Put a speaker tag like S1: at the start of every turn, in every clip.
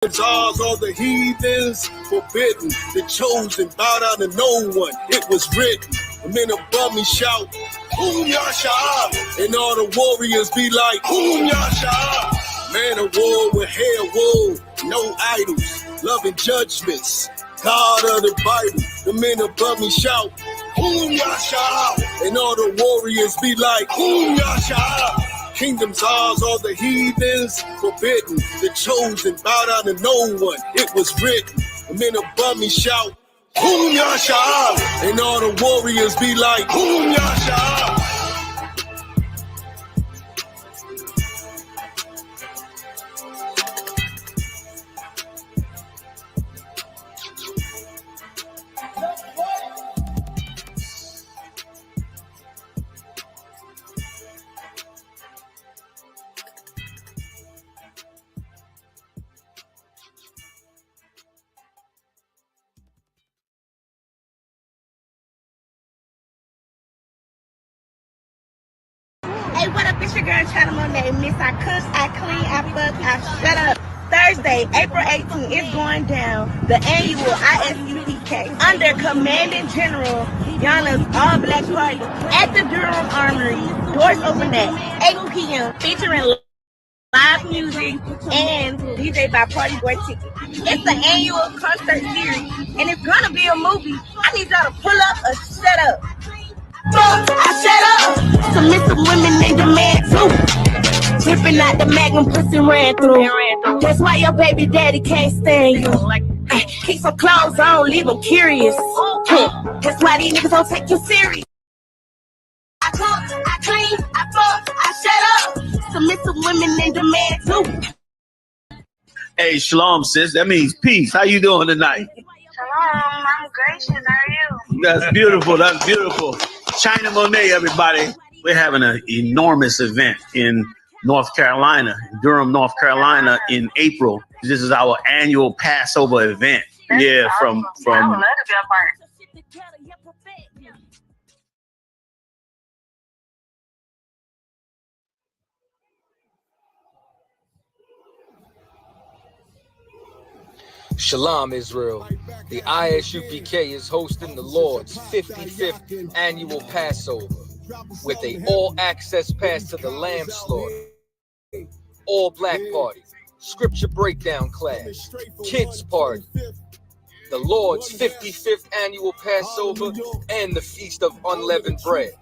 S1: Ours, all the heathens forbidden, the chosen bow down to no one. It was written. The men above me shout, Boom Yasha, and all the warriors be like, Boom Yasha. Man of war with hair wool, no idols, loving judgments, God of the Bible. The men above me shout, Boom Yasha, and all the warriors be like, Boom Yasha. Kingdom's ours, all the heathens forbidden, the chosen bow down to no one. It was written. The men above me shout, Boom Yasha, and all the warriors be like, Boom Yasha.
S2: Hey, what up? It's your girl, China Monet. Miss I cook, I clean, I fuck, I shut up. Thursday, April 18th, it's going down. The annual ISUPK under Commanding General Yana's All Black Party at the Durham Armory. Doors open at 8 p.m. featuring live music and DJ by Party Boy Ticket. It's the annual concert series, and it's gonna be a movie. I need y'all to pull up or shut up. I shut up. Submissive women in demand too. Ripping out the magnum, pussy ran through. That's why your baby daddy can't stand you. Keep some clothes on, leave them curious. That's why these niggas don't take you serious. I cook, I clean, I fuck, I shut up. Submissive women in demand too.
S3: Hey, shalom, sis. That means peace. How you doing tonight?
S2: Shalom, I'm gracious. How are you?
S3: That's beautiful. That's beautiful. China Monet, everybody. We're having an enormous event in North Carolina, Durham, North Carolina, in April. This is our annual Passover event.
S2: That's awesome. I would love to be a part.
S4: Shalom, Israel. The ISUPK is hosting the Lord's 55th annual Passover with a all-access pass to the Lamb Slaughter, all-black party, scripture breakdown class, kids party, the Lord's 55th annual Passover, and the Feast of Unleavened Bread.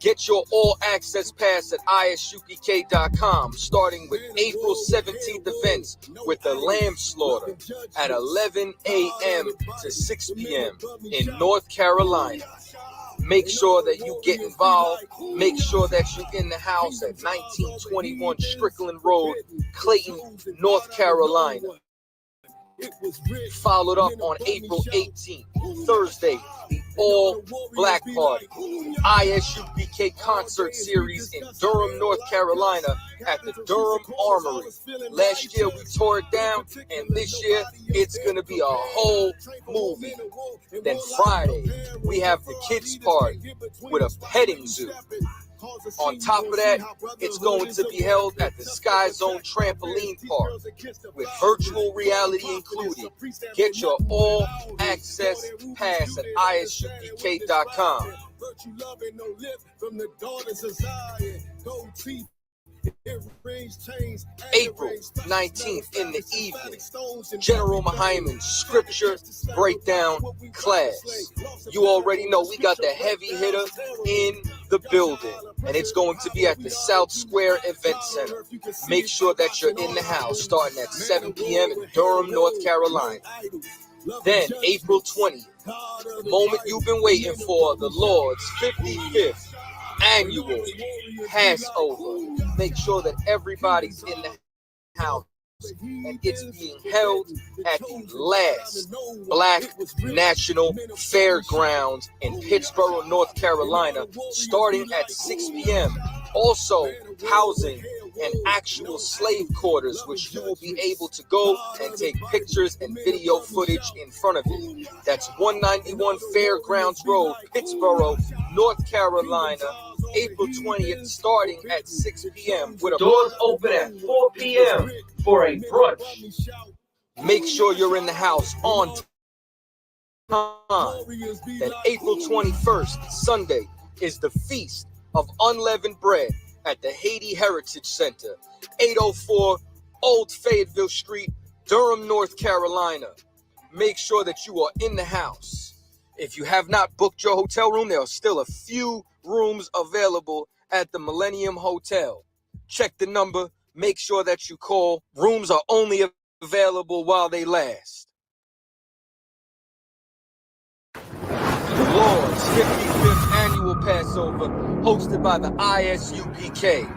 S4: Get your all-access pass at ISUPK.com, starting with April 17th events with the Lamb Slaughter at 11 a.m. to 6 p.m. in North Carolina. Make sure that you get involved. Make sure that you're in the house at 1921 Strickland Road, Clayton, North Carolina. Followed up on April 18th, Thursday, the all-black party, ISUPK concert series in Durham, North Carolina at the Durham Armory. Last year we tore it down, and this year it's going to be a whole movie. Then Friday, we have the kids party with a petting zoo. On top of that, it's going to be held at the Sky Zone Trampoline Park with virtual reality included. Get your all-access pass at ISUPK.com. April 19th in the evening, General Mahaiman's scripture breakdown class. You already know we got the heavy hitter in the building, and it's going to be at the South Square Event Center. Make sure that you're in the house starting at 7 p.m. in Durham, North Carolina. Then April 20th, the moment you've been waiting for, the Lord's 55th annual Passover. Make sure that everybody's in the house, and it's being held at the last Black National Fairgrounds in Pittsboro, North Carolina, starting at 6 p.m. Also housing an actual slave quarters, which you will be able to go and take pictures and video footage in front of it. That's 191 Fairgrounds Road, Pittsboro, North Carolina, April 20th, starting at 6 p.m. with a doors open at 4 p.m. for a brunch. Make sure you're in the house on time. Then April 21st, Sunday, is the Feast of Unleavened Bread at the Haiti Heritage Center, 804 Old Fayetteville Street, Durham, North Carolina. Make sure that you are in the house. If you have not booked your hotel room, there are still a few rooms available at the Millennium Hotel. Check the number. Make sure that you call. Rooms are only available while they last. The Lord's 55th Annual Passover, hosted by the ISUPK.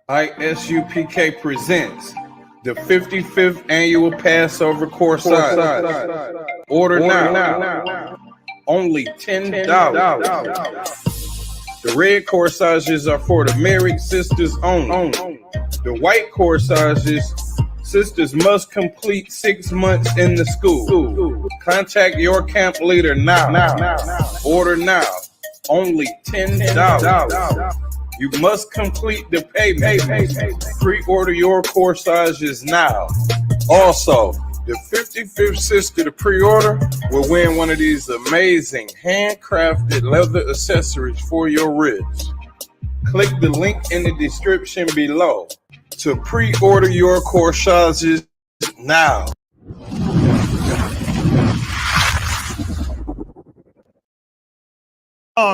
S5: ISUPK presents the 55th Annual Passover Courtside. Order now. Only $10. The red corsages are for the married sisters only. The white corsages, sisters must complete 6 months in the school. Contact your camp leader now. Order now. Only $10. You must complete the payment. Pre-order your corsages now. Also, the 55th sister to pre-order will win one of these amazing handcrafted leather accessories for your wrist. Click the link in the description below to pre-order your corsages now.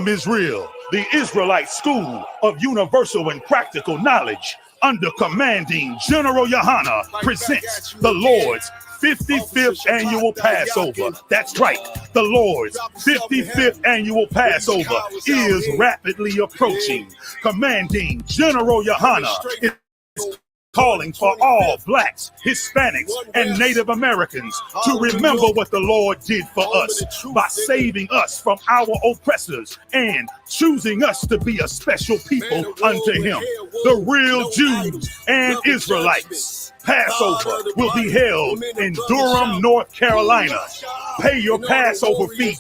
S6: Israel, the Israelite School of Universal and Practical Knowledge, under commanding General Yohana, presents the Lord's 55th Annual Passover. That's right, the Lord's 55th Annual Passover is rapidly approaching. Commanding General Yohana is calling for all blacks, Hispanics, and Native Americans to remember what the Lord did for us by saving us from our oppressors and choosing us to be a special people unto him, the real Jews and Israelites. Passover will be held in Durham, North Carolina. Pay your Passover fee.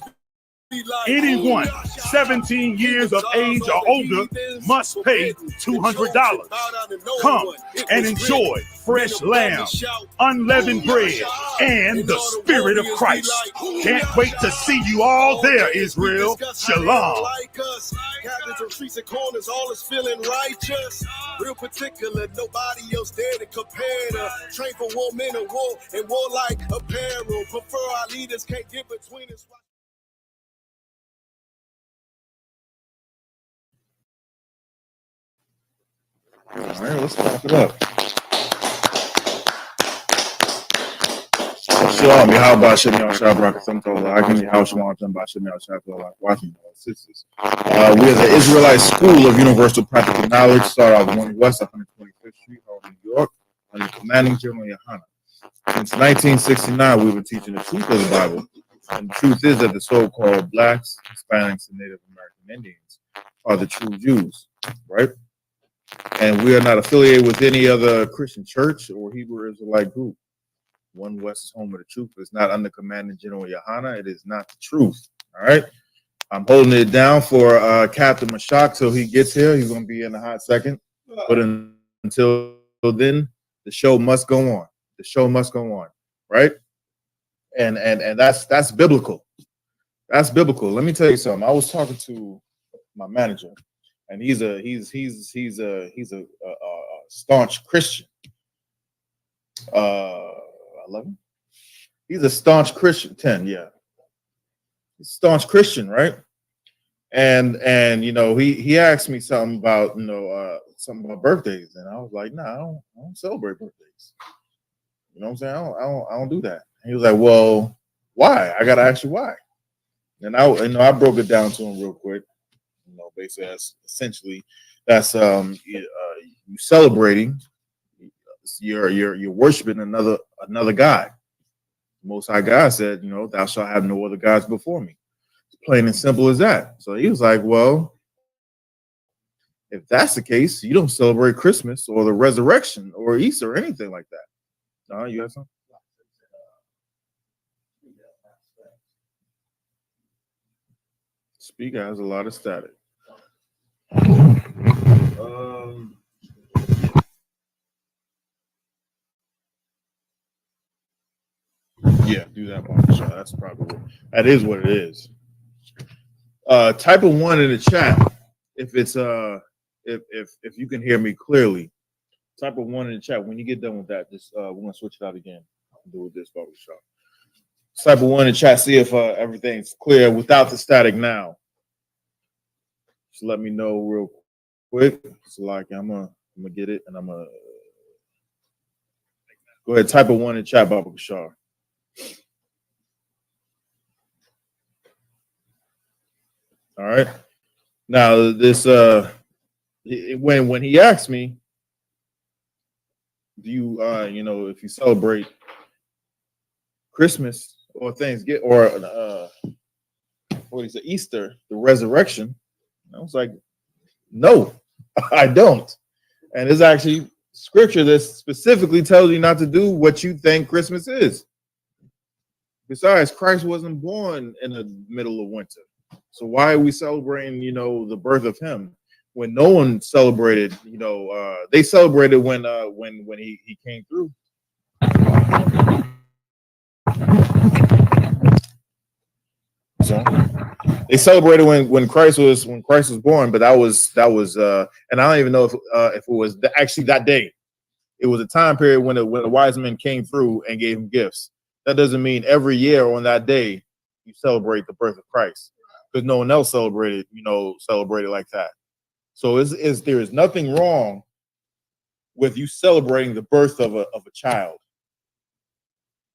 S6: Anyone 17 years of age or older must pay $200. Come and enjoy fresh lamb, unleavened bread, and the Spirit of Christ. Can't wait to see you all there, Israel. Shalom.
S1: Cabins on streets and corners, all is feeling righteous. Real particular, nobody else there to compare to. Train for war, men of war, and warlike apparel. Prefer our leaders, can't get between us.
S7: All right, let's clap it up. Shalom, Yahweh Shem Shabrak, some told I can Yahweh Shem Shem Shabrak, watching sisters. We are the Israelite School of Universal Practical Knowledge, start out 1 West 125th Street, New York, under commanding General Yohana. Since 1969, we've been teaching the truth of the Bible. And the truth is that the so-called blacks, Hispanics, and Native American Indians are the true Jews, right? And we are not affiliated with any other Christian church or Hebrew Israelite group. 1 West is home of the truth. It's not under commanding General Yohana. It is not the truth. All right. I'm holding it down for Captain Mashak till he gets here. He's going to be in a hot second. But until then, the show must go on. The show must go on. Right. And that's biblical. That's biblical. Let me tell you something. I was talking to my manager. And he's a staunch Christian. 11. He's a staunch Christian. 10, yeah. He's a staunch Christian, right? And you know, he asked me something about something about birthdays, and I was like, no, I don't celebrate birthdays. You know what I'm saying? I don't do that. And he was like, well, why? I gotta ask you why. And I broke it down to him real quick. Basically, that's essentially you celebrating, you're worshiping another God. The Most High God said, thou shalt have no other gods before me. It's plain and simple as that. So he was like, well, if that's the case, you don't celebrate Christmas or the resurrection or Easter or anything like that. No, you have something? Speaker has a lot of static. Yeah, do that one. That's probably that is what it is. Type of 1 in the chat if it's if you can hear me clearly. Type of 1 in the chat. When you get done with that, just we're gonna switch it out again. Do with this bubble shot. Type of 1 in the chat. See if everything's clear without the static now. Just let me know real quick. So like I'm gonna get it and I'm gonna go ahead. Type of 1 in the chat, Baba Bashar. All right. Now this when he asked me, do you if you celebrate Christmas or Thanksgiving or what is it, Easter, the resurrection? I was like, no, I don't. And there's actually scripture that specifically tells you not to do what you think Christmas is. Besides, Christ wasn't born in the middle of winter. So why are we celebrating, the birth of him when no one celebrated, they celebrated when he came through. So they celebrated when Christ was born, but that was and I don't even know if it was actually that day. It was a time period when the wise men came through and gave him gifts. That doesn't mean every year on that day you celebrate the birth of Christ, because no one else celebrated like that. So there is nothing wrong with you celebrating the birth of a child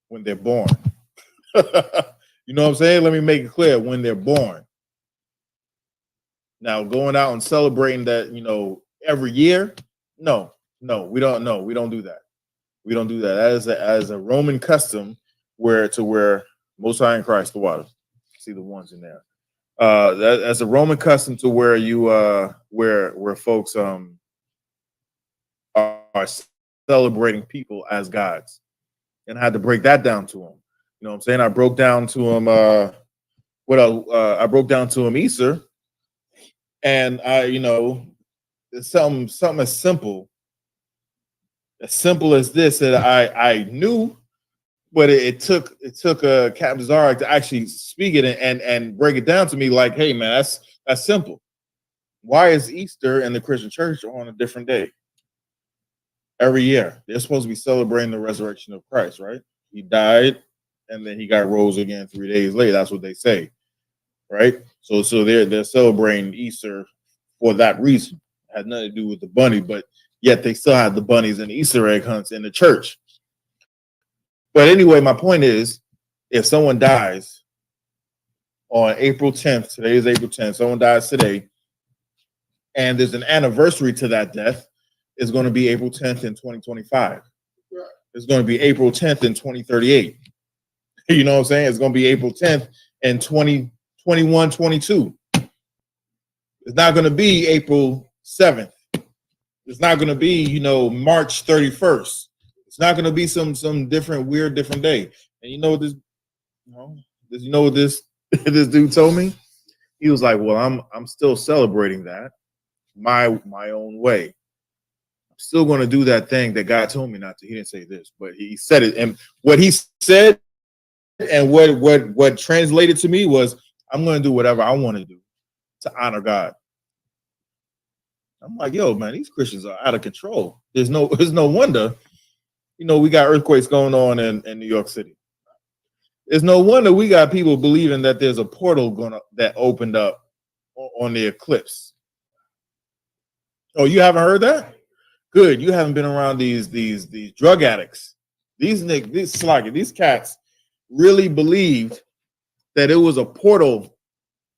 S7: when they're born. You know what I'm saying? Let me make it clear: when they're born. Now, going out and celebrating that, every year, no, we don't. No, we don't do that. We don't do that. As a Roman custom, where Most High in Christ the water. See the ones in there. That's a Roman custom to where you where folks are celebrating people as gods, and I had to break that down to them. You know what I'm saying? I broke down to him I broke down to him Easter, and it's something as simple as this that I knew, but it took Captain Zarek to actually speak it and break it down to me like, hey man, that's simple. Why is Easter in the Christian church on a different day? Every year they're supposed to be celebrating the resurrection of Christ, right? He died and then he got rose again 3 days later. That's what they say, right? So they're celebrating Easter for that reason. It had nothing to do with the bunny, but yet they still have the bunnies and Easter egg hunts in the church. But anyway, my point is, if someone dies on April 10th, today is April 10th, someone dies today, and there's an anniversary to that death, it's going to be April 10th in 2025. It's going to be April 10th in 2038. You know what I'm saying? It's going to be April 10th in 2021, 22. It's not going to be April 7th. It's not going to be, March 31st. It's not going to be some weird different day. And you know what this this dude told me? He was like, "Well, I'm still celebrating that my own way. I'm still going to do that thing that God told me not to." He didn't say this, but he said it. And what he said and what translated to me was, I'm going to do whatever I want to do to honor God. I'm like, yo, man, these Christians are out of control. There's no wonder, we got earthquakes going on in New York City. It's no wonder we got people believing that there's a portal that opened up on the eclipse. Oh, you haven't heard that? Good. You haven't been around these drug addicts. These cats really believed that it was a portal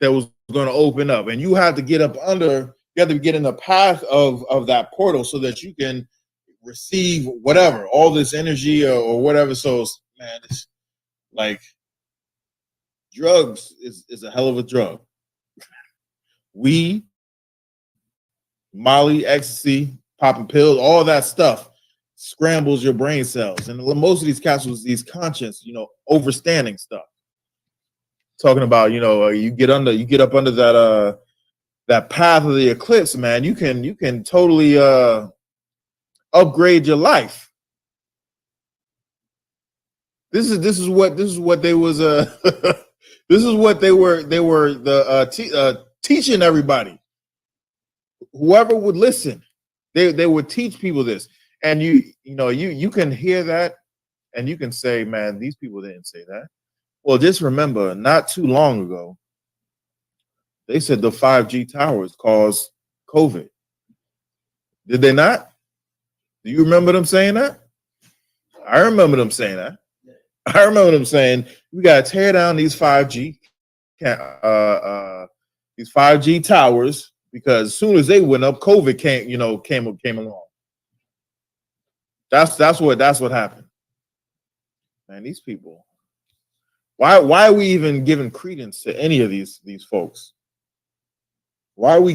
S7: that was going to open up, and you have to get up under. You have to get in the path of that portal so that you can receive whatever, all this energy or whatever. So, man, it's like drugs is a hell of a drug. Weed, Molly, ecstasy, popping pills, all that stuff scrambles your brain cells. And most of these cats was these conscious, overstanding stuff. talking about, you get up under that path of the eclipse, man. You can totally upgrade your life. This is what they was this is what they were teaching everybody. Whoever would listen, they would teach people this. And you can hear that and you can say, man, these people didn't say that. Well, just remember, not too long ago, they said the 5G towers caused COVID. Did they not? Do you remember them saying that? I remember them saying that. I remember them saying we got to tear down these 5G towers because as soon as they went up, COVID came along. That's what happened. Man, these people. Why are we even giving credence to any of these folks? Why are we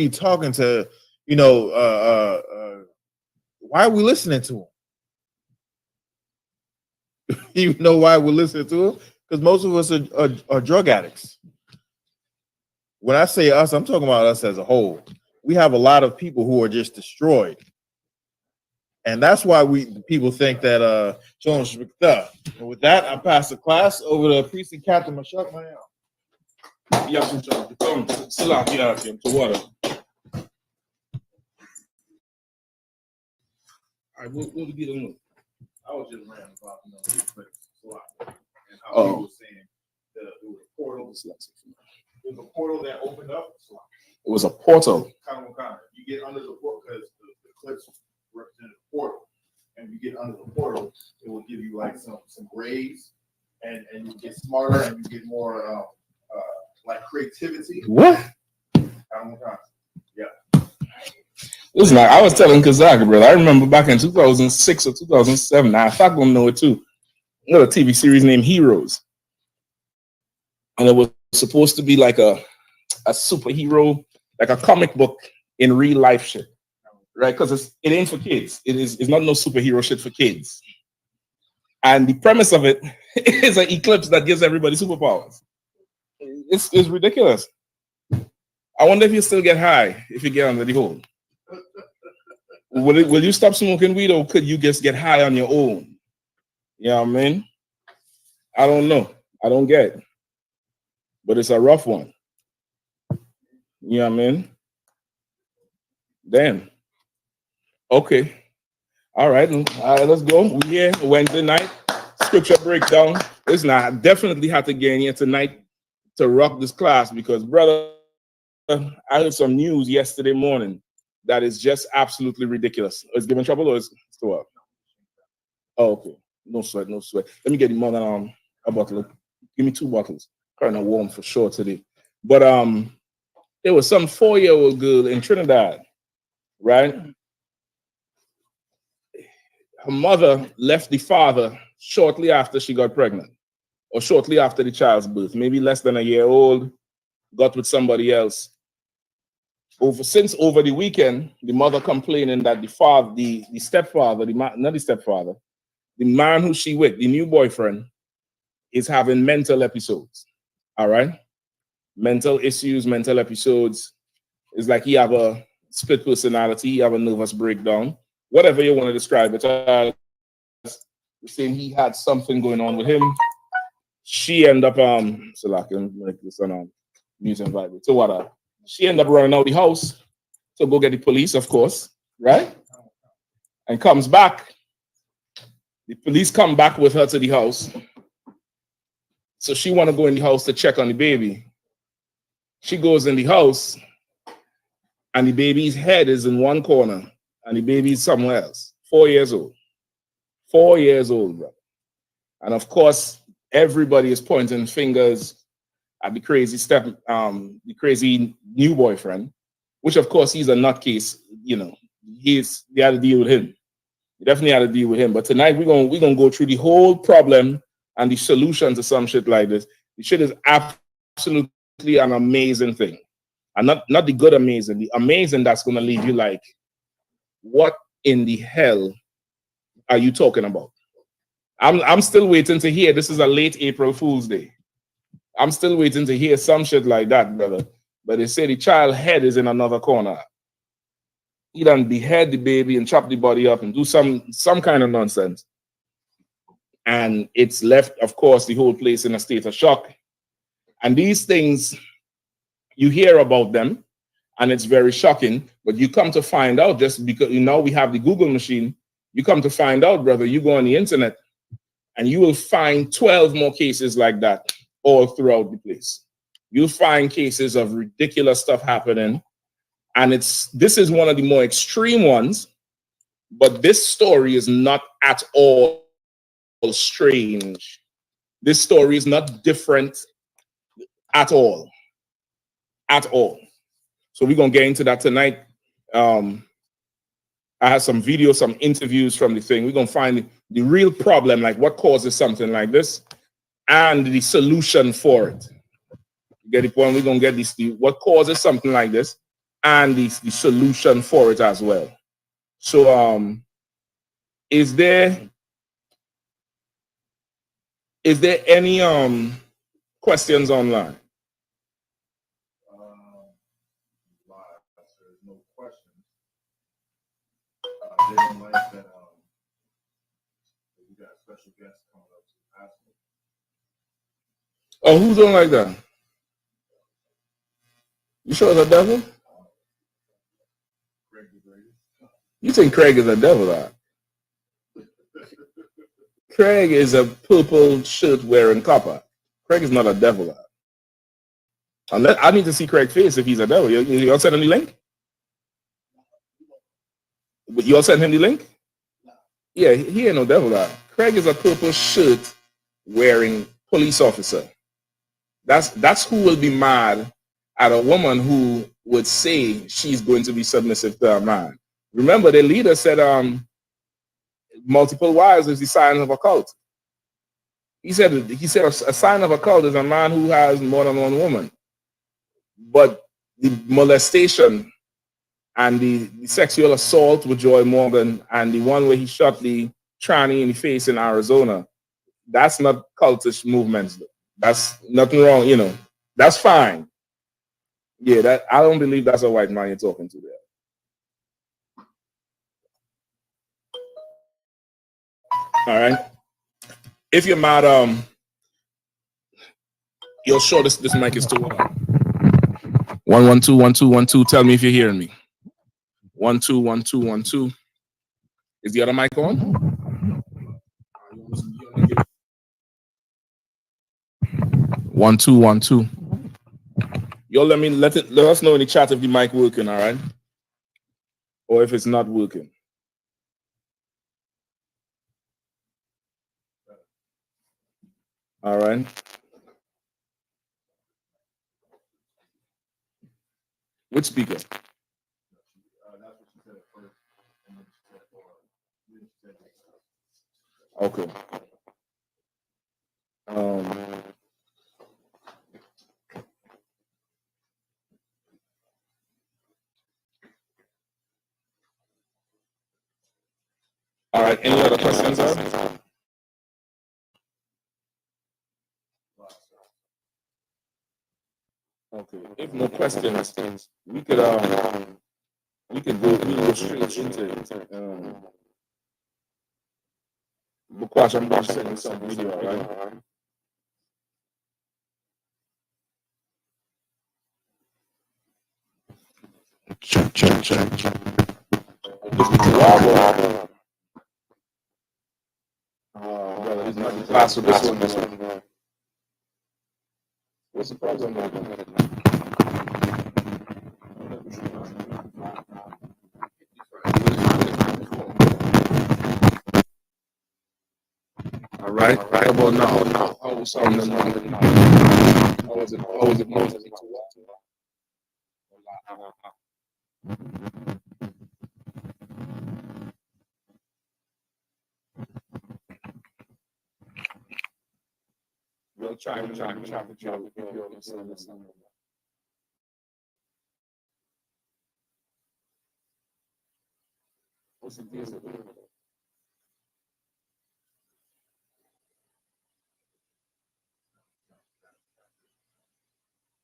S7: talking to why are we listening to them? You know why we're listening to them? Because most of us are drug addicts. When I say us, I'm talking about us as a whole. We have a lot of people who are just destroyed. And that's why people think that Jones. And with that, I pass the class over to Precinct Captain Mashak Mayal.
S5: All right, what we get on?
S7: I was just ranting about and how he was saying there was a portal. There's a portal that opened up.
S5: It was a portal.
S7: Kind of. You get under the portal because the clips represent a portal, and you get under the portal, it will give you like some grades, and you get smarter and you get more like creativity.
S5: What?
S7: Yeah.
S5: Listen, I was telling Kazaka, brother. I remember back in 2006 or 2007. Now, if I gonna know it too, another TV series named Heroes, and it was supposed to be like a superhero, like a comic book in real life shit, right? Because it ain't for kids. It's not no superhero shit for kids. And the premise of it is an eclipse that gives everybody superpowers. It's ridiculous. I wonder if you still get high if you get under the hole. Will you stop smoking weed, or could you just get high on your own? You know what I mean? I don't know. I don't get it. But it's a rough one. You know what I mean? Damn. Okay. All right. Let's go. We're here Wednesday night. Scripture breakdown. Listen, I definitely have to get in here tonight to rock this class because, brother, I heard some news yesterday morning that is just absolutely ridiculous. Is giving trouble or is it still up? Oh, okay. No sweat. Let me get you more than a bottle. Give me 2 bottles. Kind of warm for sure today. But there was some 4-year-old girl in Trinidad, right? Her mother left the father shortly after she got pregnant, or shortly after the child's birth, maybe less than a year old, got with somebody else. Over the weekend, the mother complaining that the man who she with, the new boyfriend, is having mental episodes. All right? Mental issues, mental episodes. It's like he have a split personality, he have a nervous breakdown, whatever you want to describe it. Saying he had something going on with him. She ended up so like this on music vibe. So what she ended up running out the house to go get the police, of course, right? And comes back. The police come back with her to the house. So she want to go in the house to check on the baby. She goes in the house, and the baby's head is in one corner, and the baby's somewhere else. 4 years old. 4 years old, bro. And of course, everybody is pointing fingers at the crazy new boyfriend, which of course he's a nutcase. You know, they had to deal with him. You definitely had to deal with him. But tonight we're gonna go through the whole problem and the solution to some shit like this. The shit is absolutely an amazing thing, and not the good amazing, the amazing that's gonna leave you like, what in the hell are you talking about? I'm still waiting to hear. This is a late April Fool's Day.
S8: I'm still waiting to hear some shit like that, brother. But they say the child head is in another corner. He done behead the baby and chop the body up and do some kind of nonsense. And it's left, of course, the whole place in a state of shock. And these things, you hear about them, and it's very shocking. But you come to find out, just because we have the Google machine, you come to find out, brother, you go on the internet, and you will find 12 more cases like that all throughout the place. You'll find cases of ridiculous stuff happening. And this is one of the more extreme ones, but this story is not at all strange. This story is not different at all. At all. So we're going to get into that tonight. I have some videos, some interviews from the thing. We're going to find the real problem, like what causes something like this, and the solution for it. You get the point? We're going to get what causes something like this, and the solution for it as well. So is there any questions online?
S7: There's no questions. They don't like that we got a special guest coming up to ask me.
S8: Oh, who don't like that? You sure it's a devil? You think Craig is a devil, right? Craig is a purple shirt wearing copper. Craig is not a devil, right? Unless I need to see Craig's face if he's a devil. You all send him the link? You all send him the link? Yeah, he ain't no devil, right? Craig is a purple shirt wearing police officer. That's who will be mad at a woman who would say she's going to be submissive to a man. Remember, the leader said multiple wives is the sign of a cult. He said a sign of a cult is a man who has more than one woman. But the molestation and the sexual assault with Joy Morgan and the one where he shot the tranny in the face in Arizona, that's not cultish movements. That's nothing wrong, That's fine. Yeah, I don't believe that's a white man you're talking to there. All right. If you're mad, you'll show this mic is too loud. 1 1 2 1 2 1 2. Tell me if you're hearing me. 1 2 1 2 1 2. Is the other mic on? 1 2 1 2. Y'all let us know in the chat if the mic working, all right? Or if it's not working. All right. Which speaker? Okay. All right. Any other questions, sir? Okay. If no questions, we could go straight into it. Because I'm going to send you some video, all right? Check. Brother, it's not the class with this one. What's the problem? All right. How about now? How was sounding now? How was it moving? We'll try. What's the deal?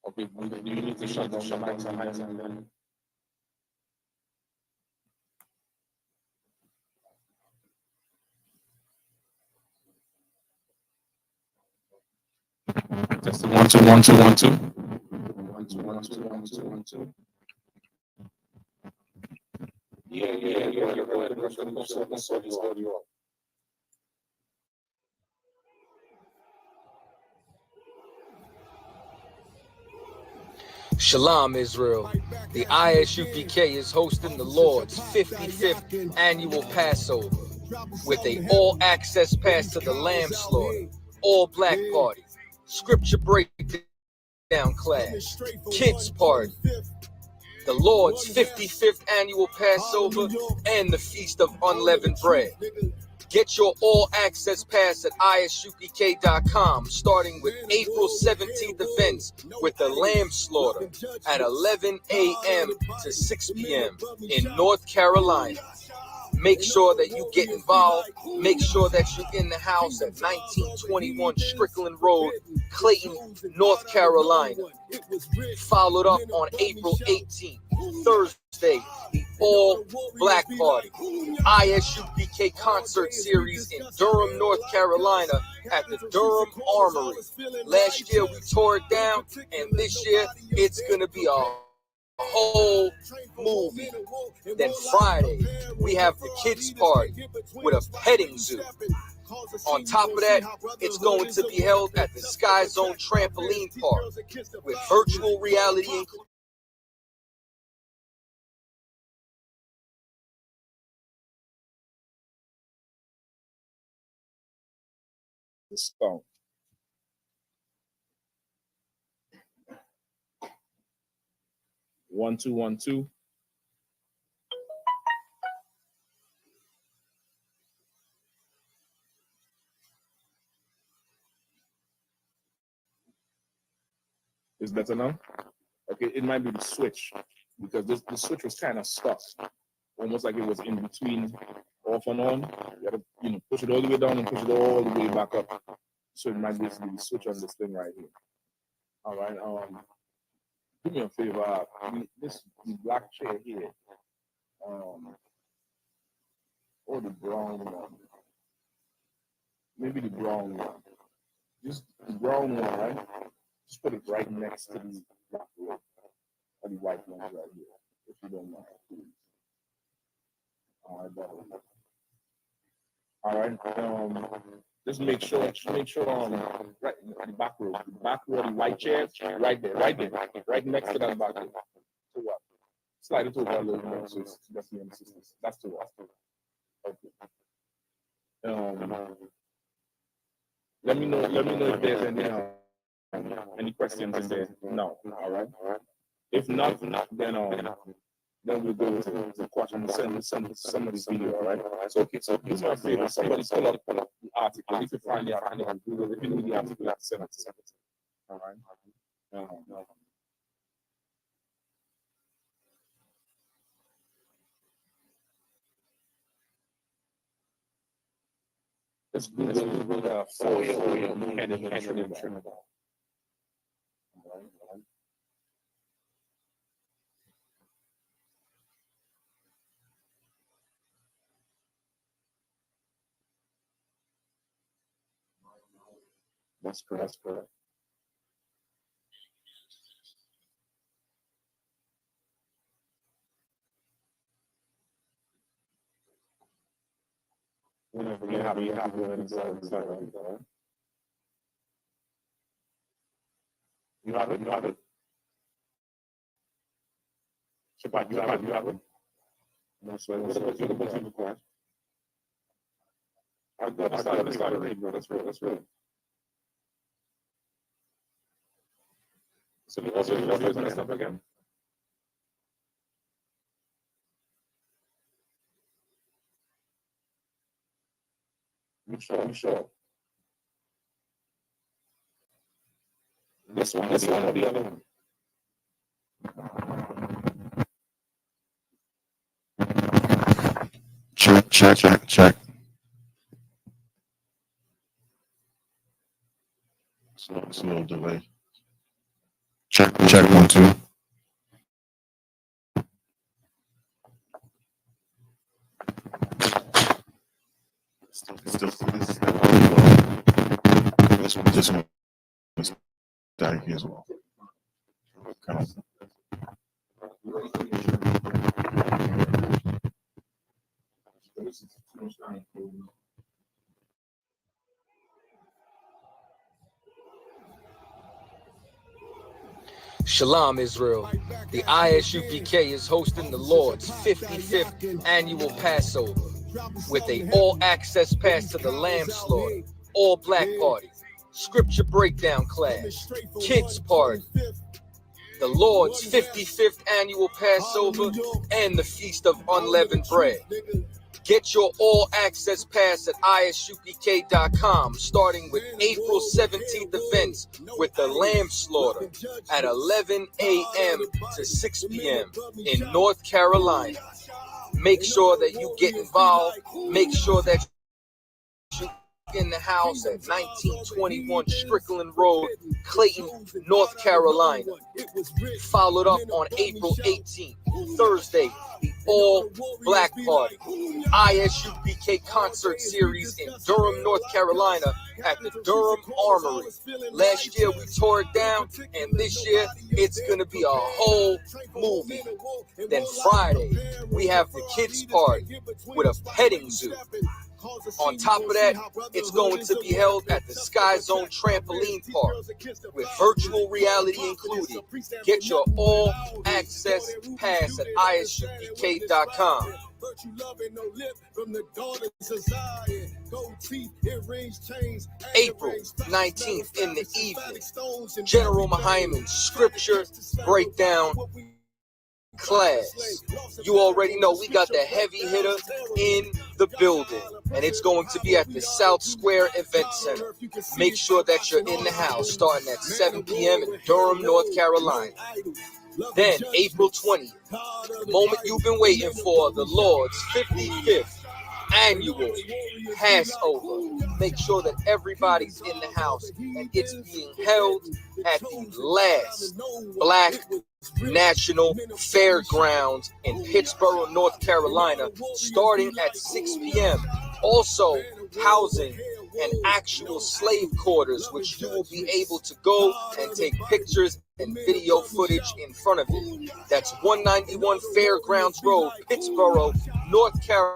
S8: Okay, do you need to shut down the mics and then? Just 1 2 1 2 1 2 1 2 1 2 1 2 1 2. Yeah. Go ahead. Let's audio up.
S4: Shalom, Israel. The ISUPK is hosting the Lord's 55th annual Passover with a all-access pass to the Lamb Slaughter, all-black party, scripture breakdown class, kids party, the Lord's 55th annual Passover, and the Feast of Unleavened Bread. Get your all-access pass at ISUPK.com, starting with April 17th events with the Lamb Slaughter at 11 a.m. to 6 p.m. in North Carolina. Make sure that you get involved. Make sure that you're in the house at 1921 Strickland Road, Clayton, North Carolina. Followed up on April 18th, Thursday, the all-black party, ISUPK concert series in Durham, North Carolina at the Durham Armory. Last year we tore it down, and this year it's going to be a whole movie. Then Friday, we have the kids party with a petting zoo. On top of that, it's going to be held at the Sky Zone Trampoline Park with virtual reality included.
S8: The stone. One, two, 1 2. Is better now? Okay, it might be the switch because the switch was kind of stuck, almost like it was in between off and on. You gotta, push it all the way down and push it all the way back up. So it might be the switch on this thing right here. All right. Do me a favor. This black chair here. Or the brown one. Maybe the brown one. Just the brown one, right? Just put it right next to the black one. Or the white ones right here. If you don't mind, please. All right. Just make sure right the back row of the white chair, right there, right next to that back row. So what? Slide it over a little bit so it's just the assistance. That's the one. Okay. Let me know if there's any questions in there. No. All right. If not, then we'll go to the question and send somebody's video, all right? So here's my favor. Somebody pull up the article. If you find the article on Google, if you need the article, send it. All right? Let's Google for you and Trinidad. All right. That's correct. Whenever you have it inside. You have it. Shabbat, you have it. That's right. What's the request? I started reading, bro. That's right. So you also that stuff again? I'm sure. This one or the other one? Check. It's a little delay.
S7: Check 1 2. This one was static as well. Kind of.
S4: Shalom, Israel. The ISUPK is hosting the Lord's 55th annual Passover with an all-access pass to the Lamb Slaughter, all-black party, scripture breakdown class, kids party, the Lord's 55th annual Passover, and the Feast of Unleavened Bread. Get your all-access pass at ISUPK.com, starting with April 17th events with the Lamb Slaughter at 11 a.m. to 6 p.m. in North Carolina. Make sure that you get involved. Make sure that you in the house at 1921 Strickland Road, Clayton, North Carolina. Followed up on April 18th, Thursday, the all-black party, ISUPK concert series in Durham, North Carolina at the Durham Armory. Last year we tore it down, and this year it's going to be a whole movie. Then Friday, we have the kids party with a petting zoo. On top of that, it's going to be held at the Sky Zone Trampoline Park with virtual reality included. Get your all-access pass at ISUPK.com. April 19th in the evening, General Hyman's scripture breakdown class. You already know we got the heavy hitter in the building, and it's going to be at the South Square Event Center. Make sure that you're in the house starting at 7 p.m. in Durham, North Carolina. Then April 20th, the moment you've been waiting for, the Lord's 55th annual Passover. Make sure that everybody's in the house, and it's being held at the last Black National Fairgrounds in Pittsboro, North Carolina, starting at 6 p.m. Also housing an actual slave quarters, which you will be able to go and take pictures and video footage in front of it. That's 191 Fairgrounds Road, Pittsboro, North Carolina,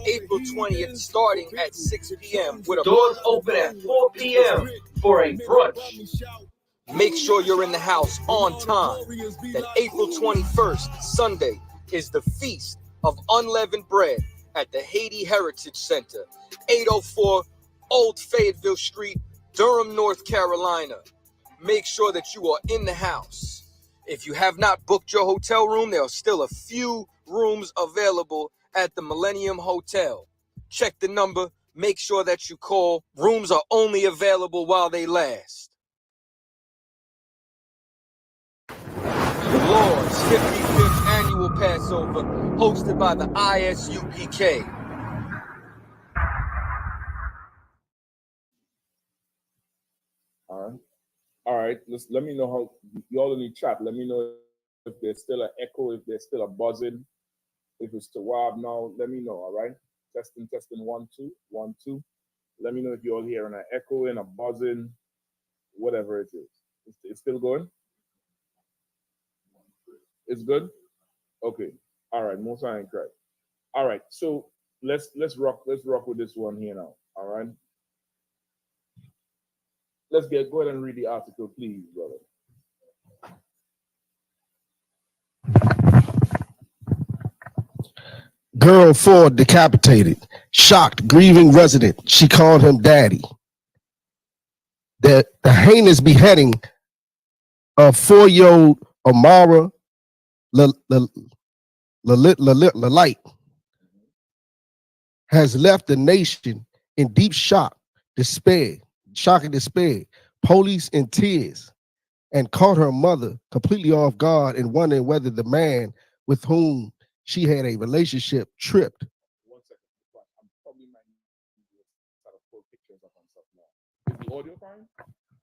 S4: April 20th, starting at 6 p.m. with a doors open at 4 p.m. for a brunch. Make sure you're in the house on time. Then April 21st, Sunday, is the Feast of Unleavened Bread at the Haiti Heritage Center, 804 Old Fayetteville Street, Durham, North Carolina. Make sure that you are in the house. If you have not booked your hotel room, there are still a few rooms available at the Millennium Hotel. Check the number. Make sure that you call. Rooms are only available while they last. The Lord's 55th annual Passover, hosted by the ISUPK.
S8: All right. Let me know how y'all in the chat. Let me know if there's still an echo, if there's still a buzzing, if it's to Rob now. Let me know. All right. Testing 1 2 1 2. Let me know if you're all hearing an echoing, a buzzing, whatever it is. It's still going. It's good? Okay. All right. Most I ain't correct. All right. So let's rock with this one here now. All right. Let's go ahead and read the article, please, brother.
S9: Girl 4 decapitated. Shocked, grieving resident. She called him daddy. The heinous beheading of 4-year-old Amara Lalite has left the nation in deep shock and despair, police in tears, and caught her mother completely off guard and wondering whether the man with whom she had a relationship tripped.
S8: 1 second. I'm probably might need to pull pictures up and stuff now. Is the audio fine?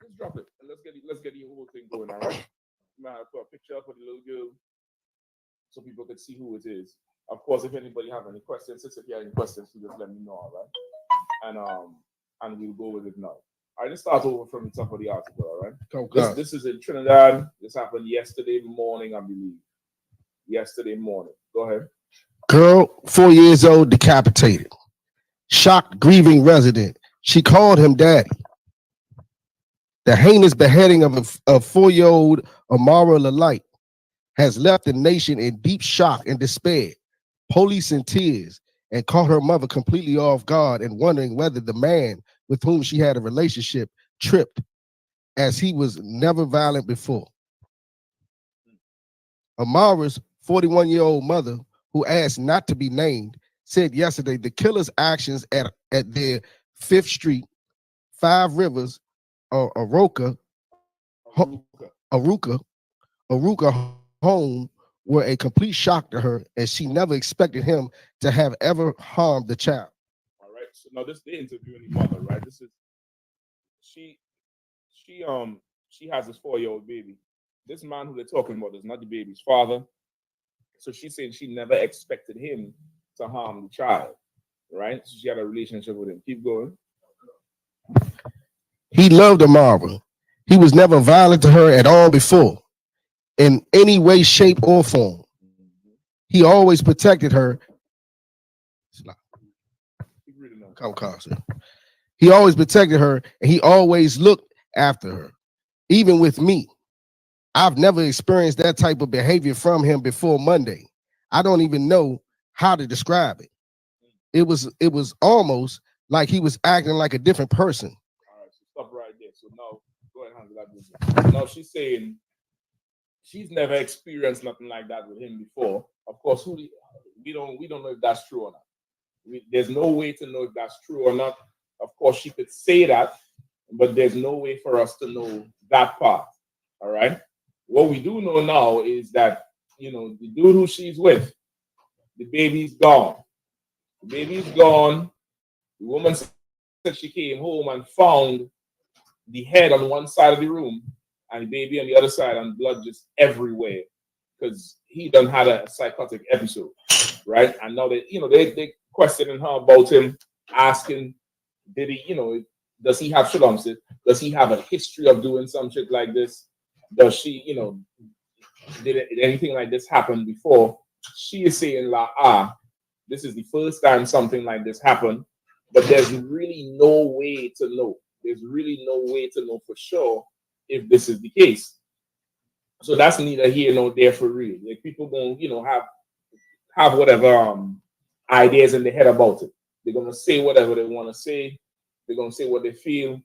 S8: Just drop it and let's get the whole thing going. All right. You might have to put a picture up of the little girl so people can see who it is. Of course, if anybody have any questions, if you have any questions, you just let me know, all right? And we'll go with it now. All right, let's start over from the top of the article, all right? This is in Trinidad. This happened yesterday morning, I believe. Yesterday morning. Go ahead.
S9: Girl, 4 years old, decapitated. Shocked, grieving resident. She called him daddy. The heinous beheading of a 4-year-old Amara Lalite has left the nation in deep shock and despair. Police in tears, and caught her mother completely off guard and wondering whether the man with whom she had a relationship tripped, as he was never violent before. Amara's 41-year-old mother, who asked not to be named, said yesterday the killer's actions at their 5th Street, 5 Rivers, Aruka home were a complete shock to her, and she never expected him to have ever harmed the child.
S8: All right. So now this is the interviewing the mother, right? This is she has this 4-year-old baby. This man who they're talking about is not the baby's father. So she's saying she never expected him to harm the child, right? So she had a relationship with him. Keep going.
S9: He loved Amara. He was never violent to her at all before, in any way, shape, or form. He always protected her. He always protected her, and he always looked after her, even with me. I've never experienced that type of behavior from him before Monday. I don't even know how to describe it. It was almost like he was acting like a different person.
S8: All right, so stop right there. So now, go ahead and handle that business. Now she's saying she's never experienced nothing like that with him before. Of course, we don't know if that's true or not. There's no way to know if that's true or not. Of course, she could say that, but there's no way for us to know that part. All right. What we do know now is that, the dude who she's with, the baby's gone. The baby's gone. The woman said she came home and found the head on one side of the room and the baby on the other side, and blood just everywhere, because he done had a psychotic episode, right? And now they questioning her about him, asking, did he, does he have shalom? Does he have a history of doing some shit like this? Does she, did anything like this happen before? She is saying, this is the first time something like this happened, but there's really no way to know. There's really no way to know for sure if this is the case. So that's neither here nor there for real. Like, people gonna, have whatever ideas in their head about it. They're gonna say whatever they want to say. They're gonna say what they feel.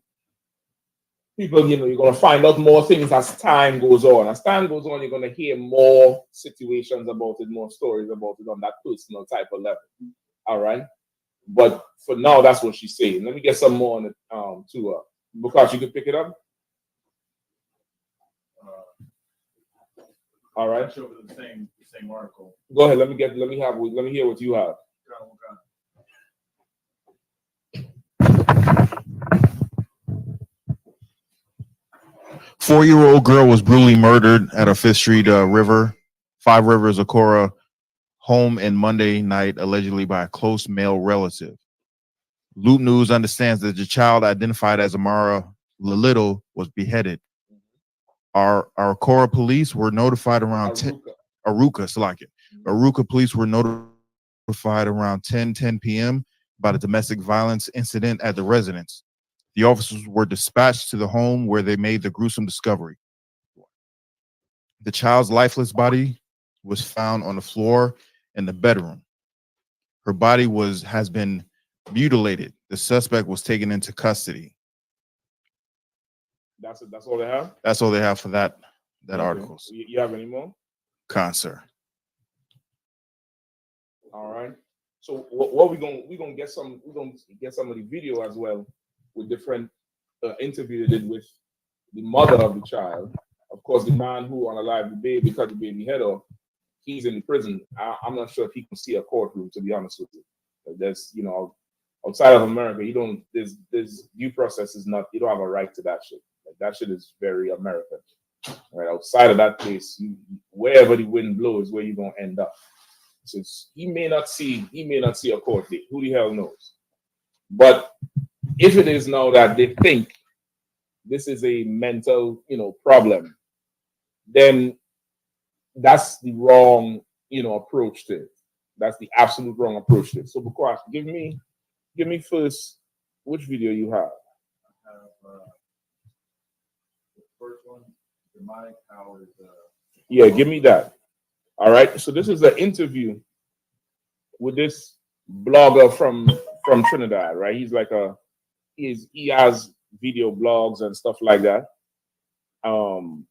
S8: People, you're gonna find out more things as time goes on. As time goes on, you're gonna hear more situations about it, more stories about it on that personal type of level. All right. But for now, that's what she's saying. Let me get some more on it too. Because you can pick it up. All right.
S7: Show the same article.
S8: Go ahead. Let me hear what you have.
S7: 4-year-old girl was brutally murdered at a 5th Street River, 5 Rivers, Akora home in Monday night, allegedly by a close male relative. Loop News understands that the child, identified as Amara Lalito, was beheaded. Our Akora police were notified around Aruka police were notified around 10 p.m. about a domestic violence incident at the residence. The officers were dispatched to the home where they made the gruesome discovery. The child's lifeless body was found on the floor in the bedroom. Her body has been mutilated. The suspect was taken into custody.
S8: That's all they have?
S7: That's all they have for that
S8: Okay.
S7: article.
S8: You have any more?
S7: Sir.
S8: All right. So what we're gonna get some of the video as well, with different interview they did with the mother of the child. Of course, the man who unalived the baby, cut the baby head off, he's in prison. I'm not sure if he can see a courtroom, to be honest with you. There's, outside of America, this due process is not, you don't have a right to that shit. Like, That shit is very American. Right outside of that place, wherever the wind blows, where you're gonna end up. So he may not see a court date. Who the hell knows? But if it is now that they think this is a mental, problem, then that's the wrong, approach to it. That's the absolute wrong approach to it. So, Bukwash, give me first which video you have.
S7: I have the first one, demonic powers.
S8: Yeah, give me that. All right. So this is an interview with this blogger from Trinidad, right? He's like he has video blogs and stuff like that. And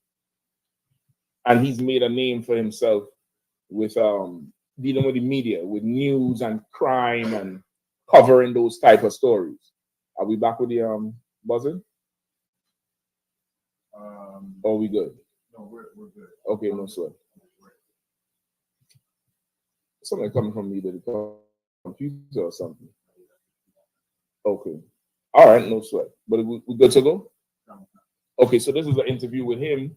S8: he's made a name for himself with dealing with the media, with news and crime and covering those type of stories. Are we back with the buzzing? Are we good?
S7: No, we're good.
S8: Okay, no sweat. Something coming from either the computer or something. Okay. All right, no sweat. But we good to go? Okay, so this is an interview with him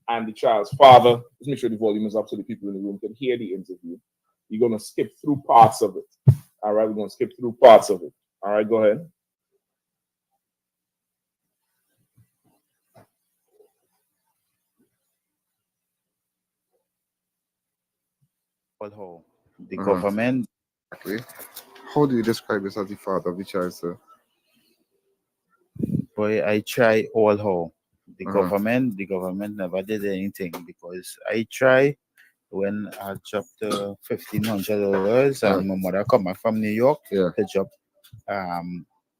S8: and the child's father. Let's make sure the volume is up so the people in the room can hear the interview. You're going to skip through parts of it. All right, we're going to skip through parts of it. All right, go ahead.
S10: How the government.
S11: How do you describe yourself as the father of the child, sir?
S10: Boy, I try all how. The government never did anything because I try when I dropped $1,500 and my mother come from New York to drop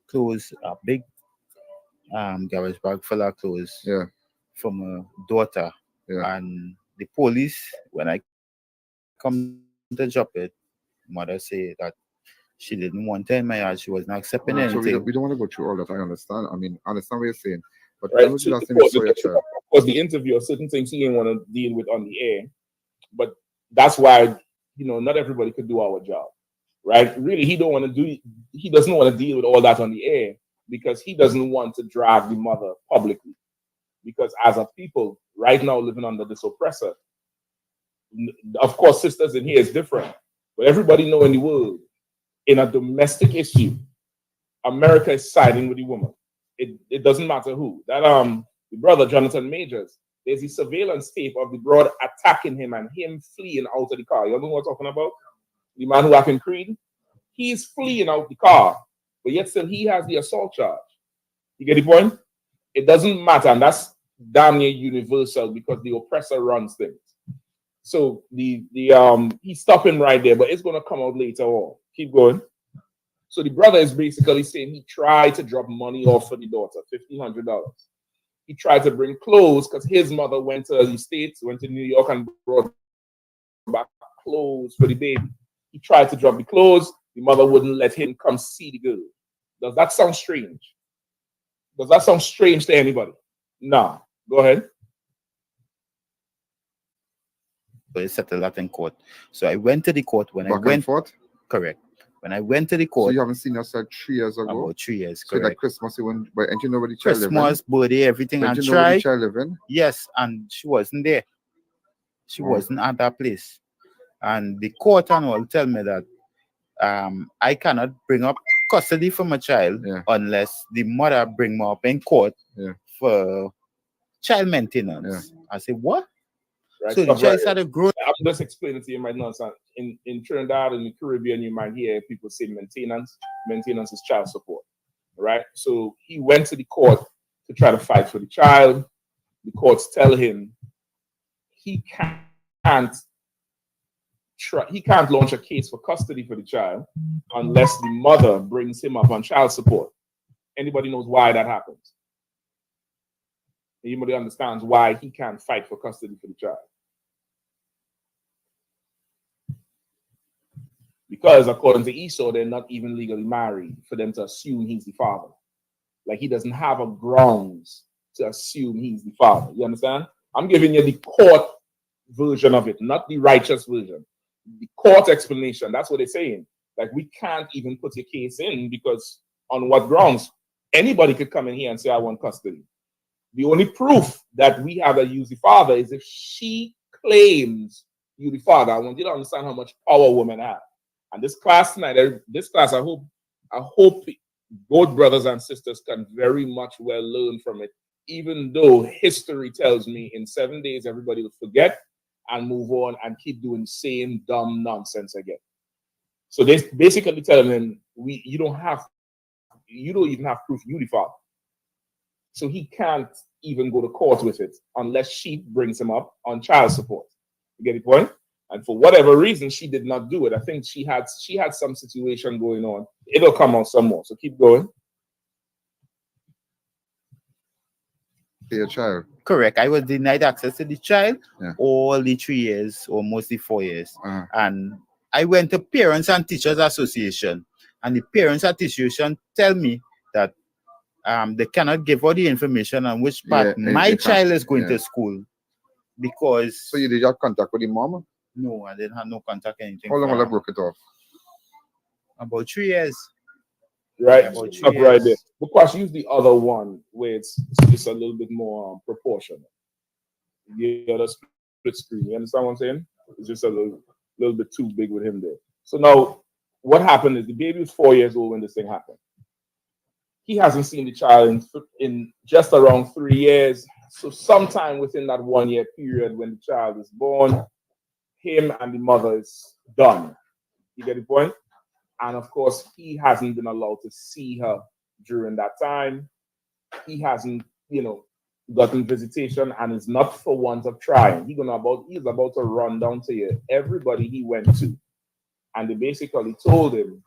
S10: clothes, a big garage bag full of clothes for my daughter. And the police, when I come to drop it, mother say that she didn't want it in my yard. She was not accepting anything.
S11: So we don't want to go through all that. I understand. I mean, I understand what you're saying. But
S8: right. So of course, the interview, certain things he didn't want to deal with on the air. But that's why, not everybody could do our job. Right? Really, he doesn't want to deal with all that on the air because he doesn't want to drag the mother publicly. Because as a people right now living under this oppressor, of course, sisters in here is different. But everybody know in the world, in a domestic issue, America is siding with the woman. It doesn't matter who. That the brother Jonathan Majors, there's a surveillance tape of the broad attacking him and him fleeing out of the car. You know what I'm talking about? The man who happened Creed, he's fleeing out the car, but yet still he has the assault charge. You get the point? It doesn't matter, and that's damn near universal because the oppressor runs things. So he's stopping right there, but it's gonna come out later on. Keep going. So the brother is basically saying he tried to drop money off for the daughter, $1,500. He tried to bring clothes because his mother went to the States, went to New York and brought back clothes for the baby. He tried to drop the clothes. The mother wouldn't let him come see the girl. Does that sound strange? Does that sound strange to anybody? Nah. Go ahead.
S10: So they settled that in court. So I went to the court when
S11: Back and forth?
S10: Correct. When I went to the court.
S11: So you haven't seen yourself 3 years ago?
S10: About 3 years,
S11: so
S10: correct.
S11: Like Christmas, and you know where the child
S10: Christmas, birthday, everything.
S11: I
S10: tried.
S11: You know where the child living?
S10: Yes, and she wasn't there. She wasn't at that place. And the court and all tell me that I cannot bring up custody for my child unless the mother bring me up in court for child maintenance. I say, what?
S8: Right,
S10: so the child started growing.
S8: I'm just explaining to you, you might not understand. In Trinidad and the Caribbean, you might hear people say maintenance. Maintenance is child support, right? So he went to the court to try to fight for the child. The courts tell him he can't launch a case for custody for the child unless the mother brings him up on child support. Anybody knows why that happens? Anybody understands why he can't fight for custody for the child? Because according to Esau, they're not even legally married for them to assume he's the father. Like he doesn't have a grounds to assume he's the father. You understand? I'm giving you the court version of it, not the righteous version. The court explanation, that's what they're saying. Like we can't even put your case in because on what grounds? Anybody could come in here and say, I want custody. The only proof that we have that use the father is if she claims you the father. I want you to understand how much power women have. And this class tonight, I hope both brothers and sisters can very much well learn from it, even though history tells me in 7 days everybody will forget and move on and keep doing the same dumb nonsense again. So they basically telling him, you don't even have proof you the father. So he can't even go to court with it unless she brings him up on child support. You get the point? And for whatever reason, she did not do it. I think she had some situation going on. It'll come out some more. So keep going.
S11: Your child.
S10: Correct. I was denied access to the child all the 3 years or mostly 4 years. And I went to Parents and Teachers Association, and the Parents Association tell me that they cannot give all the information on which part my child is going to school because.
S11: So you did have contact with the mom?
S10: No, I didn't have no contact anything.
S11: How long will I broke it off?
S10: About 3 years.
S8: Right, stop right there. Because use the other one where it's a little bit more proportional. The other split screen. You understand what I'm saying? It's just a little bit too big with him there. So now, what happened is the baby was 4 years old when this thing happened. He hasn't seen the child in just around 3 years. So sometime within that 1 year period when the child is born, him and the mother is done. You get the point? And of course, he hasn't been allowed to see her during that time. He hasn't, gotten visitation and is not for want of trying. He's about to run down to everybody he went to. And they basically told him,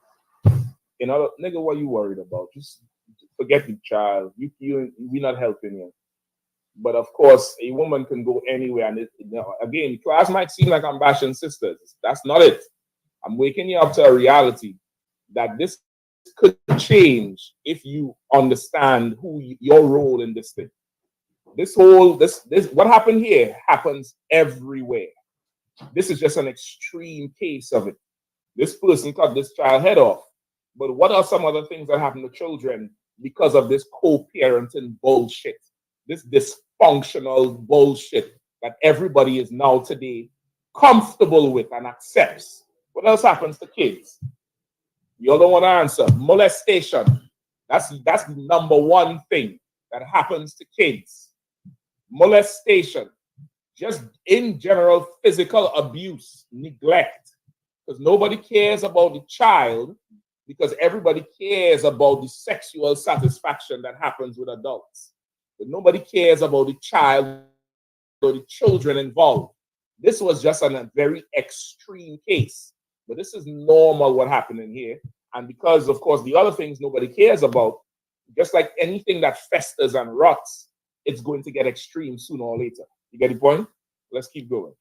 S8: nigga, what you worried about? Just forget the child. We're not helping you. But of course, a woman can go anywhere. And again, class might seem like I'm bashing sisters. That's not it. I'm waking you up to a reality that this could change if you understand your role in this thing. This what happened here happens everywhere. This is just an extreme case of it. This person cut this child head off. But what are some other things that happen to children because of this co-parenting bullshit? This dysfunctional bullshit that everybody is now today comfortable with and accepts. What else happens to kids? You don't want to answer. Molestation. That's the number one thing that happens to kids. Molestation. Just in general, physical abuse, neglect. Because nobody cares about the child, because everybody cares about the sexual satisfaction that happens with adults. But nobody cares about the child or the children involved. This was just a very extreme case. But this is normal what happened in here. And because, of course, the other things nobody cares about, just like anything that festers and rots, it's going to get extreme sooner or later. You get the point? Let's keep going.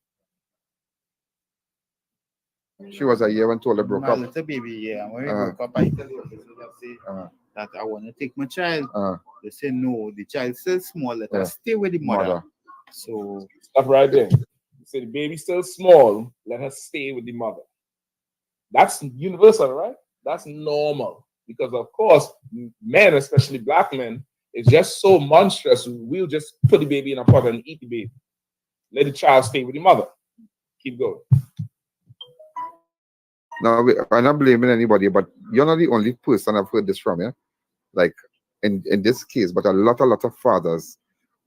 S11: She was a year when Tola broke
S10: my
S11: up.
S10: little baby, when we broke up, I tell the officer that I want to take my child. They say, no, the child's still small. Let her stay with the mother. So
S8: stop right there. You say the baby's still small. Let her stay with the mother. That's universal, right? That's normal. Because, of course, men, especially black men, is just so monstrous. We'll just put the baby in a pot and eat the baby. Let the child stay with the mother. Keep going.
S11: No, I'm not blaming anybody, but you're not the only person I've heard this from, yeah? Like, in this case, but a lot of fathers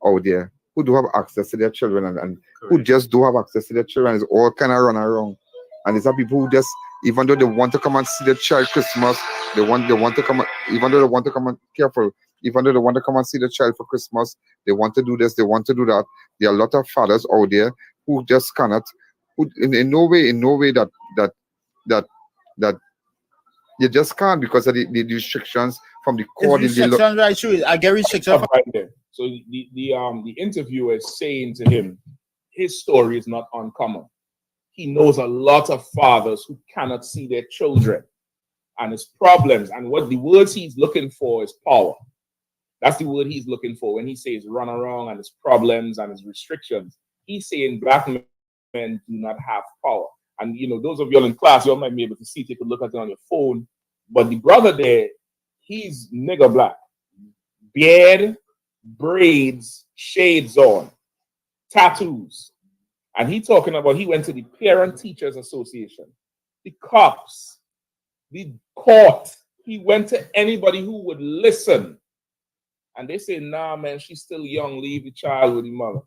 S11: out there who do have access to their children and who just do have access to their children is all kind of run around. And these are people who just, even though they want to come and see their child Christmas, they want to come, even though they want to come and, careful, even though they want to come and see the child for Christmas, they want to do this, they want to do that. There are a lot of fathers out there who just cannot, who in no way that you just can't because of the restrictions from the court.
S10: Restrictions, right? Sure, I get restrictions
S8: right there. So the interviewer is saying to him, his story is not uncommon. He knows a lot of fathers who cannot see their children and his problems. And what the words he's looking for is power. That's the word he's looking for when he says run around and his problems and his restrictions. He's saying black men do not have power. And, those of you all in class, you all might be able to see, take a look at it on your phone. But the brother there, he's nigger black. Beard, braids, shades on, tattoos. And he talking about he went to the Parent Teachers Association, the cops, the court. He went to anybody who would listen. And they say, nah, man, she's still young. Leave the child with the mother.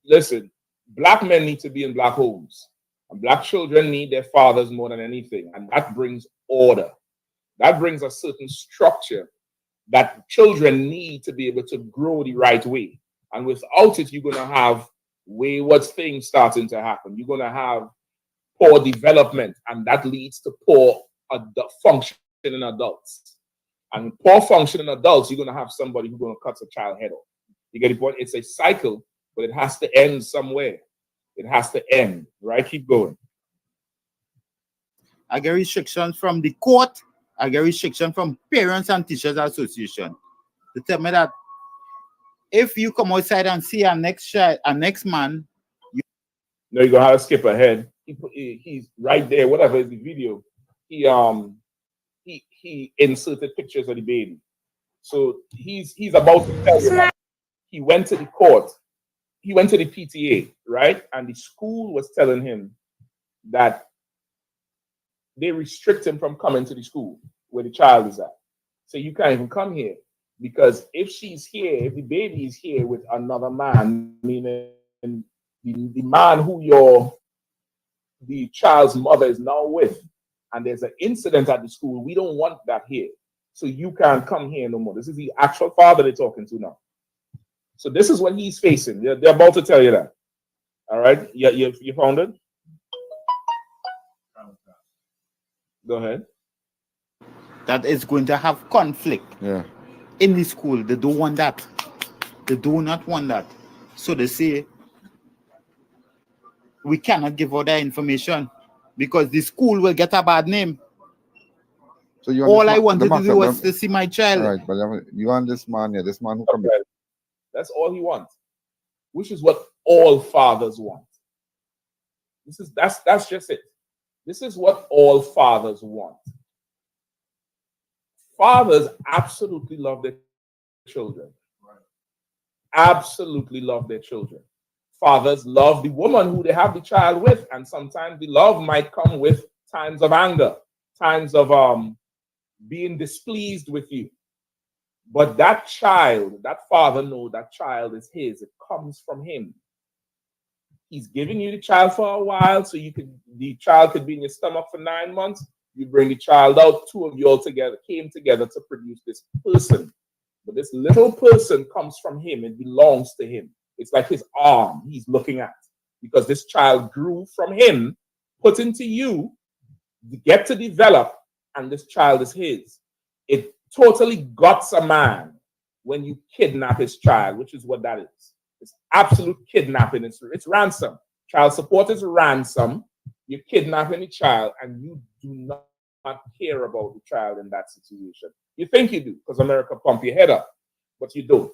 S8: Listen, black men need to be in black homes. And black children need their fathers more than anything. And that brings order. That brings a certain structure that children need to be able to grow the right way. And without it, you're going to have wayward things starting to happen. You're going to have poor development, and that leads to poor functioning adults. And poor functioning adults, you're going to have somebody who's going to cut a child head off. You get the point? It's a cycle, but it has to end somewhere. It has to end, right? Keep going.
S10: I get restrictions from the court. I get restriction from Parents and Teachers Association to tell me that if you come outside and see a next man,
S8: no, you're gonna have to skip ahead. He's right there. Whatever is the video, he inserted pictures of the baby. So he's about to tell you that he went to the court. He went to the PTA, right? And the school was telling him that they restrict him from coming to the school where the child is at. So you can't even come here, because if she's here, if the baby is here with another man, meaning the man who the child's mother is now with, and there's an incident at the school, we don't want that here. So you can't come here no more. This is the actual father they're talking to now. So this is what he's facing. They're about to tell you that. All right? You found it? Go ahead.
S10: That is going to have conflict in the school. They don't want that. They do not want that. So they say, we cannot give out that information because the school will get a bad name. So all I wanted to do was to see my child.
S11: All right, but you want this man here, this man who comes.
S8: That's all he wants, which is what all fathers want. That's just it. This is what all fathers want. Fathers absolutely love their children. Absolutely love their children. Fathers love the woman who they have the child with, and sometimes the love might come with times of anger, times of being displeased with you. But that child, that father knows that child is his. It comes from him. He's giving you the child for a while, so the child could be in your stomach for 9 months. You bring the child out, two of you all together came together to produce this person. But this little person comes from him. It belongs to him. It's like his arm he's looking at, because this child grew from him, put into you, get to develop, and this child is his. It totally guts a man when you kidnap his child, which is what that is. It's absolute kidnapping. It's ransom. Child support is ransom. You're kidnapping a child, and you do not care about the child in that situation. You think you do, because America pump your head up, but you don't.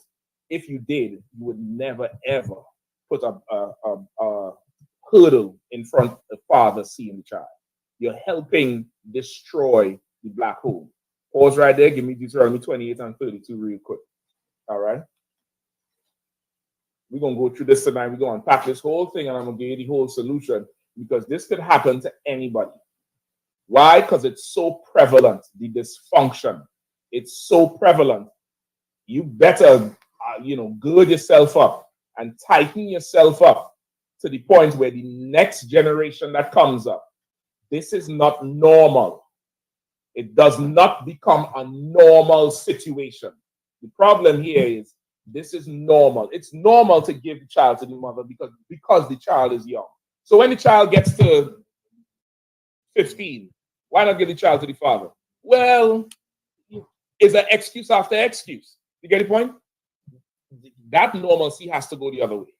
S8: If you did, you would never, ever put a hurdle in front of the father seeing the child. You're helping destroy the black hole. Pause right there. Give me Deuteronomy 28 and 32 real quick. All right? We're going to go through this tonight. We're going to unpack this whole thing, and I'm going to give you the whole solution, because this could happen to anybody. Why? Because it's so prevalent, the dysfunction. It's so prevalent. You better, gird yourself up and tighten yourself up to the point where the next generation that comes up, this is not normal. It does not become a normal situation. The problem here is this is normal. It's normal to give the child to the mother because the child is young. So when the child gets to 15, why not give the child to the father? Well, it's an excuse after excuse. You get the point? That normalcy has to go the other way.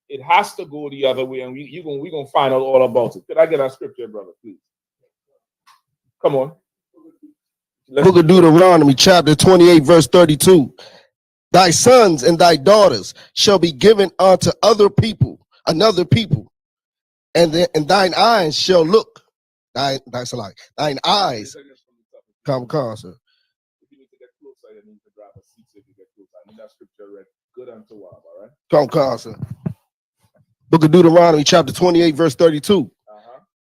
S8: It has to go the other way, and we're going to find out all about it. Could I get our scripture, brother, please? Come on.
S9: Book of Deuteronomy, chapter 28, verse 32. Thy sons and thy daughters shall be given unto another people, and thine eyes shall look. Thine eyes. Come, sir.
S8: good unto Wab, all right?
S9: Come, Carson. Book of Deuteronomy, chapter 28, verse 32.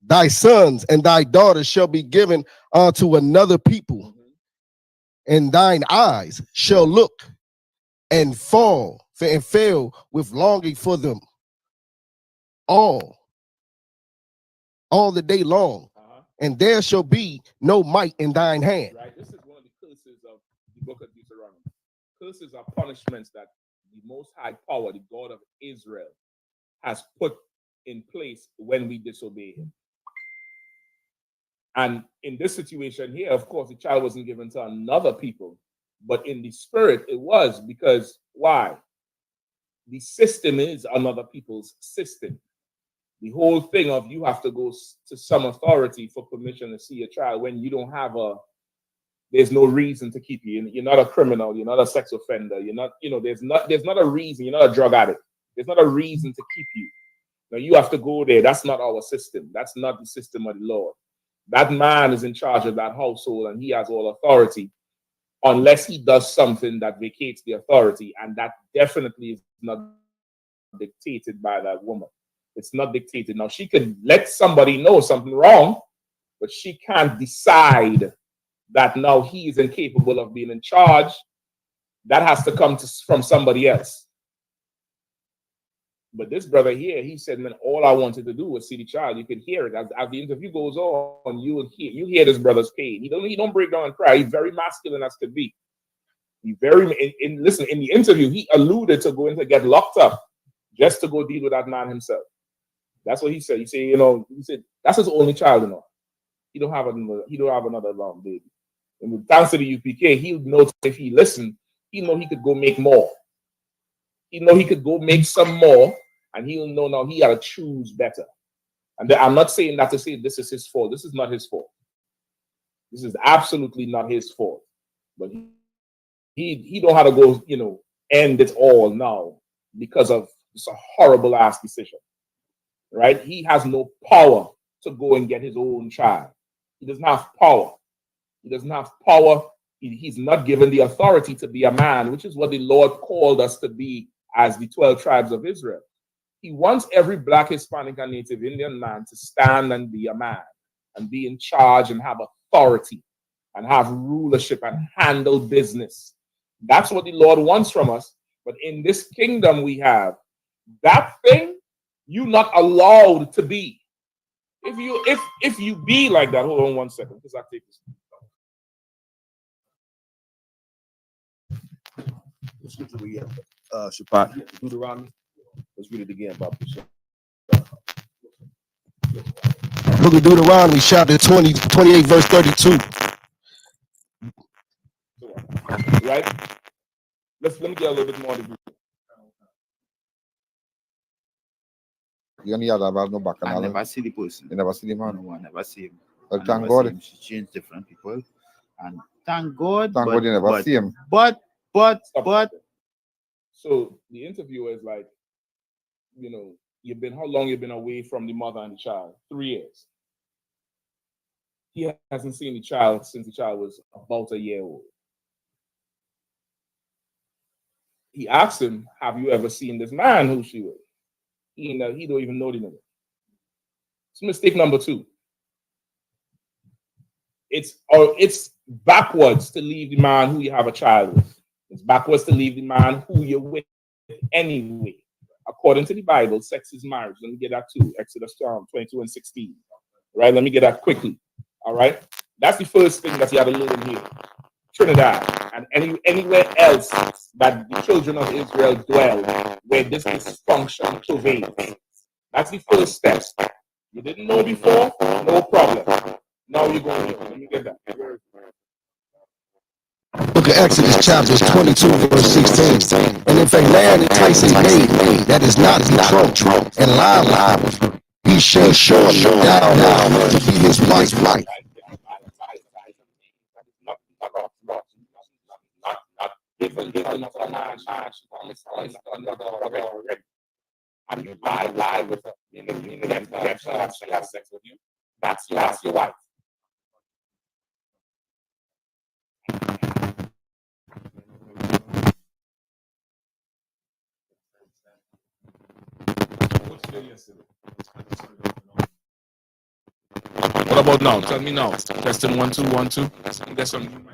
S9: Thy sons and thy daughters shall be given unto another people, and thine eyes shall look and fall and fail with longing for them all the day long, and there shall be no might in thine hand.
S8: Right. This is one of the curses of the book of Deuteronomy. Curses are punishments that the Most High Power, the God of Israel, has put in place when we disobey him. And in this situation here, of course, the child wasn't given to another people, but in the spirit it was, because why? The system is another people's system. The whole thing of you have to go to some authority for permission to see a child when you don't have there's no reason to keep you. You're not a criminal, you're not a sex offender, you're not, there's not a reason, you're not a drug addict. There's not a reason to keep you. Now you have to go there. That's not our system. That's not the system of the Lord. That man is in charge of that household and he has all authority, unless he does something that vacates the authority, and that definitely is not dictated by that woman. It's not dictated. Now, she could let somebody know something wrong, but she can't decide that now he is incapable of being in charge. That has to come from somebody else. But this brother here, he said, man, all I wanted to do was see the child. You could hear it. As the interview goes on, you hear this brother's pain. He don't break down and cry. He's very masculine as could be. Listen, in the interview, he alluded to going to get locked up just to go deal with that man himself. That's what he said. He said, that's his only child, He don't have another baby. And thanks to the UPK, he would know if he listened, he know he could go make more. He know he could go make some more, and he'll know now he gotta choose better. And I'm not saying that to say this is his fault. This is not his fault. This is absolutely not his fault. But he don't have to go, end it all now because of it's a horrible ass decision. Right? He has no power to go and get his own child. He doesn't have power. He doesn't have power. He's not given the authority to be a man, which is what the Lord called us to be as the 12 tribes of Israel. He wants every Black, Hispanic, and Native Indian man to stand and be a man and be in charge and have authority and have rulership and handle business. That's what the Lord wants from us. But in this kingdom we have, that thing you're not allowed to be. If you be like that, hold on 1 second, because I take this.
S12: What scripture we at? Shabbat, Deuteronomy. Let's read it again, Bob.
S9: Book of Deuteronomy, chapter 28, verse 32.
S8: Right? Let me get a little bit more.
S11: You only have no back.
S10: I never see the person.
S11: You never see the man?
S10: No, I never see him.
S11: Well, thank God.
S10: She changed different people. And thank God.
S11: Thank God you never see him.
S10: But.
S8: So the interviewer is like, how long you've been away from the mother and the child? 3 years. He hasn't seen the child since the child was about a year old. He asked him, have you ever seen this man who she was? He don't even know the name. It's mistake number 2. It's backwards to leave the man who you have a child with. It's backwards to leave the man who you're with anyway. According to the Bible, sex is marriage. Let me get that too. Exodus 22 and 16. Right? Let me get that quickly. All right? That's the first thing that you have to learn here. Trinidad and anywhere else that the children of Israel dwell, where this dysfunction prevails. That's the first step. You didn't know before, no problem. Now you're going to. Let me get that.
S9: Book of Exodus, chapters 22, verse 16. And if a man entice a maid that is not drunk and lie with her, he shall surely down to be his wife's wife.
S8: And you lie with her, meaning that she has sex with you. That's your wife. What about now? Tell me now. Testing 1 2 1 2. Get some.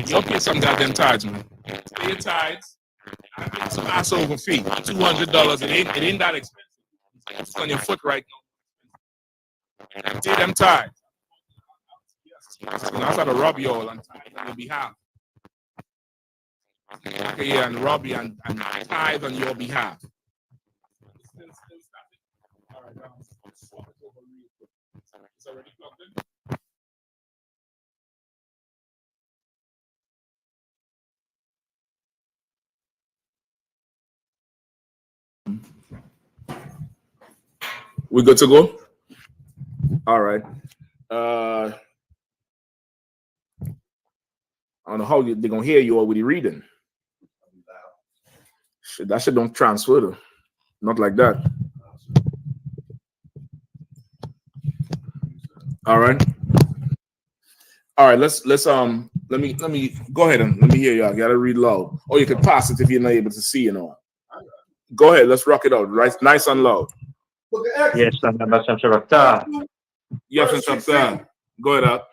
S8: You'll pay some goddamn tithes, man. Pay your tithes. I pay some Passover fee. $200. It ain't that expensive. It's on your foot right now. Pay them tithes. And I try to rob you all on your behalf. Okay, and rob you and tithe on your behalf. All right, now swap it over real quick. It's already plugged in. We good to go? All right. I don't know how they're gonna hear you or with the reading. Shit, that shit don't transfer though. Not like that. All right. All right, let's let me go ahead and let me hear you. I gotta read loud. Or you can pass it if you're not able to see, you know. Go ahead, let's rock it out. Right, nice and loud.
S13: Yes,
S8: Yes, go ahead up.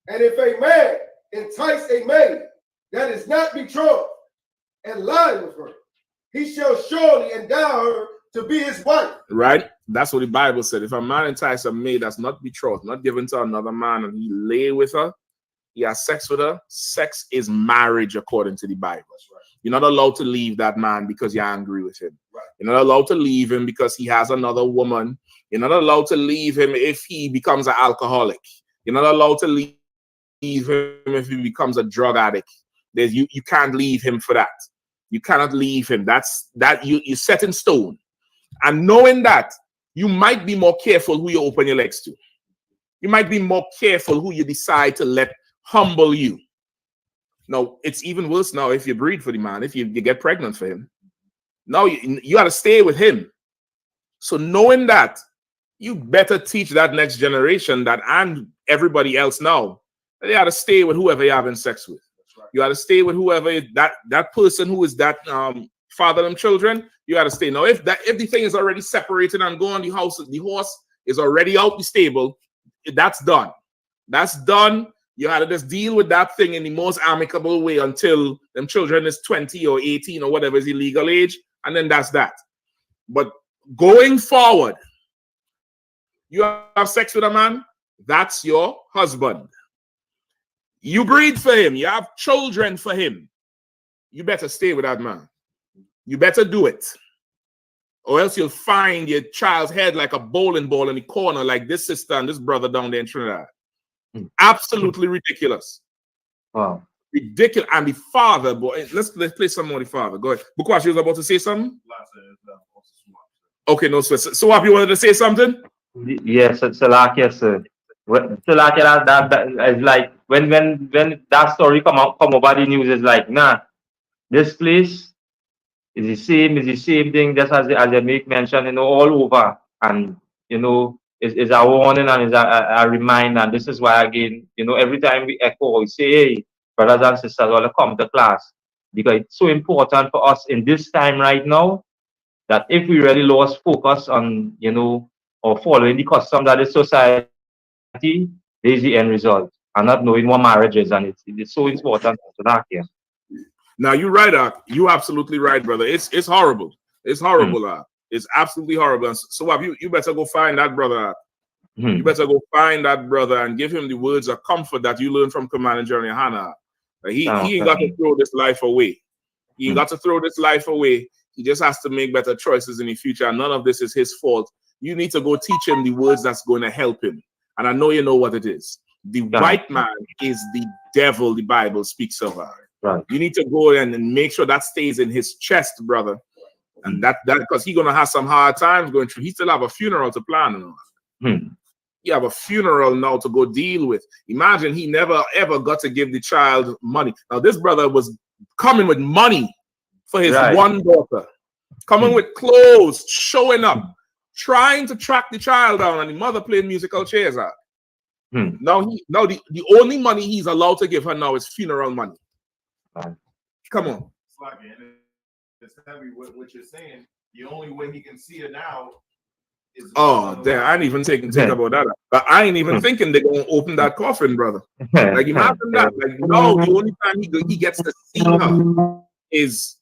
S14: And if a man entice a maid that is not betrothed and lie with her, he shall surely endow her to be his wife.
S8: Right? That's what the Bible said. If a man entices a maid that's not betrothed, not given to another man, and he lay with her, he has sex with her, sex is marriage according to the Bible. Right. You're not allowed to leave that man because you're angry with him. Right. You're not allowed to leave him because he has another woman. You're not allowed to leave him if he becomes an alcoholic. You're not allowed to leave him if he becomes a drug addict. You can't leave him for that. You cannot leave him. You set in stone. And knowing that, you might be more careful who you open your legs to. You might be more careful who you decide to let humble you. Now, it's even worse now if you breed for the man, if you get pregnant for him. Now, you got to stay with him. So knowing that, you better teach that next generation that and everybody else now, that they got to stay with whoever you're having sex with. Right. You got to stay with whoever that person who is that father them children. You got to stay. Now, if the thing is already separated and gone, the horse is already out the stable. That's done. That's done. You got to just deal with that thing in the most amicable way until them children is 20 or 18 or whatever is the legal age, and then that's that. But going forward, you have sex with a man, that's your husband. You breed for him. You have children for him. You better stay with that man. You better do it. Or else you'll find your child's head like a bowling ball in the corner like this sister and this brother down there in Trinidad. Absolutely ridiculous.
S13: Wow.
S8: Ridiculous. And the father, boy, let's play some more of the father. Go ahead. Bukwash, you was about to say something? Okay, no sweat. So what, you wanted to say something?
S13: Yes, Salakia, sir. Salakia, that is like when that story come over the news, it's like, nah, this place is the same thing, just as they make mention, you know, all over. And, you know, is a warning and is a reminder. And this is why, again, you know, every time we echo, we say, hey, brothers and sisters, all come to class. Because it's so important for us in this time right now that if we really lost focus on, you know, or following the custom that is society, there's the end result. And not knowing what marriage is. And it's so important to that here.
S8: Now, you're right, you're absolutely right, brother. It's horrible. It's horrible, It's absolutely horrible. So you better go find that brother. You better go find that brother and give him the words of comfort that you learned from Commander General Hannah. He ain't got to throw this life away. He ain't got to throw this life away. He just has to make better choices in the future. And none of this is his fault. You need to go teach him the words that's going to help him. And I know you know what it is. The white man is the devil the Bible speaks of.
S13: Right.
S8: You need to go in and make sure that stays in his chest, brother. And that because he's gonna have some hard times going through. He still have a funeral to plan. You have a funeral now to go deal with. Imagine he never ever got to give the child money. Now this brother was coming with money for his one daughter, coming with clothes, showing up, trying to track the child down, and the mother playing musical chairs out. Now the only money he's allowed to give her now is funeral money. Come on.
S7: It's heavy. What you're saying, the only way he can see it now is.
S8: Oh, damn, I ain't even think about that. But I ain't even thinking they're gonna open that coffin, brother. Like imagine that. Like no, the only time he gets to see her is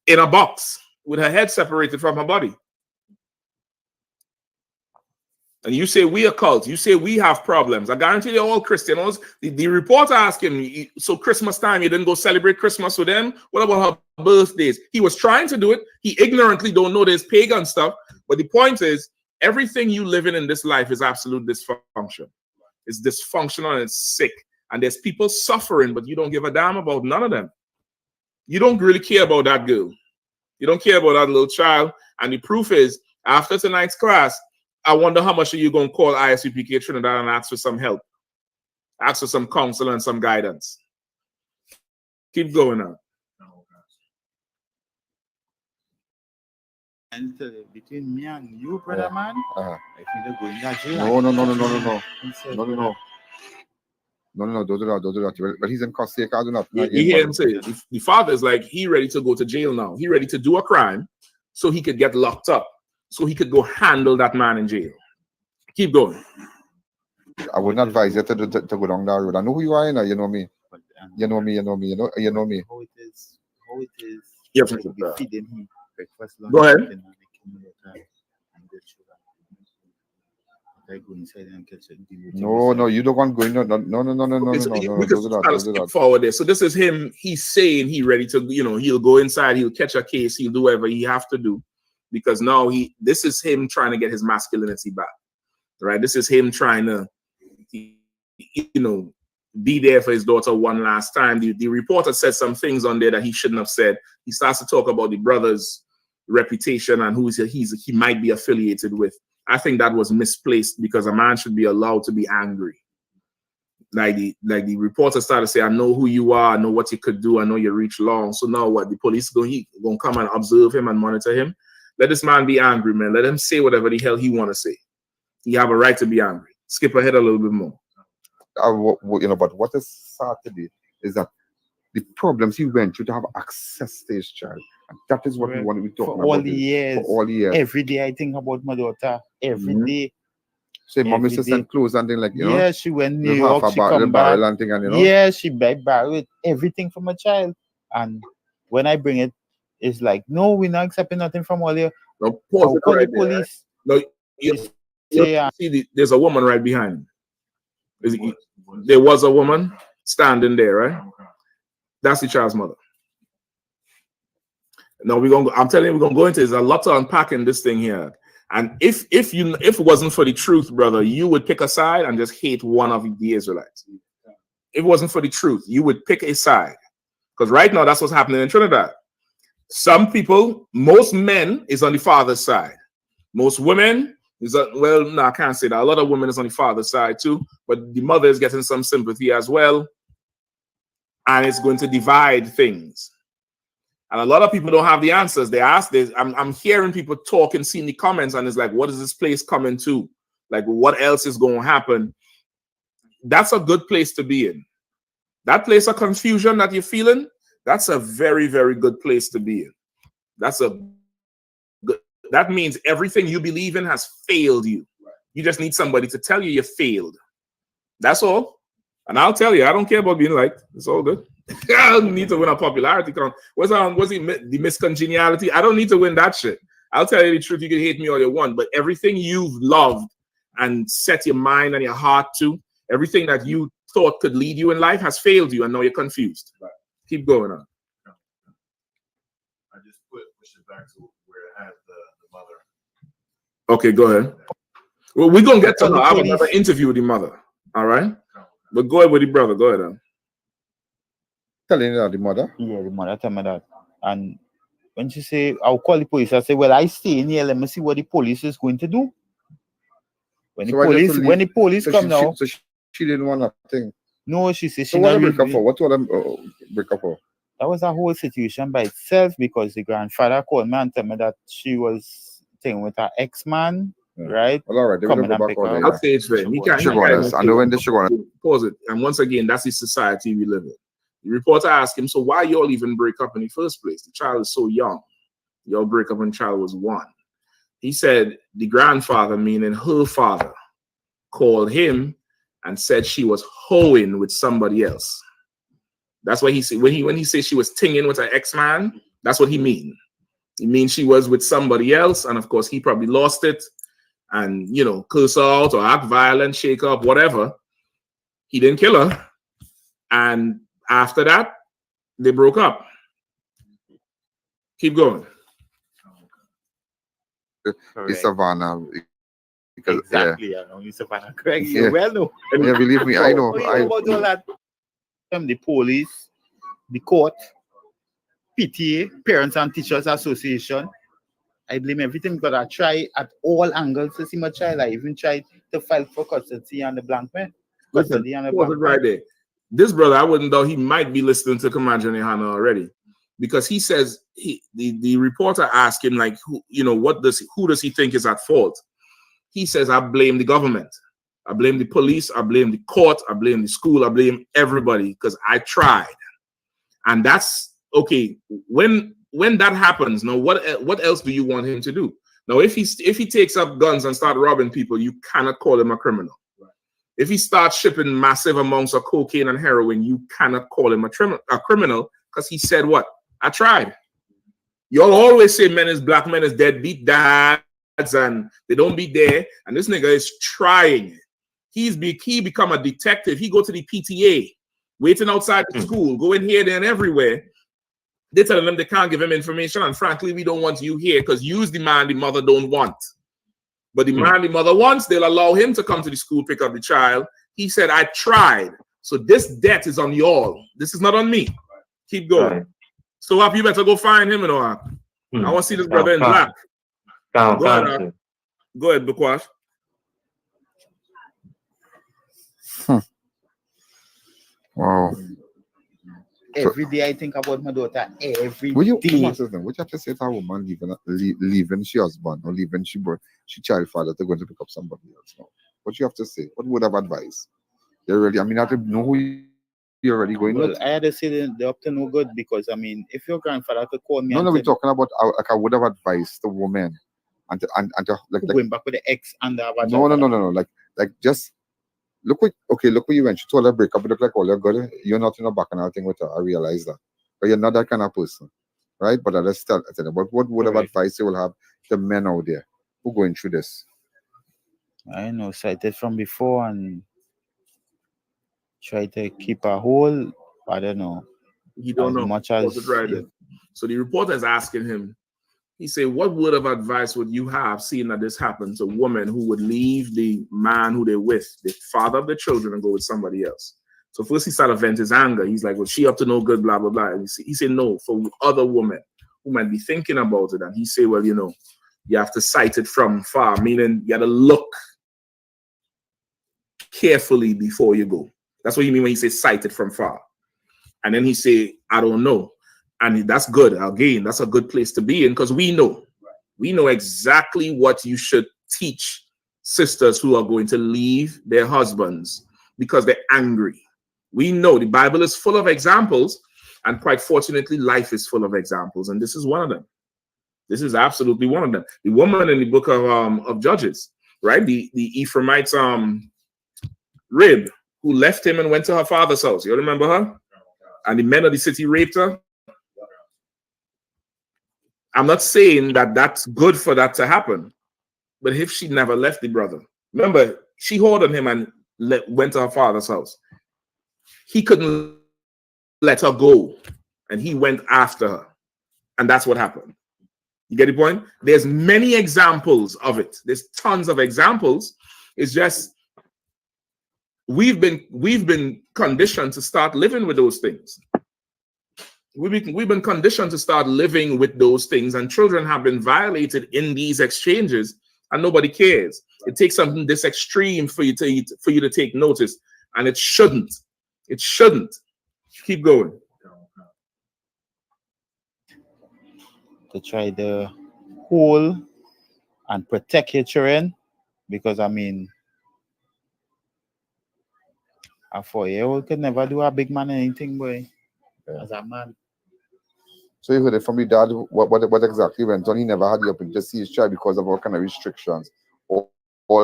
S8: in a box with her head separated from her body. And you say we are cult. You say we have problems. I guarantee they're all Christians. The reporter asked him, so Christmas time, you didn't go celebrate Christmas with them? What about her birthdays? He was trying to do it. He ignorantly don't know there's pagan stuff. But the point is, everything you live in this life is absolute dysfunction. It's dysfunctional and it's sick. And there's people suffering, but you don't give a damn about none of them. You don't really care about that girl. You don't care about that little child. And the proof is, after tonight's class, I wonder how much are you going to call ISUPK Trinidad and ask for some help, ask for some counsel and some guidance. Keep going on.
S10: And between me and you, brother man, I think they're going to jail.
S11: No. Don't do that. But he's in custody. I do not.
S8: You hear him say, the father is like, he ready to go to jail now. He ready to do a crime so he could get locked up, so he could go handle that man in jail. Keep going.
S11: I wouldn't advise you to go down that road. I know who you are, you know me. You know me.
S10: How it is.
S8: Yep.
S10: Feeding him breakfast, lunch.
S8: Go ahead.
S11: No, you don't want going. No.
S8: We could skip forward there. So this is him. He's saying he ready to, he'll go inside, he'll catch a case, he'll do whatever he have to do, because now this is him trying to get his masculinity back, right? This is him trying to, be there for his daughter one last time. The reporter said some things on there that he shouldn't have said. He starts to talk about the brother's reputation and who he might be affiliated with. I think that was misplaced, because a man should be allowed to be angry. Like the reporter started to say, I know who you are, I know what you could do, I know you reach long. So now what? The police going to come and observe him and monitor him? Let this man be angry, man. Let him say whatever the hell he want to say. He have a right to be angry. Skip ahead a little bit more.
S11: But what is sad today is that the problems he went through to have access to his child. And that is what we want to be talking about.
S10: For all the years. Every day I think about my daughter. Every day.
S11: Say, mom used to send clothes and thing like,
S10: Yeah, she went New York, she come back.
S11: And thing, and,
S10: Yeah, she buy barrel, everything from a child. And when I bring it, it's like, no, we're not accepting nothing from all here.
S8: No, pause
S10: call
S8: right
S10: the police.
S8: There, right? No, see, there's a woman right behind him. There was a woman standing there, right? That's the child's mother. Now I'm telling you, we're gonna go into. There's a lot to unpack in this thing here. And if it wasn't for the truth, brother, you would pick a side and just hate one of the Israelites. If it wasn't for the truth, you would pick a side. Because right now, that's what's happening in Trinidad. Some people, most men is on the father's side. Most women is I can't say that. A lot of women is on the father's side too, but the mother is getting some sympathy as well. And it's going to divide things. And a lot of people don't have the answers. They ask this. I'm hearing people talk and seeing the comments, and it's like, what is this place coming to? Like, what else is going to happen? That's a good place to be in. That place of confusion that you're feeling, that's a very, very good place to be in. That means everything you believe in has failed you. You just need somebody to tell you failed. That's all. And I'll tell you, I don't care about being liked. It's all good. I don't need to win a popularity count. What's the miscongeniality? I don't need to win that shit. I'll tell you the truth. You can hate me all you want, but everything you've loved and set your mind and your heart to, everything that you thought could lead you in life has failed you, and now you're confused. Right. Keep going on.
S7: I just push it back to where it has the mother.
S8: Okay, go ahead. Well, we're gonna get to her. I have another interview with the mother. All right. But go ahead with the brother. Go ahead.
S11: Telling you the mother?
S10: Yeah, the mother tell me that. And when she say, I'll call the police, I say, well, I stay in here. Let me see what the police is going to do. When the police come now.
S11: So she didn't want nothing.
S10: No, she said she
S11: not break up for. What was break up for?
S10: That was a whole situation by itself, because the grandfather called me and told me that she was staying with her ex-man. Yeah. Right.
S11: Well, all right. They will go back on there.
S8: I'll say it's right.
S11: I know when they should go.
S8: Pause it. And once again, that's the society we live in. The reporter asked him, so why y'all even break up in the first place? The child is so young. Your breakup when child was 1. He said the grandfather, meaning her father, called him and said she was hoeing with somebody else. That's what he said. When he said she was tinging with her ex-man, that's what he mean. He means she was with somebody else, and of course he probably lost it and, you know, curse out or act violent, shake up, whatever. He didn't kill her. And after that, they broke up. Keep going.
S11: It's Savannah. Because,
S10: Exactly, I know you Savannah Craig.
S11: Yeah.
S10: You well know.
S11: Yeah, believe me, I know.
S10: What do you know about all that? The police, the court, PTA, Parents and Teachers Association. I blame everything because I try at all angles to see my child. I even tried to file for custody on the blank man.
S8: Listen,
S10: Custody on the
S8: pause
S10: blank
S8: it right there. This brother, I wouldn't know, he might be listening to Commander Nehana already, because he says the reporter asked him, like, who does he think is at fault? He says, I blame the government. I blame the police. I blame the court. I blame the school. I blame everybody because I tried. And that's okay. When that happens, now what else do you want him to do? Now, if he takes up guns and start robbing people, you cannot call him a criminal. Right. If he starts shipping massive amounts of cocaine and heroin, you cannot call him a criminal because he said what? I tried. Y'all always say black men is deadbeat dads and they don't be there. And this nigga is trying. He become a detective. He go to the PTA, waiting outside the school, going here, there, and everywhere. They telling them they can't give him information, and frankly, we don't want you here because you's the man the mother don't want. But the man the mother wants, they'll allow him to come to the school, pick up the child. He said, I tried. So this debt is on y'all. This is not on me. Keep going. Right. So you better go find him and all. I want to see this brother in black. Go ahead, Bukwash.
S11: Wow.
S10: Every day I think about my daughter. Every day.
S11: What you have to say to a woman leaving she husband or leaving she child father to go to pick up somebody else now? What you have to say? What would have advice? You already, I have to know who you're already going with.
S10: I had to say they're up to no good because if your grandfather could call me.
S11: No, we're talking about like I would have advised the woman and to like
S10: going back with the ex and the
S11: no. Like just look what you went. She told her break up. Look like all you're good. You're not in a bacchanal thing with her. I realize that, but you're not that kind of person, right? But let's tell you. But what would have advice you will have the men out there who going through this?
S10: I know, cited from before and try to keep a hold. I don't know.
S8: He don't know much as. So the reporter is asking him. He said, what word of advice would you have seeing that this happens? A woman who would leave the man who they're with, the father of the children, and go with somebody else. So first he started to vent his anger. He's like, well, she up to no good, blah, blah, blah. And he said, no, for other women who might be thinking about it. And he said, well, you have to sight it from far, meaning you got to look carefully before you go. That's what you mean when he says sight it from far. And then he said, I don't know. And that's good. Again, that's a good place to be in because we know exactly what you should teach sisters who are going to leave their husbands because they're angry. We know the Bible is full of examples, and quite fortunately, life is full of examples, and this is one of them. This is absolutely one of them. The woman in the book of Judges, right? The Ephraimite Rib, who left him and went to her father's house. You remember her? And the men of the city raped her. I'm not saying that that's good for that to happen, but if she never left the brother, remember, she hoarded him and went to her father's house. He couldn't let her go, and he went after her, and that's what happened. You get the point? There's many examples of it. There's tons of examples. It's just we've been conditioned to start living with those things. We've been conditioned to start living with those things, and children have been violated in these exchanges, and nobody cares. It takes something this extreme for you to take notice, and it shouldn't. It shouldn't. Keep going.
S10: To try to hold and protect your children, because a 4-year-old could never do a big man anything, boy. As a man.
S11: So you heard it from your dad. What exactly went on? He never had the opportunity to see his child because of all kind of restrictions. Or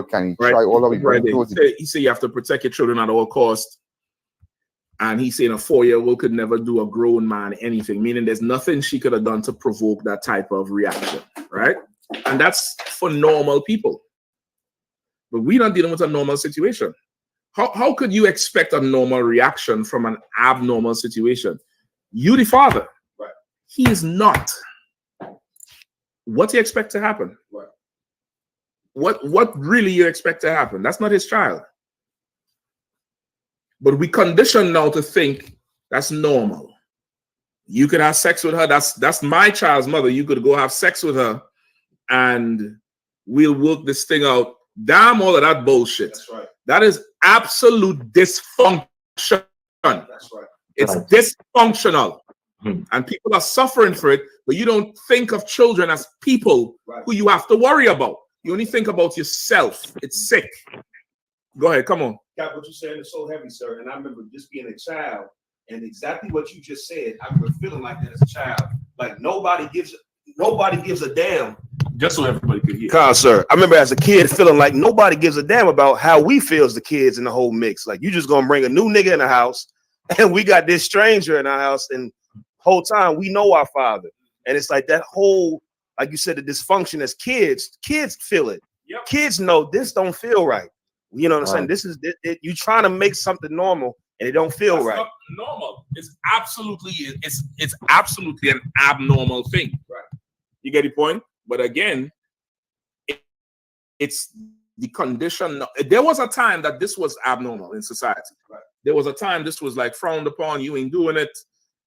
S11: can he try all of it?
S8: Right. He said you have to protect your children at all costs. And he's saying a 4-year-old could never do a grown man anything, meaning there's nothing she could have done to provoke that type of reaction, right? And that's for normal people. But we're not dealing with a normal situation. How could you expect a normal reaction from an abnormal situation? You, the father,
S14: right.
S8: He is not. What do you expect to happen?
S14: Right.
S8: What really you expect to happen? That's not his child. But we condition now to think that's normal. You could have sex with her. That's my child's mother. You could go have sex with her, and we'll work this thing out. Damn all of that bullshit.
S14: That's right.
S8: That is absolute dysfunction.
S14: That's right.
S8: It's dysfunctional. And people are suffering for it, but you don't think of children as people who you have to worry about. You only think about yourself. It's sick. Go ahead, come on.
S12: Cap, what you're saying is so heavy, sir. And I remember just being a child, and exactly what you just said, I remember feeling like that as a child. Like nobody gives a damn.
S8: Just so everybody could hear.
S12: Cause, sir, I remember as a kid feeling like nobody gives a damn about how we feel as the kids in the whole mix. Like you just gonna bring a new nigga in the house, and we got this stranger in our house, and whole time we know our father. And it's like that whole, like you said, the dysfunction as kids feel it.
S8: Yep.
S12: Kids know this don't feel right. You know what I'm saying? This is you trying to make something normal and it don't feel
S8: That's
S12: right.
S8: not normal. It's absolutely an abnormal thing.
S14: Right.
S8: You get the point? But again, it's the condition. There was a time that this was abnormal in society.
S14: Right.
S8: There was a time this was like frowned upon. You ain't doing it.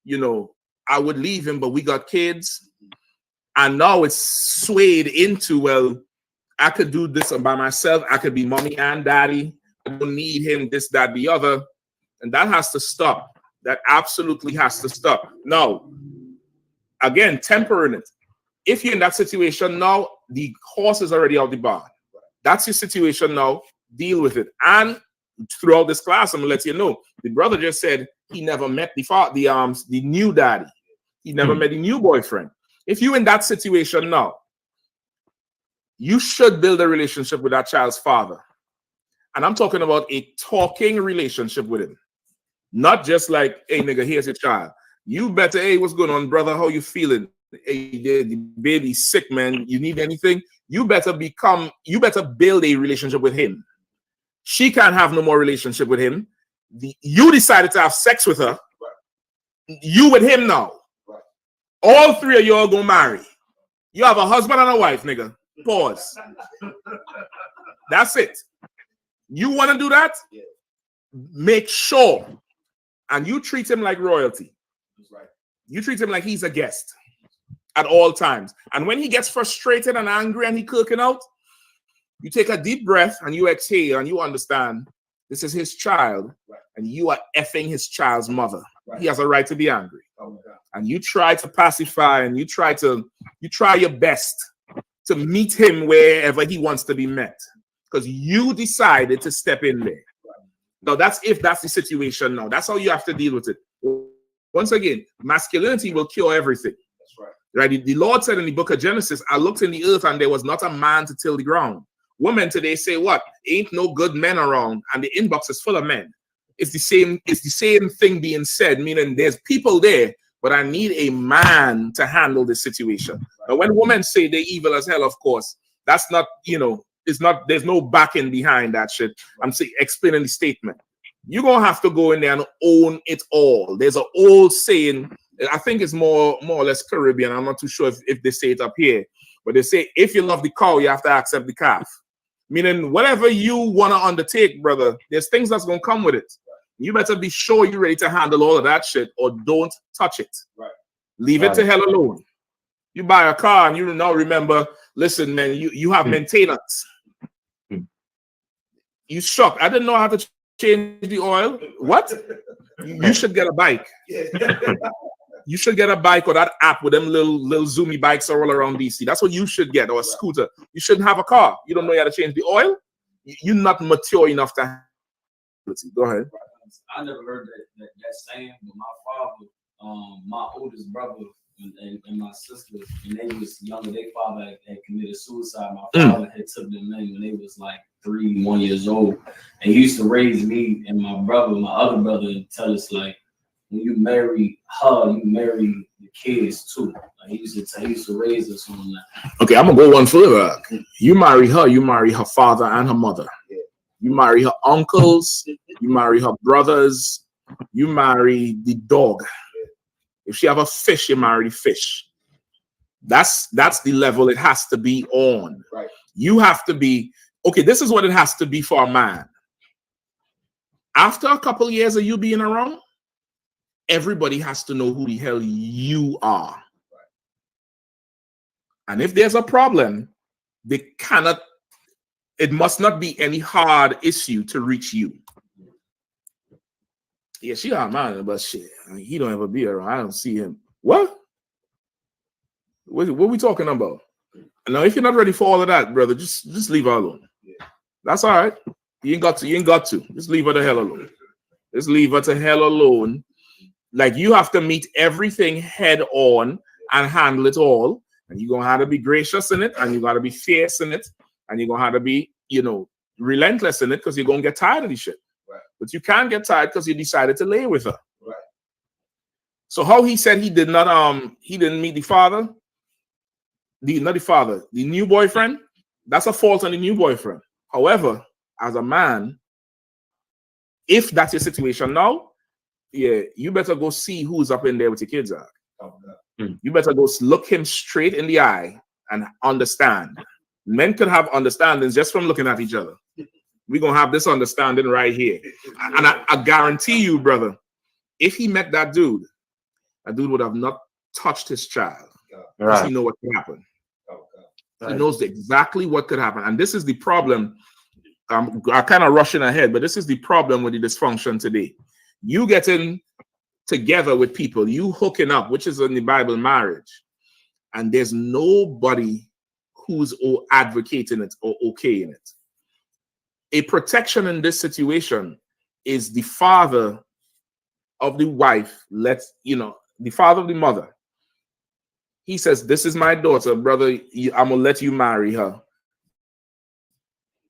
S8: You know, I would leave him, but we got kids. And now it's swayed into, well, I could do this by myself. I could be mommy and daddy. I don't need him, this, that, the other. And that has to stop. That absolutely has to stop. Now, again, tempering it. If you're in that situation now, the horse is already out the barn. That's your situation now. Deal with it. And throughout this class, I'm gonna let you know, the brother just said he never met the new daddy. He never met the new boyfriend. If you're in that situation now, you should build a relationship with that child's father. And I'm talking about a talking relationship with him. Not just like, hey, nigga, here's your child. You better, hey, what's going on, brother? How you feeling? Hey, the baby's sick, man. You need anything? You better build a relationship with him. She can't have no more relationship with him. You decided to have sex with her. You with him now. All three of you are gonna marry. You have a husband and a wife, nigga. Pause. That's it. You want to do that? Make sure. And you treat him like royalty. You treat him like he's a guest at all times. And when he gets frustrated and angry and he cooking out, you take a deep breath and you exhale and you understand this is his child and you are effing his child's mother. He has a right to be angry. And you try to pacify and you try your best to meet him wherever he wants to be met. Because you decided to step in there. Now, that's the situation now. That's how you have to deal with it. Once again, masculinity will cure everything.
S14: That's right.
S8: Right? The Lord said in the book of Genesis, I looked in the earth and there was not a man to till the ground. Women today say what? Ain't no good men around, and the inbox is full of men. It's the same thing being said, meaning there's people there, but I need a man to handle this situation. Right. Now, when women say they're evil as hell, of course, that's not, there's no backing behind that shit. I'm explaining the statement. You're gonna have to go in there and own it all. There's an old saying, I think it's more or less Caribbean. I'm not too sure if they say it up here, but they say if you love the cow, you have to accept the calf. Meaning whatever you want to undertake, brother, there's things that's gonna come with it. You better be sure you're ready to handle all of that shit, or don't touch it.
S14: Right.
S8: Leave it to hell alone. You buy a car and you now remember, listen, man, you have maintenance. You shocked. I didn't know how to change the oil. What? You should get a bike. You should get a bike or that app with them little zoomy bikes all around DC. That's what you should get, or a scooter. You shouldn't have a car. You don't know how to change the oil. You're not mature enough to. Go ahead.
S15: I never heard that saying, but my father, my oldest brother, and my sisters, when they was younger, their father had committed suicide. My father had took them in when they was like 1 years old. And he used to raise me and my other brother, and tell us like, when you marry her, you marry the kids too. Like he used to raise us on that.
S8: Okay, I'm gonna go one further. You marry her father and her mother. You marry her uncles, you marry her brothers, you marry the dog. If she have a fish, you marry the fish. That's the level it has to be on.
S14: Right.
S8: You have to be, okay, this is what it has to be for a man. After a couple of years of you being around, everybody has to know who the hell you are. Right. And if there's a problem, it must not be any hard issue to reach you. Yeah, she got mine, but shit, he don't ever be around. I don't see him. What we talking about? Now, if you're not ready for all of that, brother, just leave her alone. Yeah. That's all right. You ain't got to. Just leave her the hell alone. Just leave her to hell alone. Like, you have to meet everything head on and handle it all. And you're gonna have to be gracious in it, and you gotta be fierce in it, and you're gonna have to be, relentless in it, because you're gonna get tired of this shit. Right. But you can't get tired because you decided to lay with her. Right. So how he said he didn't meet the father, the new boyfriend, that's a fault on the new boyfriend. However, as a man, if that's your situation now, yeah, you better go see who's up in there with your kids are. You better go look him straight in the eye and understand. Men could have understandings just from looking at each other. We're going to have this understanding right here. And I guarantee you, brother, if he met that dude would have not touched his child. Because he knows what could happen. He knows exactly what could happen. And this is the problem. I'm kind of rushing ahead, but this is the problem with the dysfunction today. You getting together with people, you hooking up, which is in the Bible marriage, and there's nobody who's advocating it or okay in it. A protection in this situation is the father of the wife, the father of the mother. He says, this is my daughter, brother, I'm gonna let you marry her.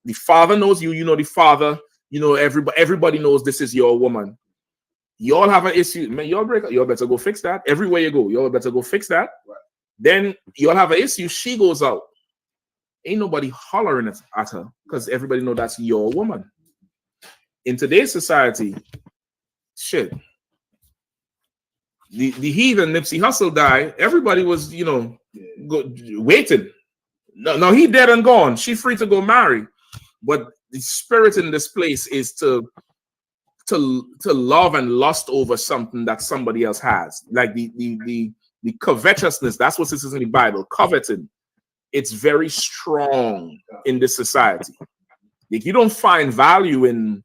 S8: The father knows you, you know the father, everybody knows this is your woman. Y'all have an issue, man, y'all break up, y'all better go fix that. Everywhere you go, y'all better go fix that. Right. Then y'all have an issue, she goes out. Ain't nobody hollering at her because everybody know that's your woman. In today's society, shit, the heathen Nipsey Hussle died, everybody was, waiting. No, he dead and gone. She free to go marry. But the spirit in this place is to love and lust over something that somebody else has. Like the covetousness, that's what this is in the Bible, coveting. It's very strong in this society. Like, you don't find value in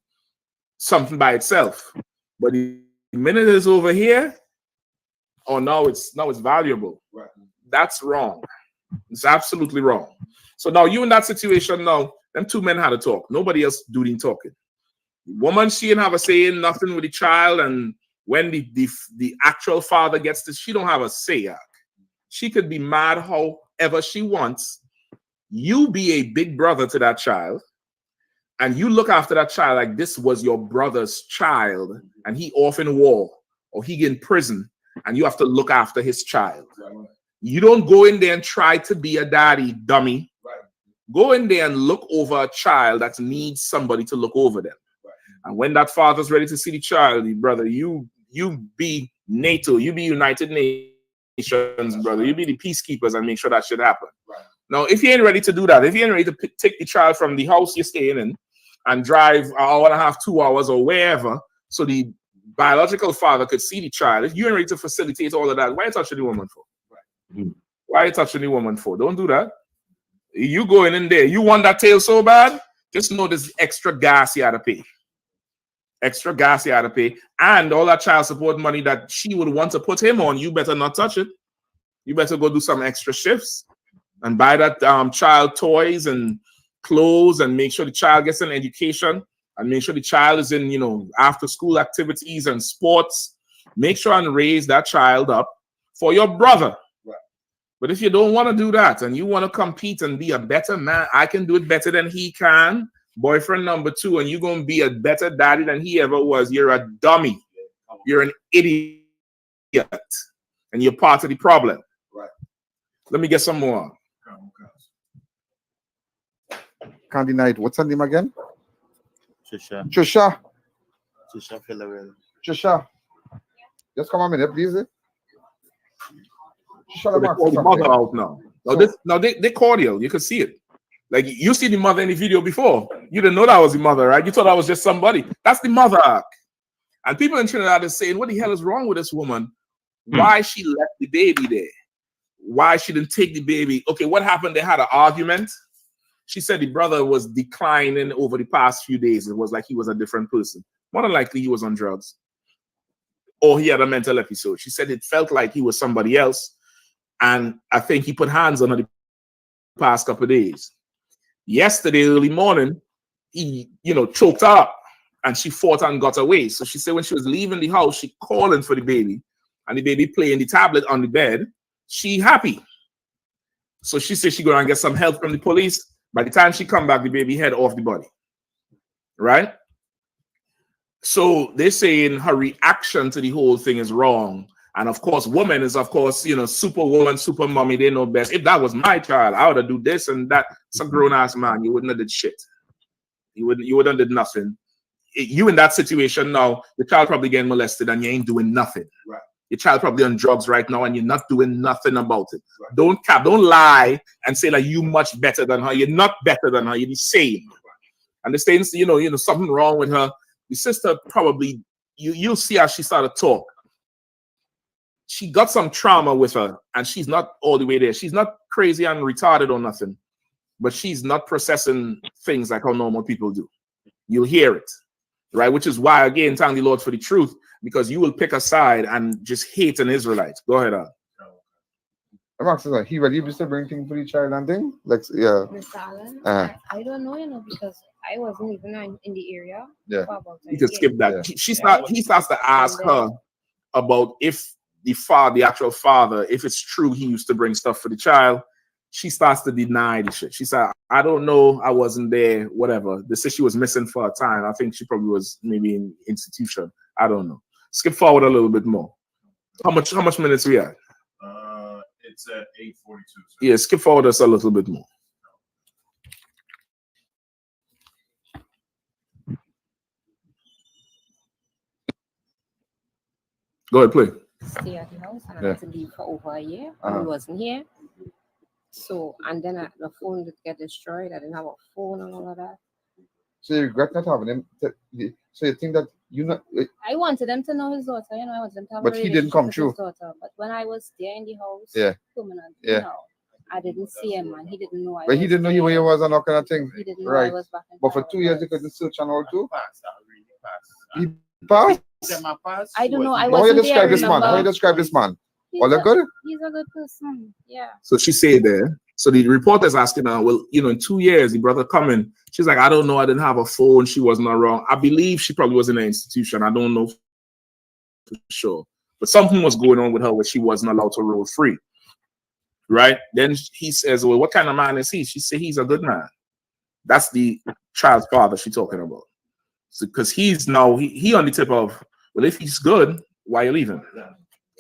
S8: something by itself, but the minute it's over here, now it's valuable. Right. That's wrong. It's absolutely wrong. So now you in that situation now, them two men had to talk. Nobody else do the talking. The woman, she didn't have a say in nothing with the child, and when the actual father gets this, she don't have a say. She could be mad however she wants. You be a big brother to that child, and you look after that child like this was your brother's child, and he off in war or he in prison, and you have to look after his child. Right. You don't go in there and try to be a daddy, dummy. Right. Go in there and look over a child that needs somebody to look over them. Right. And when that father's ready to see the child, brother, you be NATO, you be United Nations, brother. You be the peacekeepers and make sure that shit happen. Right. Now, if you ain't ready to do that, if you ain't ready to take the child from the house you're staying in and drive an hour and a half, 2 hours or wherever, so the biological father could see the child, if you ain't ready to facilitate all of that, why are you touching the woman for? Right. Why are you touching the woman for? Don't do that. You going in there, you want that tail so bad, just know there's extra gas you had to pay. Extra gas you had to pay. And all that child support money that she would want to put him on, you better not touch it. You better go do some extra shifts and buy that child toys and clothes and make sure the child gets an education and make sure the child is in, after school activities and sports. Make sure and raise that child up for your brother. But if you don't want to do that and you want to compete and be a better man, I can do it better than he can. Boyfriend number 2, and you're going to be a better daddy than he ever was. You're a dummy. You're an idiot. And you're part of the problem.
S11: Right.
S8: Let me get some more.
S11: Candy Night. What's her name again?
S10: Trisha.
S11: Trisha.
S10: Trisha Philawell.
S11: Trisha. Just come a minute, please.
S8: So they call the mother out now. They're cordial. You can see it. Like, you see the mother in the video before. You didn't know that was the mother, right? You thought that was just somebody. That's the mother. And people in Trinidad are saying, what the hell is wrong with this woman? Why she left the baby there? Why she didn't take the baby? Okay, what happened? They had an argument. She said the brother was declining over the past few days. It was like he was a different person. More than likely, he was on drugs. Or he had a mental episode. She said it felt like he was somebody else. And I think he put hands on her the past couple of days. Yesterday, early morning, he, choked her up. And she fought and got away. So she said when she was leaving the house, she calling for the baby. And the baby playing the tablet on the bed. She happy. So she said she going to get some help from the police. By the time she come back, the baby head off the body. Right? So they're saying her reaction to the whole thing is wrong. And of course, woman is, of course, superwoman, super mommy, they know best. If that was my child, I would have do this and that. It's a grown-ass man. You wouldn't have did shit. You wouldn't have did nothing. You in that situation now, the child probably getting molested and you ain't doing nothing.
S11: Right.
S8: Your child probably on drugs right now and you're not doing nothing about it. Right. Don't lie and say like you much better than her. You're not better than her. You're the same. Right. And the states, something wrong with her. The sister probably, you'll see how she started to talk. She got some trauma with her and she's not all the way there. She's not crazy and retarded or nothing, but she's not processing things like how normal people do. You'll hear it, right? Which is why, again, thank the Lord for the truth, because you will pick a side and just hate an Israelite. Go ahead, Al.
S11: I'm asking, he really used to bring things for the child and thing? Like, yeah.
S16: Miss Allen, I don't know, because I wasn't even in the area.
S11: Yeah.
S8: You can skip that. Yeah. He starts to ask her about if the actual father, if it's true he used to bring stuff for the child. She starts to deny the shit. She said, I don't know, I wasn't there, whatever. They said she was missing for a time. I think she probably was maybe in institution. I don't know. Skip forward a little bit more. How much minutes we at?
S7: It's at 8:42.
S8: Yeah, skip forward us a little bit more. Go ahead, play.
S16: Stay at the house and I had to leave for over a year. He wasn't here. So, and then the phone did get destroyed. I didn't have a phone and all of that.
S11: So you regret not having him? So you think that
S16: I wanted them to know his daughter, I wanted them to have
S11: but he didn't come true.
S16: Daughter. But when I was there in the house, I didn't see him, and he didn't know
S11: But he didn't know where he was and all kind of thing.
S16: He didn't know
S11: right.
S16: I was back in
S11: But for 2 years, you couldn't search and all too? He passed?
S16: I don't know.
S11: How you describe this man? How you describe this man? All good?
S16: He's a good person. Yeah.
S8: So she said there. So the reporter's asking her, well, in 2 years, the brother coming. She's like, I don't know. I didn't have a phone. She was not wrong. I believe she probably was in an institution. I don't know for sure. But something was going on with her where she wasn't allowed to roll free. Right? Then he says, well, what kind of man is he? She said, he's a good man. That's the child's father she's talking about. Because he's now, he on the tip of, well, if he's good, why are you leaving?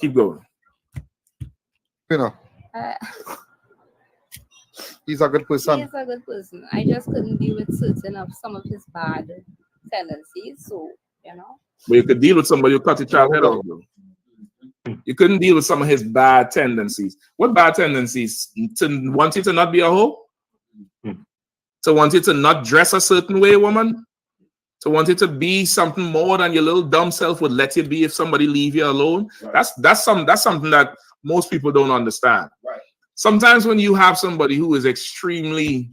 S8: Keep going.
S11: He's a good person.
S16: He's a good person. I just couldn't deal with some of his bad tendencies. So,
S8: But you could deal with somebody who cut your child head off, though. You couldn't deal with some of his bad tendencies. What bad tendencies? To want you to not be a hoe? To want you to not dress a certain way, woman? To want you to be something more than your little dumb self would let you be if somebody leave you alone? Right. That's something that most people don't understand.
S11: Right.
S8: Sometimes when you have somebody who is extremely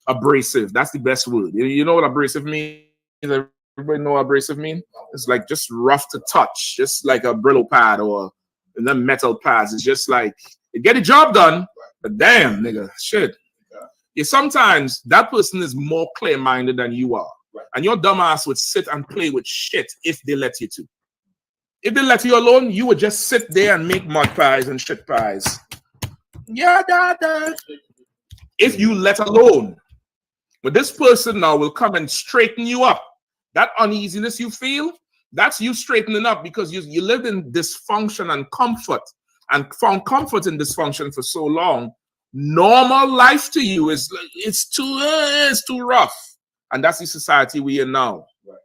S8: abrasive, that's the best word. You know what abrasive means? Everybody know what abrasive means? It's like just rough to touch, just like a Brillo pad or the metal pads. It's just like it get the job done, but damn, nigga, shit. Yeah, sometimes that person is more clear-minded than you are. Right. And your dumb ass would sit and play with shit if they let you to. If they let you alone, you would just sit there and make mud pies and shit pies. Yeah, that. If you let alone, but this person now will come and straighten you up. That uneasiness you feel, that's you straightening up because you lived in dysfunction and comfort and found comfort in dysfunction for so long. Normal life to you is it's too rough. And that's the society we are now. Right.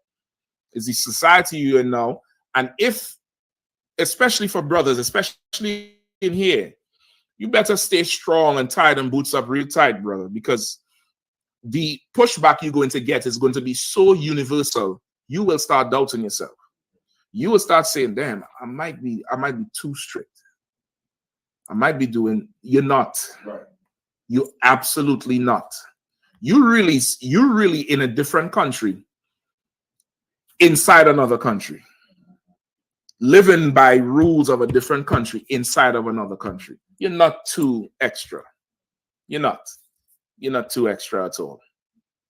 S8: It's the society you are now. And if, especially for brothers, especially in here, you better stay strong and tight and boots up real tight, brother, because the pushback you're going to get is going to be so universal. You will start doubting yourself. You will start saying, damn, I might be too strict. I might be doing, you're not. Right. You're absolutely not. You're really in a different country, inside another country, living by rules of a different country inside of another country. You're not too extra. You're not too extra at all.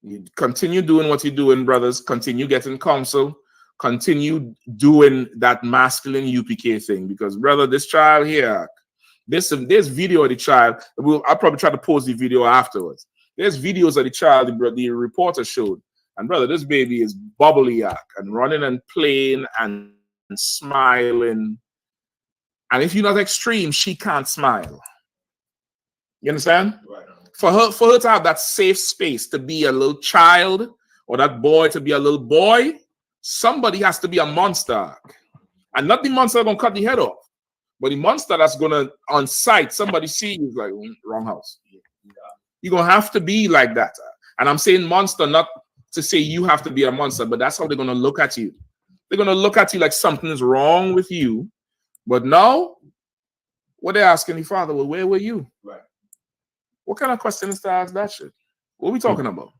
S8: You continue doing what you're doing, brothers. Continue getting counsel. Continue doing that masculine UPK thing. Because, brother, this child here, there's video of the child. I'll probably try to post the video afterwards. There's videos of the child the reporter showed. And, brother, this baby is bubbly-yak and running and playing and smiling. And if you're not extreme, she can't smile. You understand? Right. For her to have that safe space to be a little child, or that boy to be a little boy, somebody has to be a monster. And not the monster gonna cut the head off, but the monster that's gonna on sight, somebody see you like wrong house. You're gonna have to be like that. And I'm saying monster not to say you have to be a monster, but that's how they're gonna look at you. They're gonna look at you like something is wrong with you. But now, what they're asking the father, well, where were you? Right. What kind of question is to ask that shit? What are we talking about?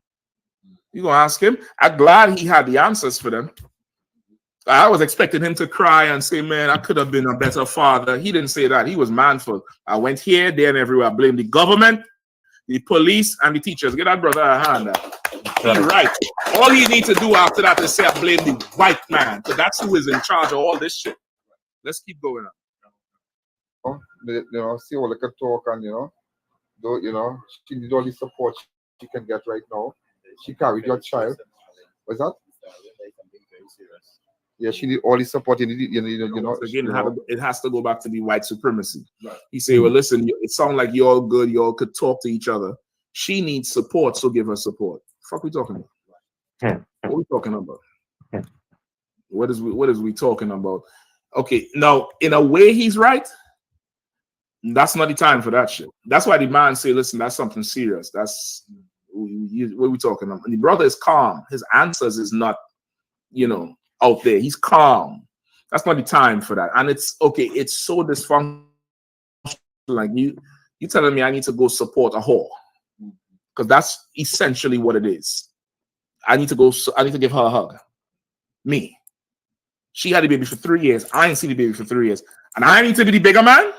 S8: You gonna ask him? I'm glad he had the answers for them. I was expecting him to cry and say, man, I could have been a better father. He didn't say that. He was manful. I went here, there, and everywhere. I blame the government, the police, and the teachers. Get that brother a hand. He's right. All he needs to do after that is say, I blame the white man. So that's who is in charge of all this shit. Let's keep going on.
S11: See all the can talk and, she need all the support she can get right now. She carried your child. What's that? Yeah, she need all the support. Again,
S8: it has to go back to the white supremacy. Right. He say, well, listen, it sounds like you're all good. You all could talk to each other. She needs support, so give her support. Fuck we talking about? What are we talking about? What is we talking about? Okay, now, in a way, he's right. That's not the time for that shit. That's why the man say, listen, that's something serious. That's what are we talking about? And the brother is calm. His answers is not, out there. He's calm. That's not the time for that. And it's okay. It's so dysfunctional. Like you telling me I need to go support a whore, because that's essentially what it is. I need to give her a hug. Me. She had the baby for 3 years. I ain't seen the baby for 3 years. And I need to be the bigger man?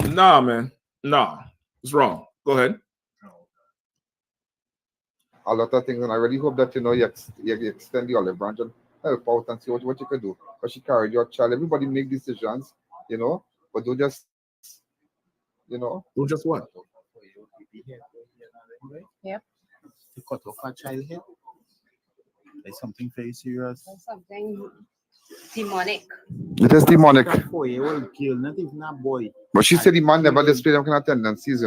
S8: Nah, man. Nah. It's wrong. Go ahead.
S11: A lot of things, and I really hope that you extend the olive branch and help out and see what you can do. Because she carried your child. Everybody make decisions, but don't just,
S8: Don't just what?
S16: Yep.
S10: To cut off a child head. There's something very serious.
S16: There's something demonic.
S11: It is demonic.
S10: 4-year-old girl, not even a boy.
S11: But she said the man never displayed them kind of tendencies,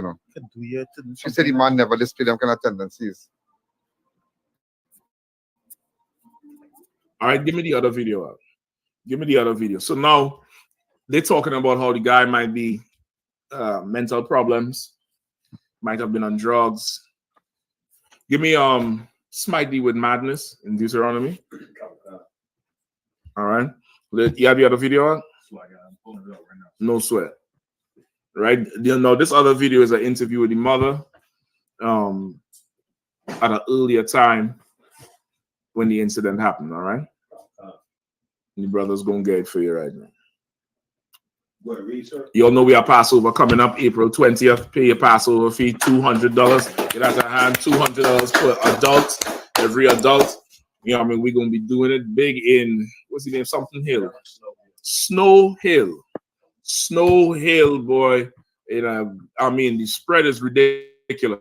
S11: She said the man never displayed them kind of tendencies.
S8: All right, give me the other video out. Give me the other video. So now they're talking about how the guy might be mental problems, might have been on drugs. Give me Smite with madness in Deuteronomy. All right. You have the other video out? No sweat. Right? Now this other video is an interview with the mother at an earlier time when the incident happened. All right. And the brother's gonna get it for you right now. You all know we have Passover coming up April 20th. Pay your Passover fee, $200. Get out of hand, $200 per adult. Every adult. We're gonna be doing it big in what's the name? Something Hill. Snow Hill, boy. I mean, the spread is ridiculous.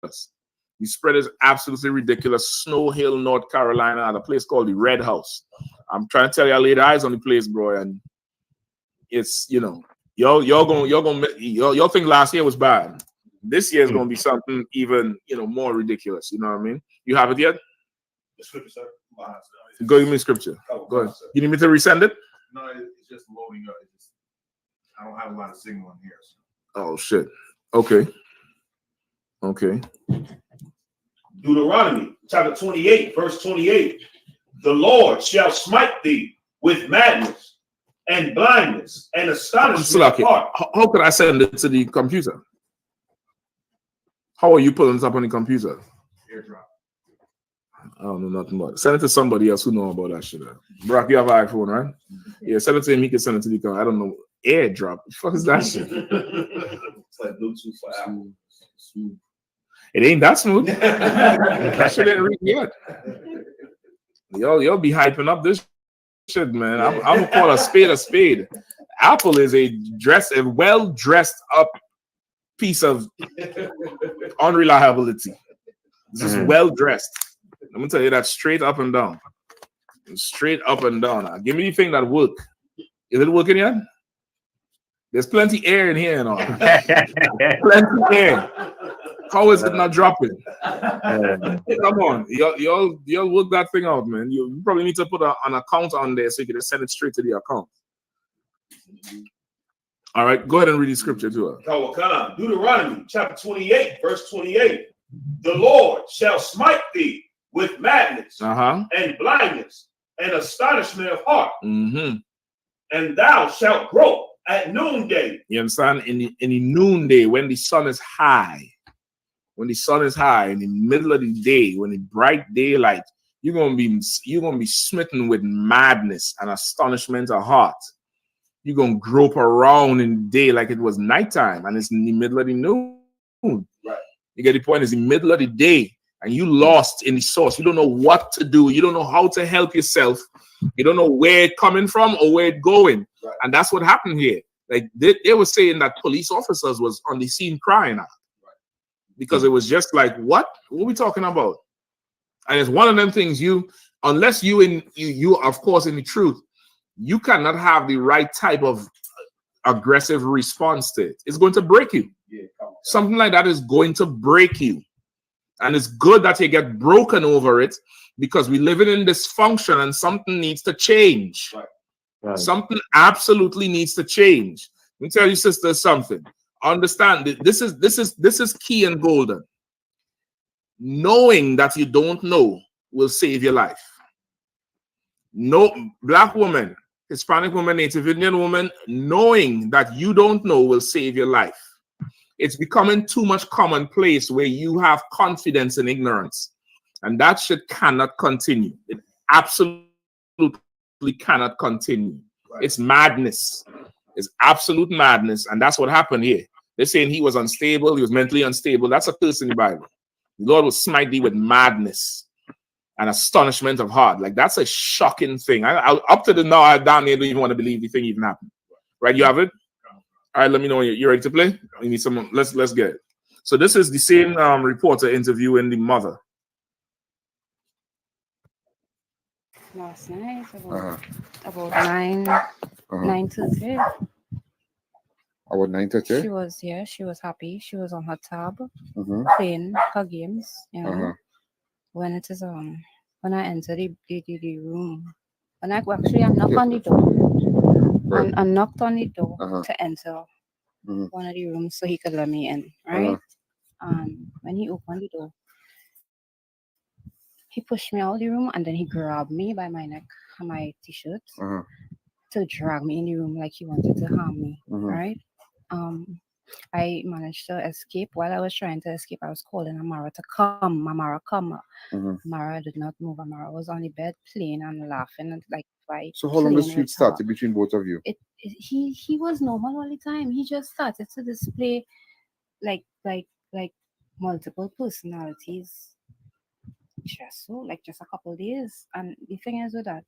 S8: The spread is absolutely ridiculous. Snow Hill, North Carolina, at a place called the Red House. I'm trying to tell you, I laid eyes on the place, bro, and it's, you know, y'all think last year was bad. This year is gonna be something even, you know, more ridiculous. You know what I mean? You have it yet?
S7: The scripture, sir.
S8: Go give me scripture. Go ahead. You need me to resend it?
S7: No, it's just loading up. I don't have a lot of signal in here. So.
S8: Oh shit. Okay.
S6: Deuteronomy chapter 28, verse 28. The Lord shall smite thee with madness and blindness and astonishment of heart.
S8: How could I send it to the computer? How are you pulling it up on the computer?
S7: AirDrop.
S8: I don't know nothing about it. Send it to somebody else who know about that shit. Brock, you have an iPhone, right? Yeah, send it to him. He can send it to the computer. I don't know. AirDrop. What the fuck is that shit?
S7: It's like Bluetooth for Apple.
S8: It ain't that smooth. That shit ain't read yet. Y'all be hyping up this shit, man. I'm gonna call a spade a spade. Apple is a well dressed up piece of unreliability. This is well dressed. I'm gonna tell you that straight up and down. Straight up and down. Now, give me the thing that work. Is it working yet? There's plenty air in here and all. Plenty air. How is it not dropping? Come on, y'all work that thing out, man. You probably need to put an account on there so you can just send it straight to the account. All right, go ahead and read the scripture to her.
S6: Deuteronomy chapter 28, verse 28. The Lord shall smite thee with madness and blindness and astonishment of heart, and thou shalt grope at noonday.
S8: You understand? In the noonday, when the sun is high. When the sun is high, in the middle of the day, when the bright daylight, you're gonna be smitten with madness and astonishment of heart. You're gonna grope around in the day like it was nighttime, and it's in the middle of the noon.
S7: Right.
S8: You get the point? It's the middle of the day, and you lost in the source. You don't know what to do. You don't know how to help yourself. You don't know where it's coming from or where it's going.
S7: Right.
S8: And that's what happened here. Like they were saying that police officers was on the scene crying out. Because it was just like, what are we talking about? And it's one of them things unless you of course in the truth, you cannot have the right type of aggressive response to it. It's going to break you.
S7: Yeah,
S8: something like that is going to break you. And it's good that you get broken over it because we live in dysfunction and something needs to change.
S7: Right.
S8: Something absolutely needs to change. Let me tell you, sisters, something. Understand, this is key and golden. Knowing that you don't know will save your life. No, Black woman, Hispanic woman, Native Indian woman, knowing that you don't know will save your life. It's becoming too much commonplace where you have confidence in ignorance. And that shit cannot continue. It absolutely cannot continue. Right. It's madness. It's absolute madness. And that's what happened here. They're saying he was unstable. He was mentally unstable. That's a curse in the Bible. The Lord will smite thee with madness and astonishment of heart. Like, that's a shocking thing. I up to the now, I damn near don't even want to believe the thing even happened. Right? You have it? All right, let me know when you're ready to play. You need someone. Let's get it. So this is the same reporter interviewing the mother.
S16: Last night, about 9:30.
S11: About 9:30?
S16: She was happy. She was on her tab, playing her games, you know. When it is when I enter the room, when I knock on the door. Right. I knocked on the door to enter one of the rooms so he could let me in, right? When he opened the door, he pushed me out of the room and then he grabbed me by my neck and my t-shirt to drag me in the room like he wanted to harm me, right? I managed to escape. While I was trying to escape, I was calling Amara to come. Amara, come. Amara did not move. Amara was on the bed playing and laughing and like fight.
S11: So how long the street started between both of you?
S16: He was normal all the time. He just started to display like multiple personalities. Just a couple of days. And the thing is with that,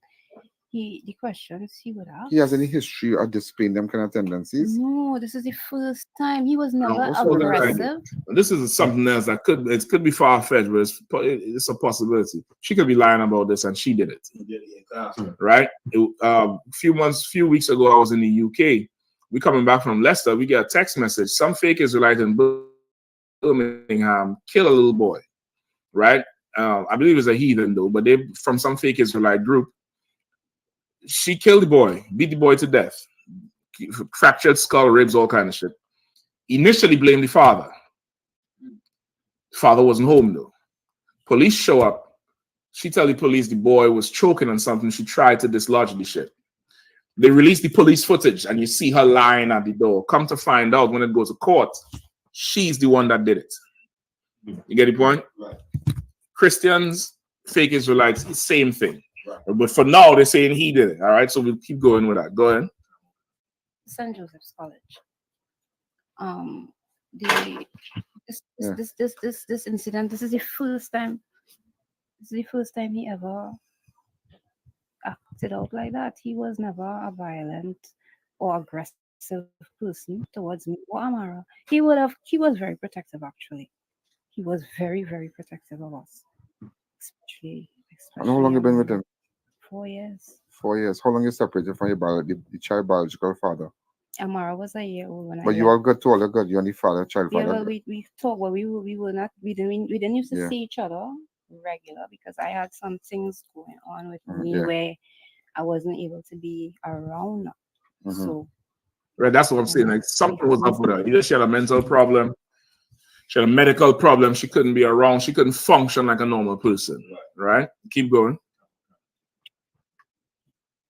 S16: The questions he would ask.
S11: He has any history of displaying them kind of tendencies?
S16: No, this is the first time. He was never
S8: So
S16: aggressive.
S8: this is something else that could be far fetched, but it's a possibility. She could be lying about this, and she did it. Right? Few weeks ago, I was in the UK. We coming back from Leicester. We get a text message. Some fake Israelite in Birmingham kill a little boy. Right? I believe it's a heathen though, but they from some fake Israelite group. She killed the boy, beat the boy to death, fractured skull, ribs, all kind of shit. Initially blamed the father. Father wasn't home though. Police show up. She tell the police the boy was choking on something. She tried to dislodge the shit. They release the police footage and you see her lying at the door. Come to find out when it goes to court, she's the one that did it. You get the point?
S14: Right.
S8: Christians, fake Israelites, same thing. Right. But for now, they're saying he did it. All right, so we'll keep going with that. Go ahead.
S16: St. Joseph's College. This incident. This is the first time. This is the first time he ever acted out like that. He was never a violent or aggressive person towards me or Amara. He was very protective actually. He was very, very protective of us. Especially
S11: And how long you been with him?
S16: 4 years.
S11: 4 years. How long you separated from the child biological father?
S16: Amara was a year old when I
S11: But you all good to all good. You and the father, child
S16: yeah,
S11: father.
S16: well, we talked, but we didn't used to
S11: Yeah.
S16: see each other regular because I had some things going on with me
S11: Yeah.
S16: where I wasn't able to be around. So
S8: Right, that's what I'm saying. Like something was up with her. Either she had a mental problem, she had a medical problem, she couldn't be around, she couldn't function like a normal person. Right? Keep going.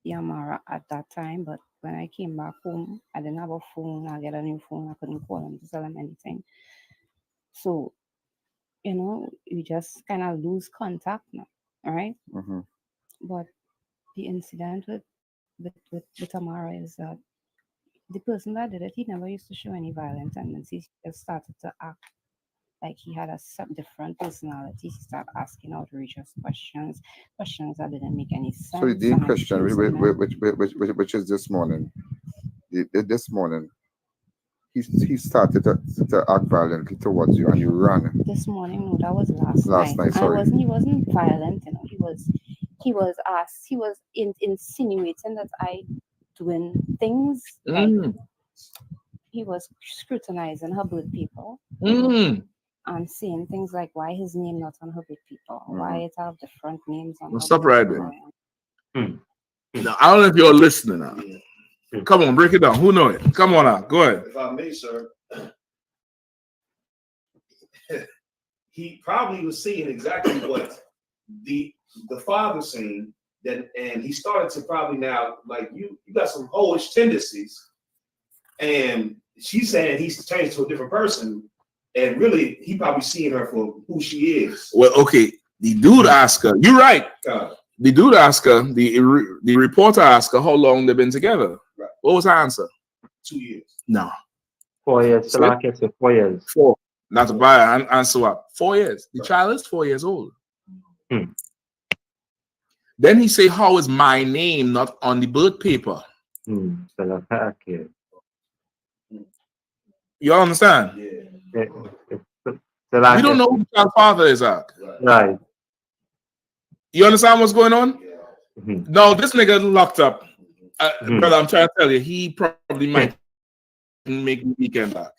S16: Yamara at that time, but when I came back home, I didn't have a phone. I get a new phone. I couldn't call him to tell him anything. So, we just kind of lose contact now, all right? But the incident with Tamara is that the person that did it, he never used to show any violent tendencies. He just started to act like he had a different personality. He started asking outrageous questions that didn't make any sense.
S11: So the question, which is this morning, this morning, he started to act violently towards you, and you ran.
S16: This morning, no, that was last night.
S11: Sorry.
S16: He wasn't violent, He was insinuating that I doing things. Like he was scrutinizing her blood people. And saying things like why his name not on her big people, why it have different names on her.
S8: Stop right there. Now, I don't know if you're listening now. Come on, break it down. Who know it? Come on now. Go ahead.
S12: If I may, sir. He probably was seeing exactly what the father seen, and he started to probably now, like, you got some hoish tendencies, and she's saying he's changed to a different person. And really, he probably seeing her for who she is.
S8: Well, okay. The dude asked her. You're right. The dude asked her. The reporter asked her how long they've been together.
S12: Right.
S8: What was her answer?
S12: 2 years.
S8: No.
S13: 4 years. So like it's 4 years.
S8: 4. Not to buy an answer. What? 4 years. The child is 4 years old. Then he say, "How is my name not on the birth paper?"
S13: So okay.
S8: You all understand?
S13: Yeah.
S8: We don't know who the child's father is,
S13: Right.
S8: You understand what's going on? No, this nigga locked up. Brother, I'm trying to tell you, he probably might make the weekend back.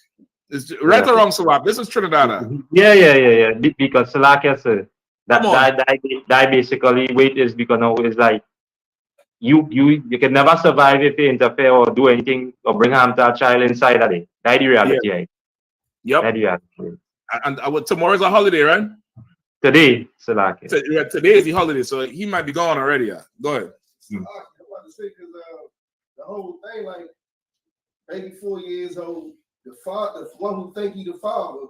S8: Right or wrong, Sawab? This is Trinidad.
S13: Yeah. Because like I said, that basically weight is because now it's like you can never survive if you interfere or do anything or bring harm to a child inside of it. That's the reality, right?
S8: Yep.
S13: That's the reality.
S8: And tomorrow's a holiday, right?
S13: Today, Salaki.
S8: Today is the holiday, so he might be gone already. Go ahead.
S14: I want to say because the whole thing, like, maybe 4 years old, the father, the one who think he the father,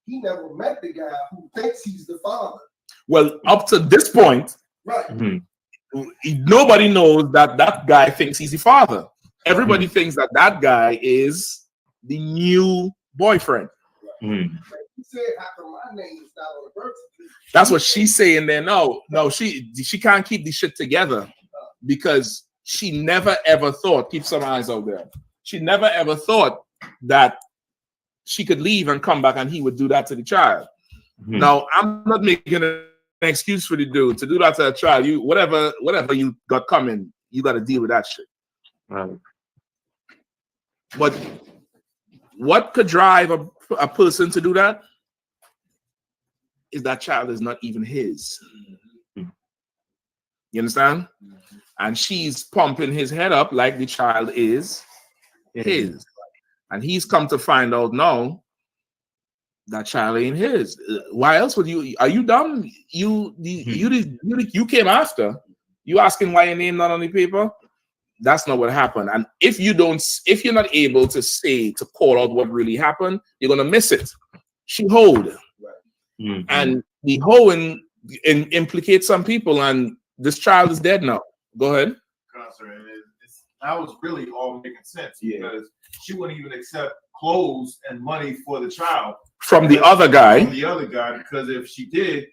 S14: he never met the guy who thinks he's the father.
S8: Well, up to this point,
S14: right?
S8: Nobody knows that guy thinks he's the father. Everybody thinks that guy is the new boyfriend.
S14: He said, "How come my name is not on the birth certificate?"
S8: That's what she's saying there. No, she can't keep the shit together. because she never ever thought, keep some eyes out there, she never ever thought that she could leave and come back and he would do that to the child. Now, I'm not making an excuse for the dude to do that to a child. You whatever you got coming, you got to deal with that shit. But what could drive a person to do that is that child is not even his. You understand? And she's pumping his head up like the child is his. And he's come to find out now that child ain't his. Why else would you? Are you dumb? You came after. You asking why your name not on the paper? That's not what happened. And if you're not able to call out what really happened, you're gonna miss it. She hoed, and the hoeing implicates some people, and this child is dead now. Go ahead.
S7: That was really all making sense because she wouldn't even accept clothes and money for the child
S8: From the other guy.
S7: From the other guy, because if she did,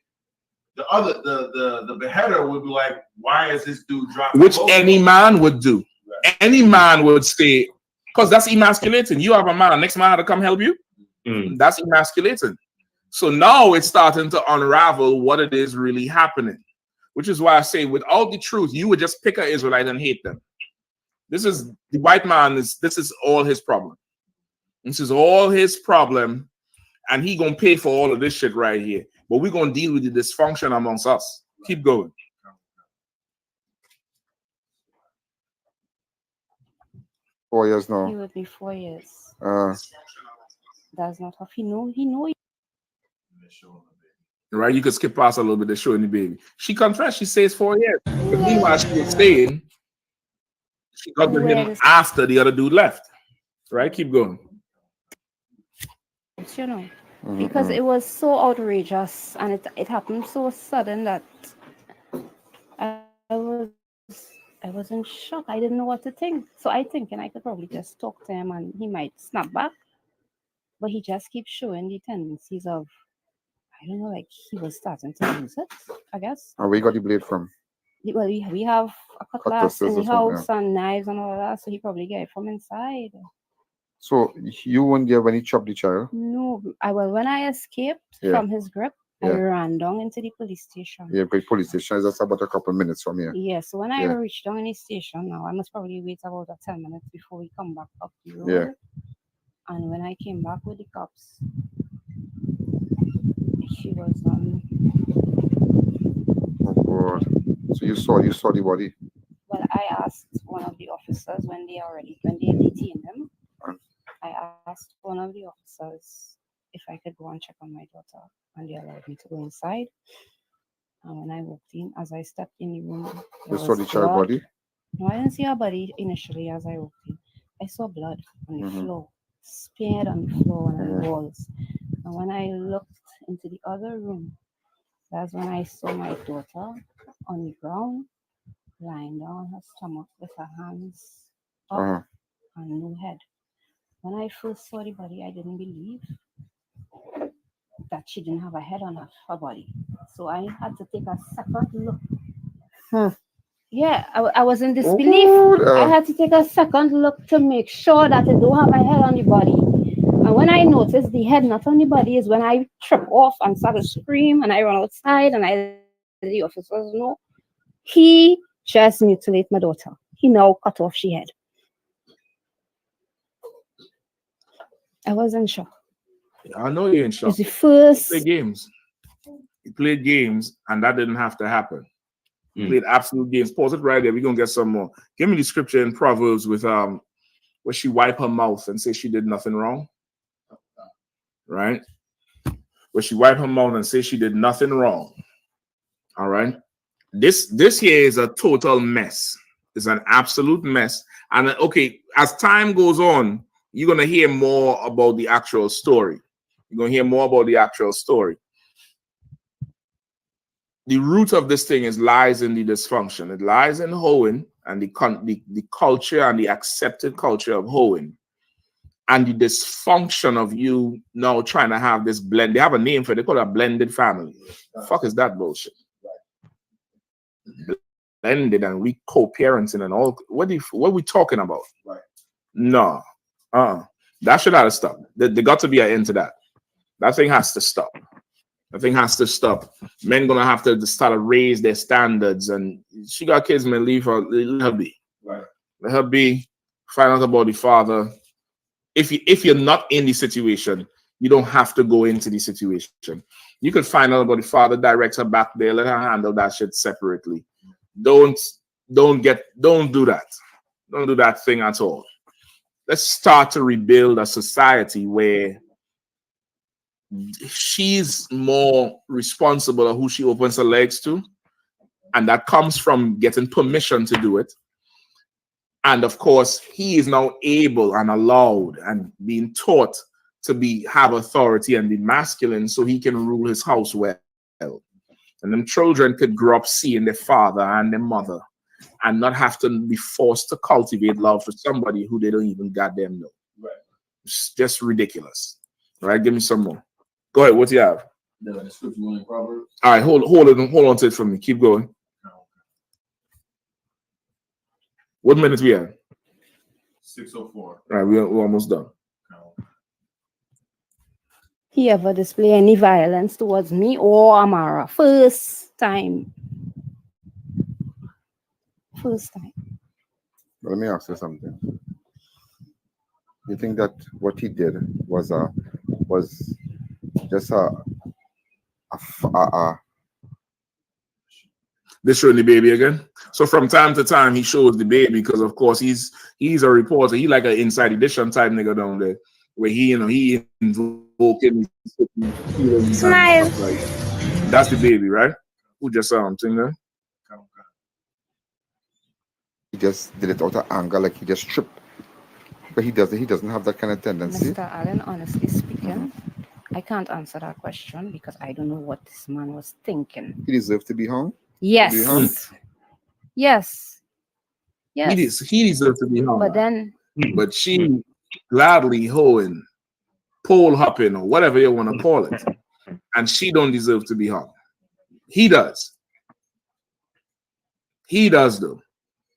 S7: the beheader would be like, "Why is this dude dropping?"
S8: Which any man would do. Right. Any man would say, because that's emasculating. You have a man, next man to come help you. That's emasculating. So now it's starting to unravel what it is really happening. Which is why I say, without the truth, you would just pick an Israelite and hate them. This is the white man. This is all his problem. This is all his problem, and he gonna pay for all of this shit right here. But we're gonna deal with the dysfunction amongst us. Keep going.
S11: 4 years now.
S16: He would be 4 years. That's not how he know. He know.
S8: Right, you could skip past a little bit of showing the baby. She confessed. She says 4 years. But meanwhile, she was saying she got with him after the other dude left. Right, keep going.
S16: You know, because it was so outrageous and it happened so sudden that I was in shock. I didn't know what to think. So I thinking I could probably just talk to him and he might snap back. But he just keeps showing the tendencies of, I don't know, like he was starting to lose it, I guess.
S11: And where you got the blade from?
S16: Well, we have a cutlass in the house and knives and all that, so he probably get it from inside.
S11: So you weren't there when he chopped the child?
S16: No, when I escaped from his grip, I ran down into the police station.
S11: Yeah, the police station is just about a couple of minutes from here.
S16: Yeah, so when I reached down in the station now, I must probably wait about 10 minutes before we come back up the road.
S11: Yeah.
S16: And when I came back with the cops, she was
S11: Oh God! So you saw the body?
S16: Well, I asked one of the officers when they detained him. I asked one of the officers if I could go and check on my daughter, and they allowed me to go inside. And when I walked in, as I stepped in the room,
S11: you saw the child body?
S16: No, I didn't see her body initially as I walked in. I saw blood on the floor, smeared on the floor and on the walls. And when I looked into the other room, that's when I saw my daughter on the ground, lying down on her stomach with her hands up and no head. When I first saw the body, I didn't believe that she didn't have a head on her body. So I had to take a second look. Yeah, I was in disbelief. I had to take a second look to make sure that it don't have a head on the body. And when I noticed the head not on the body is when I tripped off and started to scream and I ran outside and I let the officers know. He just mutilated my daughter. He now cut off she head. I was in shock.
S8: I know you're in shock.
S16: It's the first.
S8: You play games. You played games, and that didn't have to happen. You played absolute games. Pause it right there. We're gonna get some more. Give me the scripture in Proverbs with where she wiped her mouth and say she did nothing wrong. Right? Where she wiped her mouth and say she did nothing wrong. All right. This here is a total mess. It's an absolute mess. And okay, as time goes on, you're going to hear more about the actual story. You're going to hear more about the actual story. The root of this thing lies in the dysfunction. It lies in hoeing and the culture and the accepted culture of hoeing. And the dysfunction of you now trying to have this blend. They have a name for it. They call it a blended family. The fuck is that bullshit? blended and we co-parenting and all. What are we talking about?
S11: Right.
S8: No. That should have stopped. There got to be an end to that. That thing has to stop. The thing has to stop. Men gonna have to start to raise their standards. And she got kids, man. Leave her. Let her be.
S11: Right.
S8: Let her be. Find out about the father. If you're not in the situation, you don't have to go into the situation. You can find out about the father, direct her back there, let her handle that shit separately. Don't do that. Don't do that thing at all. Let's start to rebuild a society where she's more responsible of who she opens her legs to, and that comes from getting permission to do it. And of course, he is now able and allowed and being taught to have authority and be masculine so he can rule his house well. And them children could grow up seeing their father and their mother and not have to be forced to cultivate love for somebody who they don't even goddamn know.
S11: Right.
S8: It's just ridiculous. All right, give me some more. Go ahead, what do you have?
S15: The scripture one in Proverbs.
S8: All right, hold on to it for me. Keep going. What minutes we have?
S11: 6:04.
S8: All right, we're almost done.
S16: He ever display any violence towards me or Amara? First time. First time.
S11: Let me ask you something. You think that what he did was just
S8: They're showing the baby again. So from time to time he shows the baby because of course he's a reporter. He like an inside edition type nigga down there where he invoking
S16: Smile.
S8: Like, that's the baby, right? Who just saw him there?
S11: He just did it out of anger, like he just tripped. But he doesn't have that kind of tendency.
S16: Mr. Allen, honestly speaking, I can't answer that question because I don't know what this man was thinking.
S11: He deserves to be hung?
S16: Yes. Yes.
S8: He deserves to be hung.
S16: But then
S8: But she gladly hoeing, pole hopping, or whatever you want to call it. And she don't deserve to be hung. He does. He does though.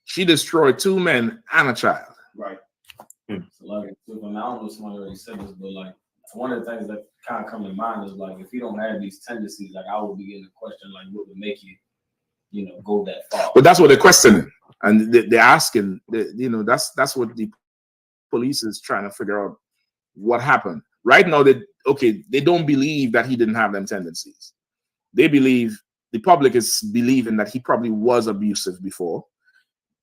S8: She destroyed 2 men and a child.
S15: Right. So like, I don't know if somebody already said this, but like one of the things that kind of come to mind is like if you don't have these tendencies, like I would begin to question like what would make you, go that far.
S8: But that's what they're questioning, and they're asking. That's what the police is trying to figure out what happened. Right now, they don't believe that he didn't have them tendencies. They believe the public is believing that he probably was abusive before,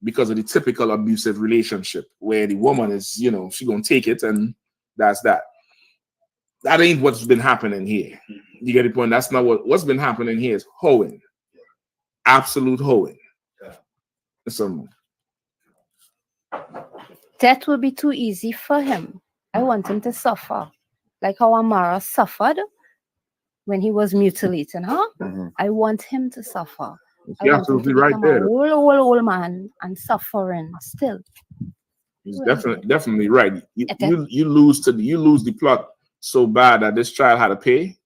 S8: because of the typical abusive relationship where the woman is, she gonna take it and that's that. That ain't what's been happening here. You get the point? That's not what's been happening here is hoeing. Absolute hoeing.
S16: that will be too easy for him. I want him to suffer. Like how Amara suffered when he was mutilating her. I want him to suffer.
S8: You're absolutely right there.
S16: Old man and suffering still.
S8: He's definitely right. You lose the plot so bad that this child had to pay.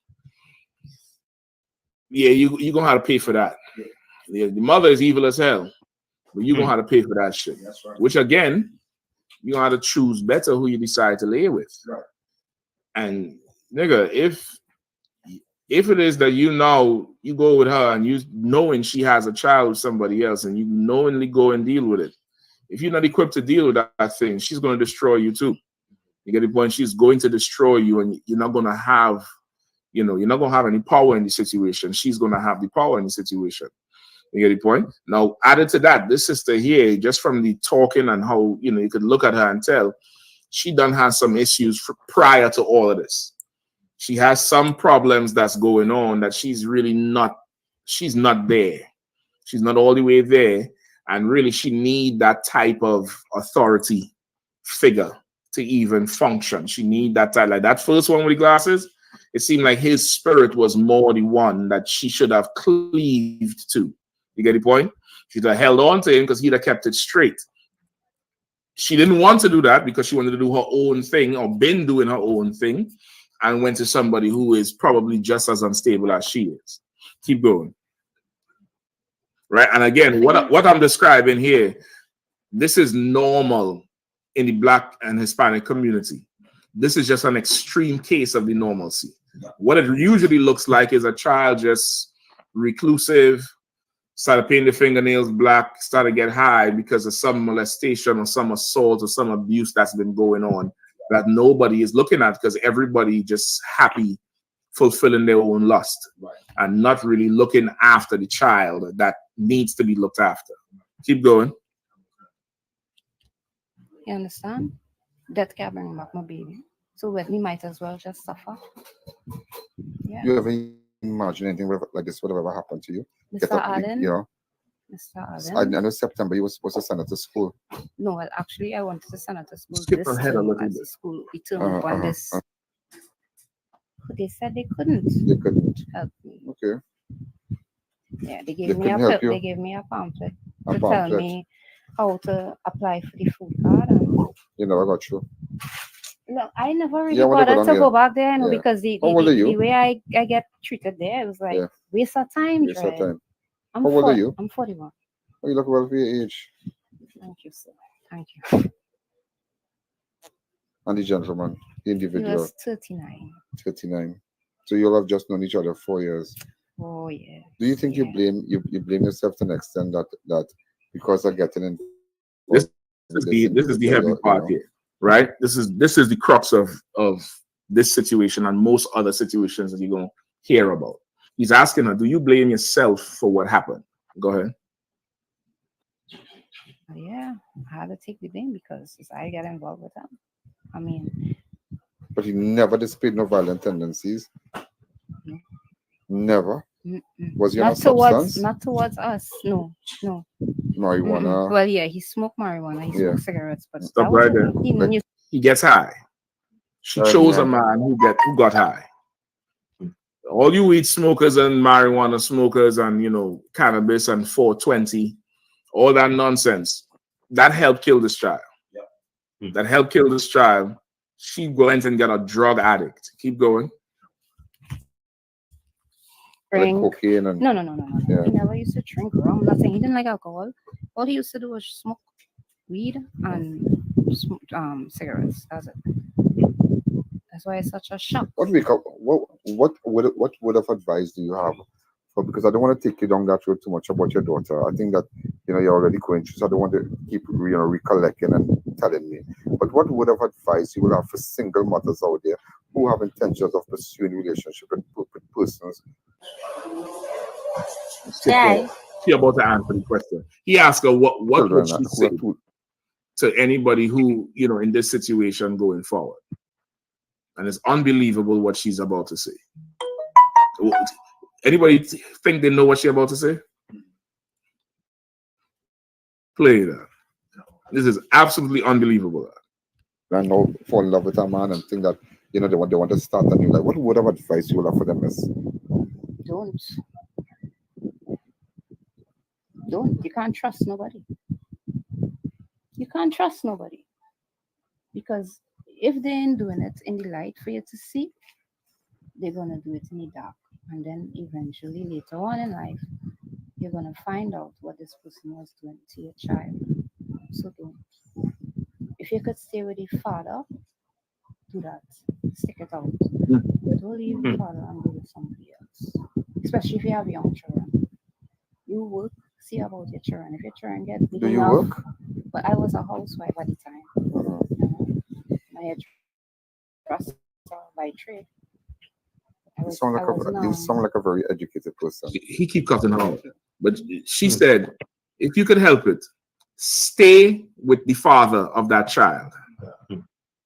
S8: Yeah, you're gonna have to pay for that. Yeah, the mother is evil as hell, but you're gonna have to pay for that shit. That's right. Which again, you're gonna have to choose better who you decide to lay with. Right. And nigga, if it is that you go with her and you knowing she has a child with somebody else and you knowingly go and deal with it, if you're not equipped to deal with that thing, she's going to destroy you too. You get the point? She's going to destroy you, and you're not going to have, you're not going to have any power in the situation. She's going to have the power in the situation. You get the point? Now, added to that, this sister here, just from the talking and how, you could look at her and tell, she done has some issues prior to all of this. She has some problems that's going on that she's not there. She's not all the way there. And really, she need that type of authority figure to even function. She need that type, like that first one with the glasses. It seemed like his spirit was more the one that she should have cleaved to. You get the point? She'd have held on to him because he'd have kept it straight. She didn't want to do that because she wanted to do her own thing or been doing her own thing and went to somebody who is probably just as unstable as she is. Keep going. right? And again, what I'm describing here, this is normal in the Black and Hispanic community. This is just an extreme case of the normalcy. What it usually looks like is a child just reclusive, started painting the fingernails black, started to get high because of some molestation or some assault or some abuse that's been going on that nobody is looking at because everybody just happy fulfilling their own lust and not really looking after the child that needs to be looked after. Keep going.
S16: You understand? That can bring back my baby. So we might as well just suffer. Yeah.
S11: You ever imagine anything like this would have ever happened to you?
S16: Mr. Allen?
S11: You know?
S16: Mr.
S11: I
S16: Allen?
S11: know September you were supposed to send her to school.
S16: No, well, actually, I wanted to send her to school
S11: Skip
S16: this
S11: ahead a
S16: term
S11: little
S16: as
S11: bit.
S16: a school return on this. They said they couldn't.
S11: They couldn't
S16: help me.
S11: Okay.
S16: Yeah, they
S11: They
S16: gave me
S11: couldn't help you?
S16: they gave me a pamphlet
S11: A
S16: to tell
S11: pamphlet.
S16: me how to apply for the food card. And
S11: You never got through.
S16: look, I never really
S11: Yeah, when they go
S16: bothered
S11: down
S16: to go
S11: there.
S16: back there,
S11: Yeah.
S16: because the
S11: How old are you?
S16: the way I get treated there, it was like
S11: Yeah.
S16: waste of time.
S11: Waste of
S16: Dre.
S11: time.
S16: I'm
S11: How old are you?
S16: I'm 41.
S11: Oh, you look well for your age.
S16: Thank you, sir. Thank you.
S11: And the gentleman, the
S16: He
S11: individual,
S16: was 39.
S11: 39. So you'll have just known each other 4 years.
S16: Oh yeah.
S11: Do you think you blame yourself to an extent that because of getting in?
S8: This is the heavy part here, right? This is the crux of this situation and most other situations that you're gonna hear about. He's asking her, do you blame yourself for what happened? Go ahead.
S16: Yeah, I had to take the blame because I got involved with them. I mean,
S11: But he never displayed no violent tendencies.
S16: No.
S11: Never.
S16: mm-mm.
S11: Was he on a
S16: towards
S11: substance?
S16: not towards us. No.
S11: Marijuana.
S16: Mm-mm. Well, yeah, he smoked marijuana. He
S11: Yeah.
S16: smoked cigarettes, but
S8: Stop
S16: that
S8: right
S16: wasn't
S8: there.
S16: even
S8: He gets high. She chose a man who got high. All you weed smokers and marijuana smokers and cannabis and 420, all that nonsense, that helped kill this child. That helped kill this child. She went and got a drug addict. Keep going.
S16: drink.
S11: Like cocaine and
S16: No.
S11: Yeah.
S16: He never used to drink rum, nothing. He didn't like alcohol. All he used to do was smoke weed and smoke, cigarettes. That's it. That's why it's such a shock.
S11: What word of advice do you have? Because I don't want to take you down that road too much about your daughter. I think that you're already going through, so I don't want to keep recollecting and telling me. But what word of advice you will have for single mothers out there who have intentions of pursuing relationship with persons?
S16: Yeah.
S8: She about to answer the question. He asked her what would she say to anybody who in this situation going forward, and it's unbelievable what she's about to say. Anybody think they know what she's about to say? Play that. This is absolutely unbelievable.
S11: And now fall in love with a man and think that they want to start a new life. What word of advice you will have for them, miss?
S16: Don't. You can't trust nobody. You can't trust nobody. Because if they ain't doing it in the light for you to see, they're going to do it in the dark. And then eventually, later on in life, you're going to find out what this person was doing to your child. So don't. If you could stay with your father, do that. Stick it out. Don't leave your father and go with somebody else. Especially if you have young children. You work, see about your children. If your children get big
S11: Do you
S16: enough,
S11: work?
S16: But I was a housewife at the time. My hairdresser by trade.
S11: You sound like a very educated person.
S8: He keep cutting her off, but she said, if you could help it, stay with the father of that child.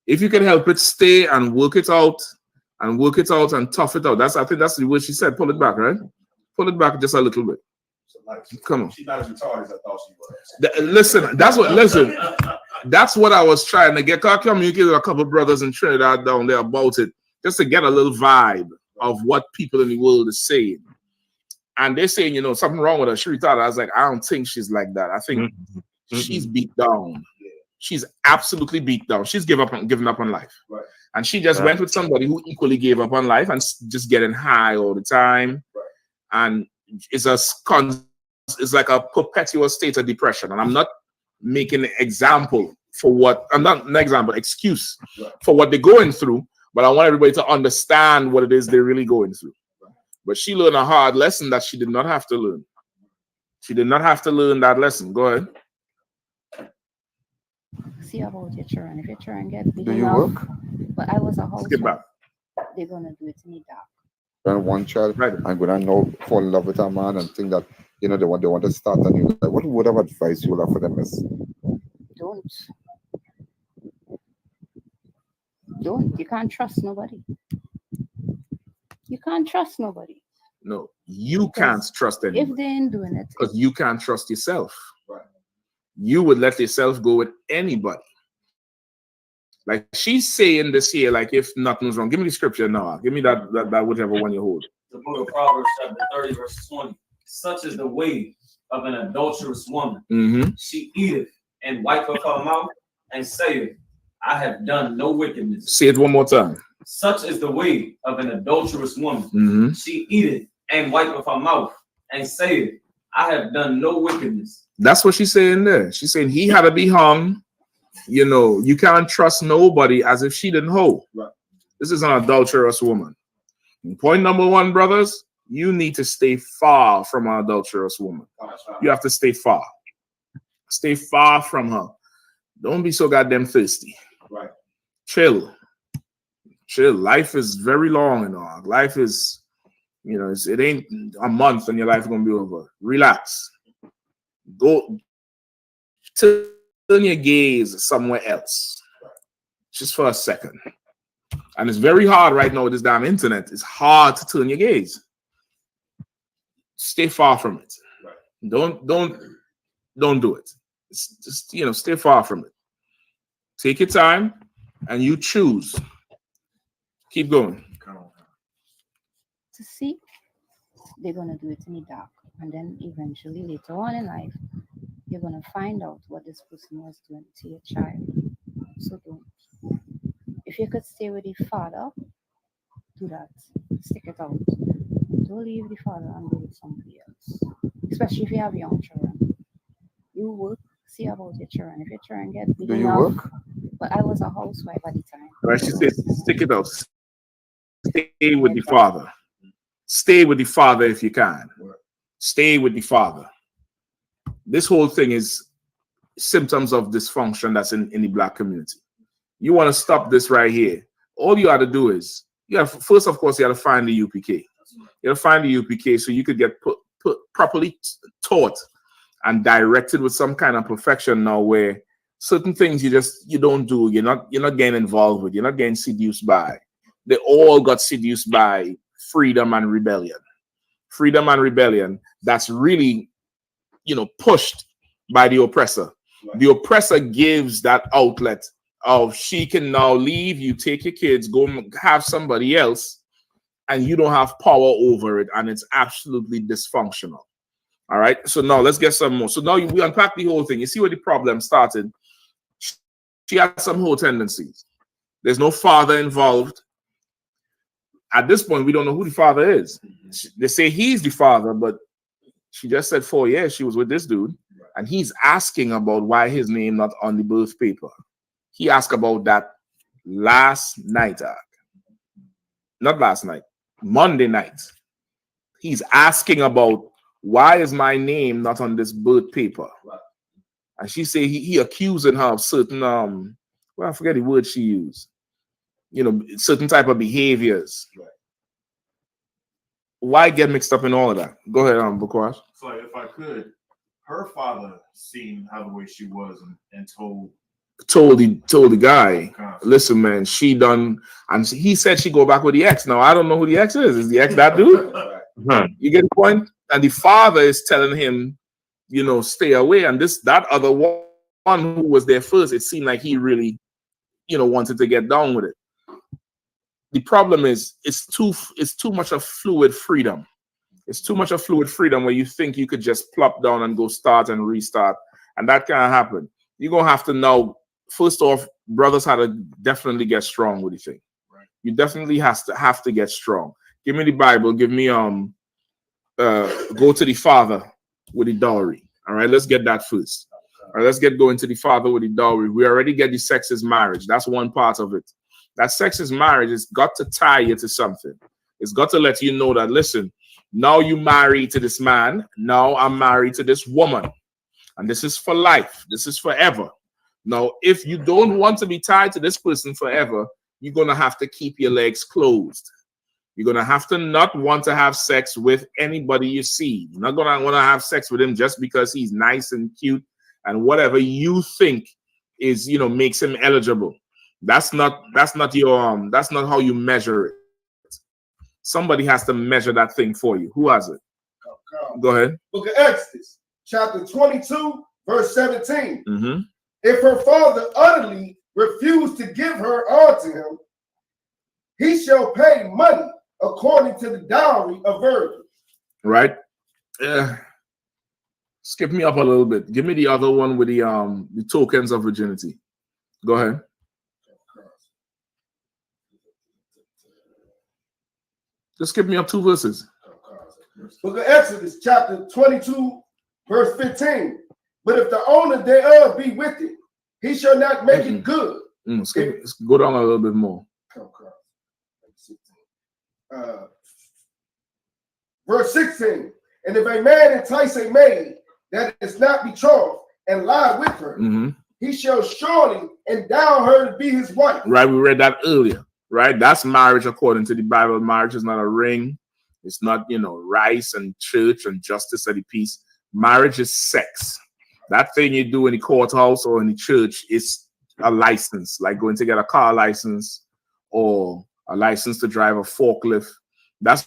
S8: If you can help it, stay and work it out and tough it out. I think that's the word she said. Pull it back, right? Pull it back just a little bit. Come on.
S7: She's not as retarded as I thought she was.
S8: Listen, that's what I was trying to get. I communicated with a couple of brothers in Trinidad down there about it, just to get a little vibe of what people in the world are saying. And they're saying, something wrong with her. She retarded. I was like, I don't think she's like that. I think she's beat down. She's absolutely beat down. She's given up on life.
S7: Right.
S8: And she just went with somebody who equally gave up on life and just getting high all the time. Right. And it's a is like a perpetual state of depression. And I'm not making an example for what, I'm not an example, excuse for what they're going through, but I want everybody to understand what it is they're really going through. But she learned a hard lesson that she did not have to learn. She did not have to learn that lesson. Go ahead.
S16: See about your children. If your children get big
S11: Do you
S16: enough,
S11: work?
S16: but I was a housewife.
S8: Skip back.
S16: They're gonna do it to me dark.
S11: And one child, I'm gonna now fall in love with a man and think that they want to start a new life. What would have advice you would have for them is?
S16: Don't. You can't trust nobody. You can't trust nobody.
S8: No, you can't trust anyone.
S16: If they ain't doing it,
S8: because you can't trust yourself. Right. You would let yourself go with anybody. Like she's saying this here, like if nothing's wrong. Give me the scripture now. Give me that whichever one you hold.
S15: The book of Proverbs, chapter 30, verse 20. Such is the way of an adulterous woman.
S8: Mm-hmm.
S15: She eateth and wipeth her mouth and saith, I have done no wickedness.
S8: Say it one more time.
S15: Such is the way of an adulterous woman.
S8: Mm-hmm.
S15: She eateth and wipeth her mouth and saith, I have done no wickedness.
S8: That's what she's saying there. She's saying he had to be hung. You know, you can't trust nobody as if she didn't hold. Right. This is an adulterous woman. And point number one, brothers, you need to stay far from an adulterous woman. You have to stay far. Stay far from her. Don't be so goddamn thirsty.
S15: Right.
S8: Chill. Life is very long and all. Life is, you know, it ain't a month and your life is gonna be over. Relax. Go turn your gaze somewhere else, just for a second. And it's very hard right now with this damn internet. It's hard to turn your gaze. Stay far from it. Right. Don't do it. It's just, you know, stay far from it. Take your time and you choose. Keep going.
S16: To see, they're gonna do it to me dark, and then eventually later on in life, you're gonna find out what this person was doing to your child. So don't. If you could stay with the father, do that. Stick it out. Don't leave the father and go with somebody else. Especially if you have young children. You work, see about your children. If your children get big enough.
S11: Work?
S16: But I was a housewife at the time.
S8: Right, she said, stick it out. Stay with the father. Stay with the father if you can. Stay with the father. This whole thing is symptoms of dysfunction that's in the black community. You want to stop this right here. All you got to do is, first, of course, you got to find the UPK. You got to find the UPK so you could get put properly taught and directed with some kind of perfection now, where certain things you don't do. You're not getting involved with. You're not getting seduced by. They all got seduced by freedom and rebellion. Freedom and rebellion. That's really, pushed by the oppressor. Right. The oppressor gives that outlet of she can now leave, you take your kids, go have somebody else, and you don't have power over it, and it's absolutely dysfunctional. All right, so now let's get some more. So now we unpack the whole thing. You see where the problem started? She had some whole tendencies. There's no father involved. At this point, we don't know who the father is. They say he's the father, but she just said 4 years she was with this dude, and he's asking about why his name not on the birth paper. He asked about that last night. Not last night, Monday night. He's asking about why is my name not on this birth paper? And she said he accusing her of certain I forget the word she used. Certain type of behaviors. Why get mixed up in all of that? Go ahead, Bukwash.
S7: So if I could, her father seen how the way she was and told
S8: the guy, listen, man, she done, and he said she go back with the ex. Now I don't know who the ex is. Is the ex that dude? You get the point? And the father is telling him, stay away. And that other one who was there first, it seemed like he really, wanted to get down with it. The problem is it's too much of fluid freedom. It's too much of fluid freedom where you think you could just plop down and go start and restart, and that can't happen. You're gonna have to know. First off, brothers had to definitely get strong with the thing. Right. You definitely have to get strong. Give me the Bible. Give me go to the father. with the dowry. All right, let's get that first. All right, let's get going to the father with the dowry. We already get the sex is marriage. That's one part of it. That sex is marriage has got to tie you to something. It's got to let you know that, listen, now you married to this man. Now I'm married to this woman. And this is for life. This is forever. Now, if you don't want to be tied to this person forever, you're going to have to keep your legs closed. You're going to have to not want to have sex with anybody you see. You're not going to want to have sex with him just because he's nice and cute and whatever you think is, makes him eligible. That's not your that's not how you measure it. Somebody has to measure that thing for you. Who has it? Go ahead.
S14: Book of Exodus, chapter 22, verse 17.
S8: Mm-hmm.
S14: If her father utterly refused to give her unto him, he shall pay money according to the dowry of virgin.
S8: Right. Skip me up a little bit. Give me the other one with the tokens of virginity. Go ahead. Just skip me up 2 verses.
S14: Book of Exodus, chapter 22, verse 15. But if the owner thereof be wicked, he shall not make it good.
S8: Let's go down a little bit more.
S14: Verse 16. And if a man entice a maid that is not betrothed and lie with her, he shall surely endow her to be his wife.
S8: Right, we read that earlier. Right, that's marriage according to the Bible. Marriage is not a ring. It's not, rice and church and justice of the peace. Marriage is sex. That thing you do in the courthouse or in the church is a license, like going to get a car license or a license to drive a forklift. That's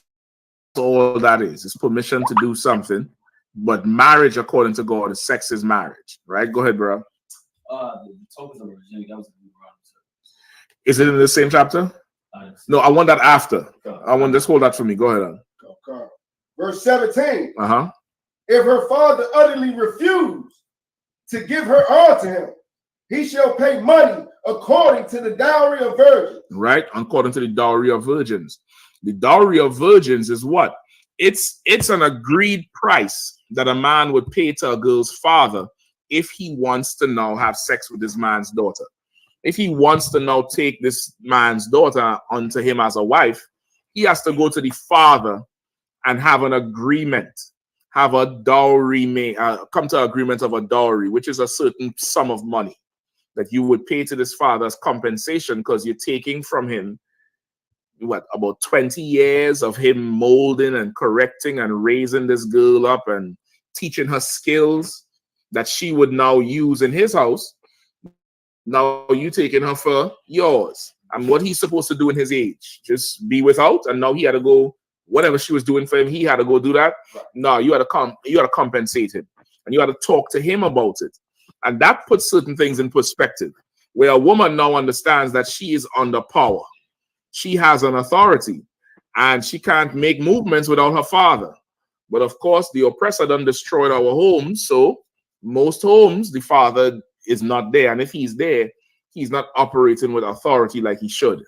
S8: all that is. It's permission to do something. But marriage, according to God, is sex is marriage. Right? Go ahead, bro.
S15: The tokens of virginity, that was
S8: Is it in the same chapter? No, I want that after. Let's hold that for me. Go ahead.
S14: Verse 17.
S8: Uh-huh.
S14: If her father utterly refused to give her unto him, he shall pay money according to the dowry of virgins.
S8: Right, according to the dowry of virgins. The dowry of virgins is what? It's an agreed price that a man would pay to a girl's father if he wants to now have sex with this man's daughter. If he wants to now take this man's daughter onto him as a wife, he has to go to the father and have an agreement, have a dowry, come to an agreement of a dowry, which is a certain sum of money that you would pay to this father as compensation because you're taking from him, about 20 years of him molding and correcting and raising this girl up and teaching her skills that she would now use in his house. Now you taking her for yours. And what he's supposed to do in his age, just be without. And now he had to go, whatever she was doing for him, he had to go do that. No, you had to compensate him. And you had to talk to him about it. And that puts certain things in perspective, where a woman now understands that she is under power. She has an authority, and she can't make movements without her father. But of course, the oppressor done destroyed our homes. So most homes, the father is not there. And if he's there, he's not operating with authority like he should.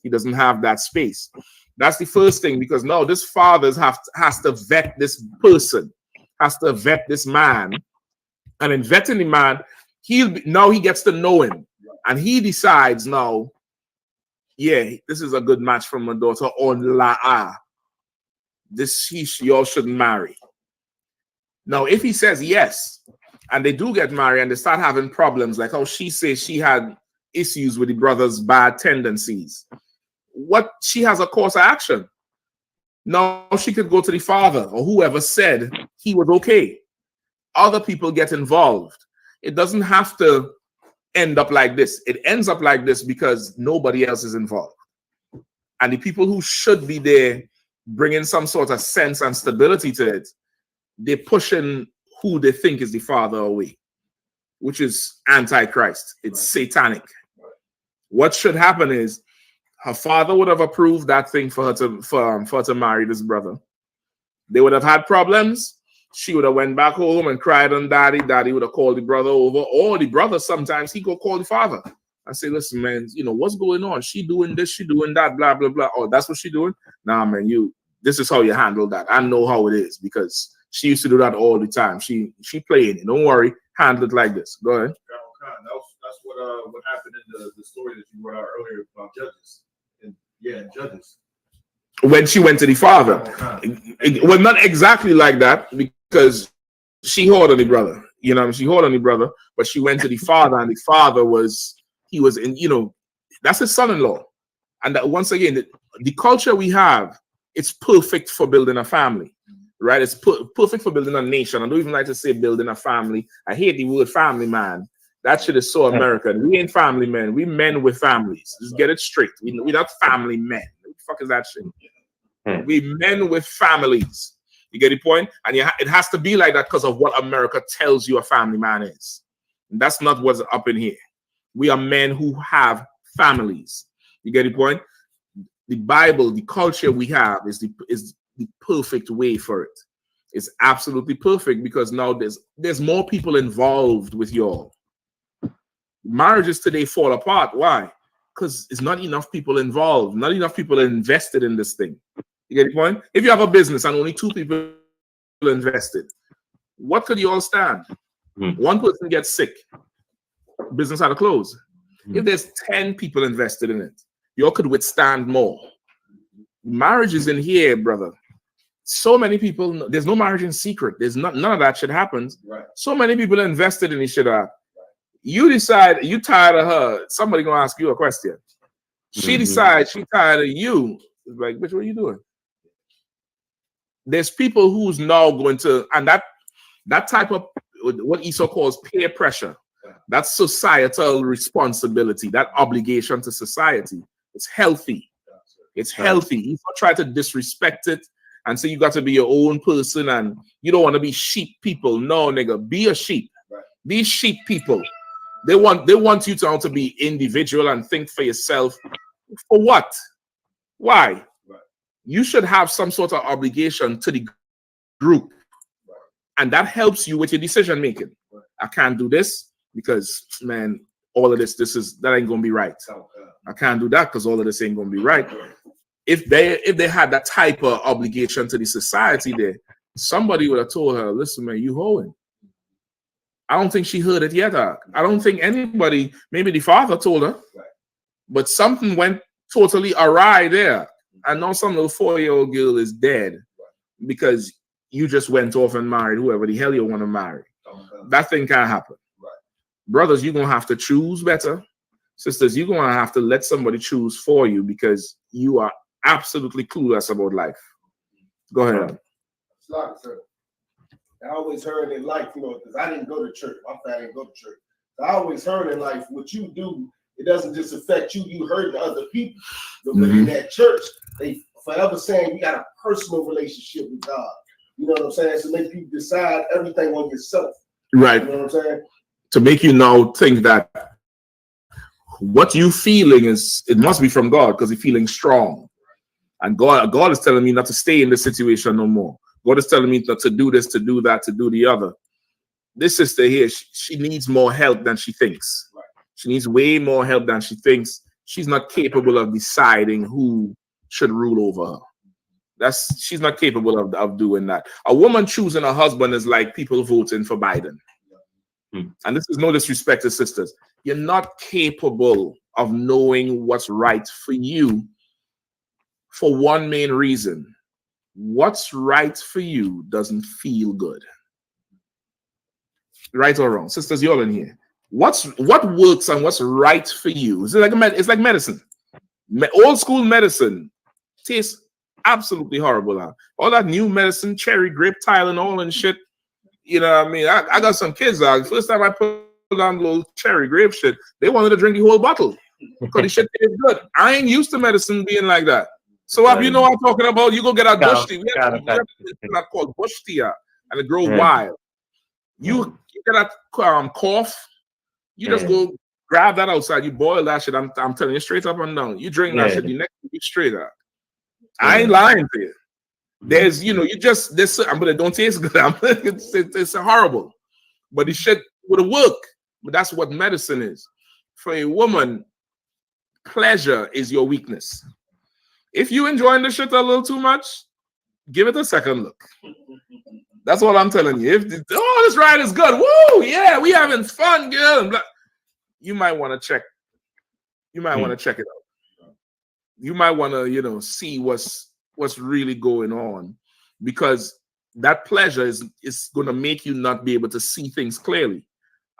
S8: He doesn't have that space. That's the first thing, because now this father has to vet this person, has to vet this man. And in vetting the man, he gets to know him. And he decides now, yeah, this is a good match for my daughter, or y'all shouldn't marry. Now, if he says yes, and they do get married and they start having problems, like how she says she had issues with the brother's bad tendencies, she has a course of action. Now she could go to the father or whoever said he was okay. Other people get involved. It doesn't have to end up like this. It ends up like this because nobody else is involved. And the people who should be there bringing some sort of sense and stability to it, they're pushing who they think is the father away, which is antichrist. It's satanic. What should happen is her father would have approved that thing for her to marry this brother. They would have had problems. She would have went back home and cried on daddy. Daddy would have called the brother over, or the brother sometimes he go call the father and say, listen, man, what's going on? She doing this, she doing that, blah, blah, blah. Oh, that's what she doing? Nah, man, this is how you handle that. I know how it is because She used to do that all the time. She playing it. Don't worry, handle it like this. Go ahead.
S7: That's what happened in the story that you brought out earlier about Judges. Judges.
S8: When she went to the father, well, not exactly like that, because she hold on the brother. You know, she hold on the brother, but she went to the father, and the father was in. You know, that's his son-in-law. And that, once again, the culture we have, it's perfect for building a family, right? It's perfect for building a nation. I don't even like to say building a family. I hate the word family, man. That shit is so American. We ain't family men. We men with families. Just get it straight. We're not family men. What the fuck is that shit? We men with families. You get the point? And it has to be like that because of what America tells you a family man is. And that's not what's up in here. We are men who have families. You get the point? The Bible, the culture we have is the perfect way for it. It's absolutely perfect because now there's more people involved with y'all. Marriages today fall apart. Why? Because it's not enough people involved, not enough people invested in this thing. You get the point? If you have a business and only 2 people invested, what could you all stand? One person gets sick, business had to close. If there's 10 people invested in it, you all could withstand more. Marriage is in here, brother. So many people, there's no marriage in secret. There's none of that shit happens. Right. So many people invested in this shit. You decide you tired of her. Somebody gonna ask you a question. She decides she tired of you. It's like, bitch, what are you doing? There's people who's now going to, and that type of what Esau calls peer pressure. That's societal responsibility, that obligation to society. It's healthy. It's healthy. Esau try to disrespect it and say you got to be your own person and you don't want to be sheep people. No, nigga, be a sheep. Be sheep people. They want you to be individual and think for yourself. For what? Why? You should have some sort of obligation to the group. And that helps you with your decision making. I can't do this because, man, all of that ain't gonna be right. I can't do that because all of this ain't gonna be right. If they had that type of obligation to the society there, somebody would have told her, listen, man, you hoeing. I don't think she heard it yet. I don't think anybody, maybe the father told her, but something went totally awry there. And now some little 4-year-old girl is dead because you just went off and married whoever the hell you want to marry. That thing can't happen. Brothers, you're going to have to choose better. Sisters, you're going to have to let somebody choose for you because you are absolutely clueless about life. Go ahead.
S14: I always heard in life, because I didn't go to church. My family didn't go to church. I always heard in life, what you do, it doesn't just affect you. You hurt other people. But in that church, they forever saying you got a personal relationship with God. You know what I'm saying? To make you decide everything on yourself.
S8: Right.
S14: You know what I'm saying?
S8: To make you now think that what you feeling it must be from God because you're feeling strong. And God is telling me not to stay in this situation no more. God is telling me not to do this, to do that, to do the other. This sister here, she needs more help than she thinks. She needs way more help than she thinks. She's not capable of deciding who should rule over her. She's not capable of doing that. A woman choosing a husband is like people voting for Biden. And this is no disrespect to sisters. You're not capable of knowing what's right for you for one main reason. What's right for you doesn't feel good. Right or wrong? Sisters, you're all in here. What works and what's right for you? It's like medicine. Old school medicine tastes absolutely horrible. All that new medicine, cherry grape, Tylenol and shit. You know what I mean? I got some kids. First time I put on a little cherry grape shit, they wanted to drink the whole bottle because the shit tastes good. I ain't used to medicine being like that. So if you know what I'm talking about, you go get a bush tea. We have something called bush tea, and it grows wild. You get that cough, you just go grab that outside. You boil that shit. I'm telling you straight up and down. You drink that shit the next week straight up. I ain't lying to you. There's, but it don't taste good. It's horrible. But the shit would work. But that's what medicine is. For a woman, pleasure is your weakness. If you enjoying the shit a little too much, give it a second look. That's what I'm telling you. If this ride is good, woo, yeah, we having fun, girl. You might want to check. You might want to check it out. You might want to, see what's really going on, because that pleasure is going to make you not be able to see things clearly.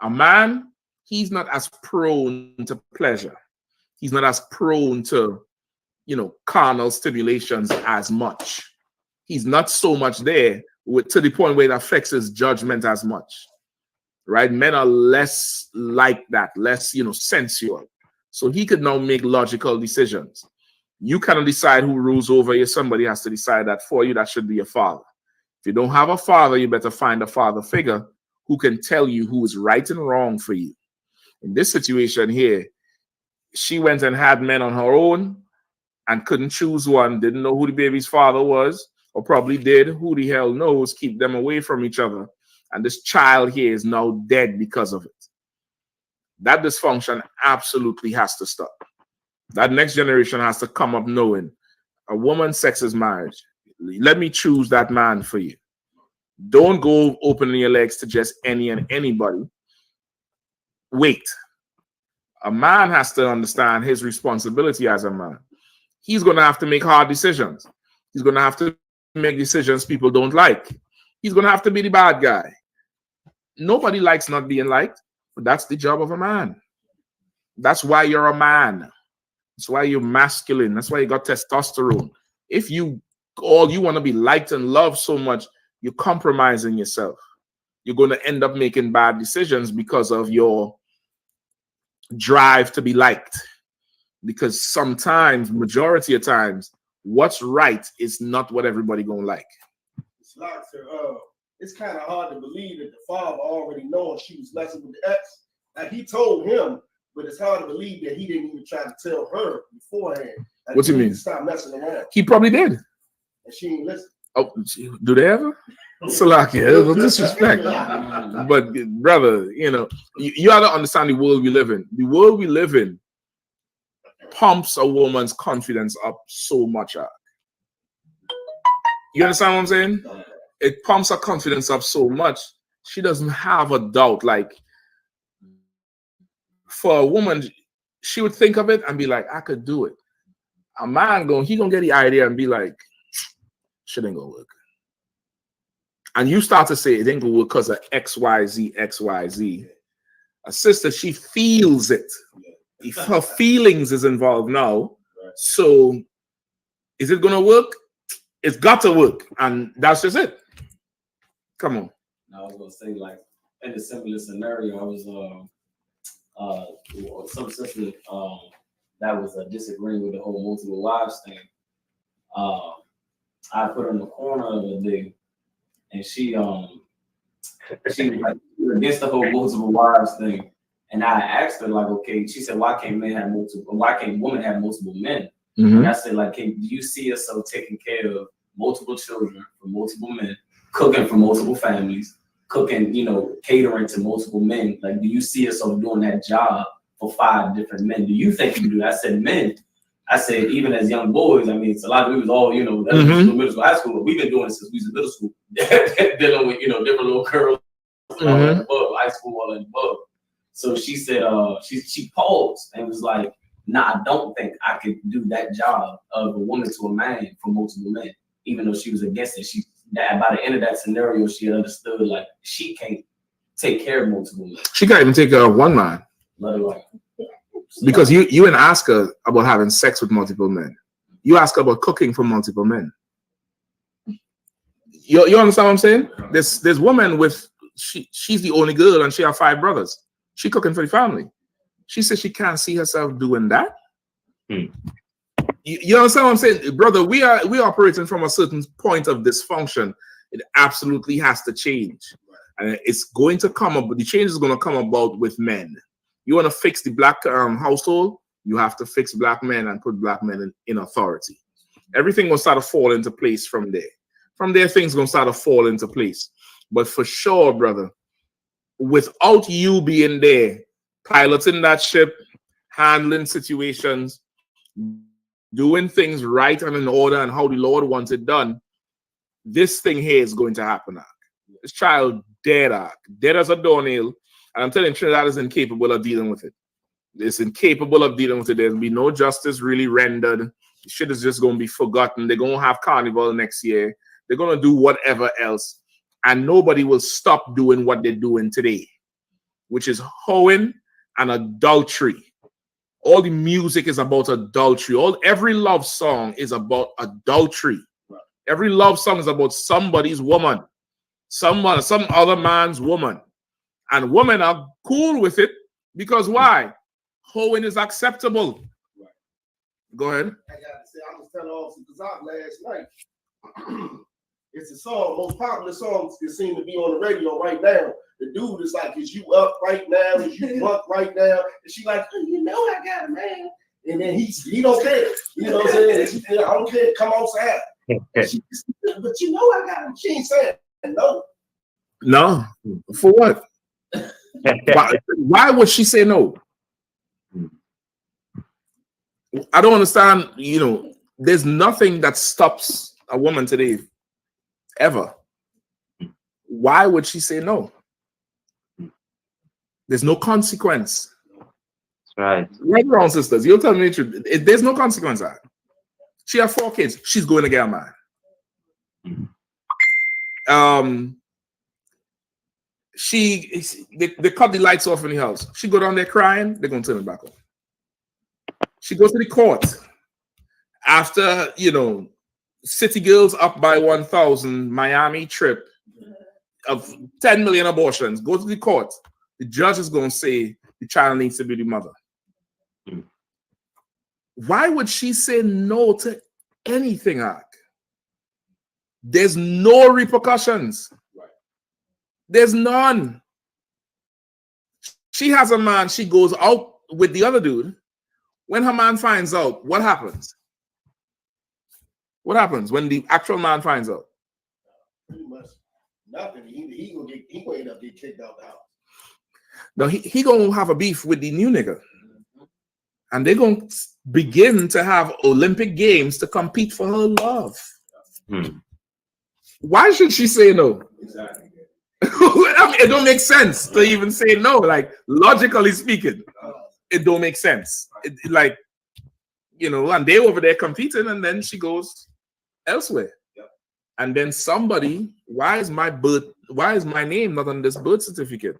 S8: A man, he's not as prone to pleasure. He's not as prone to, carnal stimulations as much. He's not so much there to the point where it affects his judgment as much, right? Men are less like that, less, sensual. So he could now make logical decisions. You cannot decide who rules over you. Somebody has to decide that for you. That should be your father. If you don't have a father, you better find a father figure who can tell you who is right and wrong for you. In this situation here, she went and had men on her own and couldn't choose one, didn't know who the baby's father was, or probably did. Who the hell knows? Keep them away from each other. And this child here is now dead because of it. That dysfunction absolutely has to stop. That next generation has to come up knowing a woman's sex is marriage. Let me choose that man for you. Don't go opening your legs to just any and anybody. Wait. A man has to understand his responsibility as a man. He's going to have to make hard decisions. He's going to have to make decisions people don't like. He's going to have to be the bad guy. Nobody likes not being liked, but that's the job of a man. That's why you're a man. That's why you're masculine. That's why you got testosterone. If all you want to be liked and loved so much, you're compromising yourself. You're going to end up making bad decisions because of your drive to be liked. Because sometimes, majority of times, what's right is not what everybody gonna like.
S14: It's kind of hard to believe that the father already knowing she was messing with the ex. Like, he told him, but it's hard to believe that he didn't even try to tell her beforehand. Like,
S8: what do you mean?
S14: Stop messing around.
S8: He probably did.
S14: And she ain't listen.
S8: Oh, do they ever? Salakia, no disrespect. But brother, you ought to understand the world we live in. The world we live in pumps a woman's confidence up so much. You understand what I'm saying? It pumps her confidence up so much, she doesn't have a doubt. Like, for a woman, she would think of it and be like, I could do it. A man he gonna get the idea and be like, shit ain't gonna work. And you start to say it ain't gonna work because of XYZ, XYZ. A sister, she feels it. If her feelings is involved now, so is it gonna work? It's got to work, and that's just it. Come on.
S15: I was gonna say, like, in a similar scenario, I was some sister that was disagreeing with the whole multiple wives thing. I put her in the corner of the day, and she was against the whole multiple wives thing. And I asked her, like, okay, she said, why can't women have multiple men?
S8: Mm-hmm.
S15: And I said, like, do you see yourself taking care of multiple children from multiple men, cooking for multiple families, cooking, catering to multiple men? Like, do you see yourself doing that job for 5 different men? Do you think you can do that? I said, men. I said, even as young boys, I mean, it's a lot of we was all, middle school, high school, but we've been doing it since we was in middle school, dealing with, different little girls, all above, high school, all above. So she said, she paused and was like, nah, I don't think I could do that job of a woman to a man for multiple men, even though she was against it. By the end of that scenario, she understood, like, she can't take care of multiple men.
S8: She can't even take care of one man. Because you didn't ask her about having sex with multiple men. You ask her about cooking for multiple men. You understand what I'm saying? This woman she's the only girl and she has 5 brothers. She cooking for the family. She says she can't see herself doing that. You understand what I'm saying? Brother, we operating from a certain point of dysfunction. It absolutely has to change. And it's going to come up, the change is going to come about with men. You want to fix the black household, you have to fix black men and put black men in authority. Everything will start to fall into place from there. From there, things going to start to fall into place. But for sure, brother, without you being there, piloting that ship, handling situations, doing things right and in order and how the Lord wants it done, this thing here is going to happen. This child dead as a doornail. And I'm telling you, Trinidad is incapable of dealing with it. It's incapable of dealing with it. There'll be no justice really rendered. The shit is just going to be forgotten. They're going to have carnival next year. They're going to do whatever else. And nobody will stop doing what they're doing today, which is hoeing and adultery. All the music is about adultery. Every love song is about adultery. Every love song is about somebody's woman, some other man's woman. And women are cool with it because why? Hoeing is acceptable. Go ahead.
S14: I gotta say, I was telling Officer Kazak last night. It's a song, most popular songs that seem to be on the radio right now. The dude is like, is you up right now? Is you drunk right now? And she like, oh, you know I got a man. And then he don't care. You know what I'm saying? She said, I don't care. Come outside. But you know I got him. She ain't saying no.
S8: No. For what? Why would she say no? I don't understand. You know, there's nothing that stops a woman today, ever. Why would she say no? There's no consequence.
S13: That's right.
S8: Right around, sisters. You'll tell me the truth. There's no consequence. She has 4 kids. She's going to get a man. They cut the lights off in the house. She go down there crying. They're going to turn it back on. She goes to the court after, you know, City Girls up by 1,000 Miami trip of 10 million abortions. Go to the court. The judge is going to say the child needs to be the mother. Why would she say no to anything, Ark? There's no repercussions. There's none. She has a man. She goes out with the other dude. When her man finds out, what happens? What happens when the actual man finds out?
S14: Pretty much nothing. He gonna end up getting kicked out the house.
S8: No, he gonna have a beef with the new nigga. And they're gonna begin to have Olympic Games to compete for her love. Why should she say no?
S14: Exactly.
S8: I mean, it don't make sense to even say no. Like, logically speaking, it don't make sense. Like, you know, and they over there competing, and then she goes elsewhere. Yep. And then somebody, why is my name not on this birth certificate?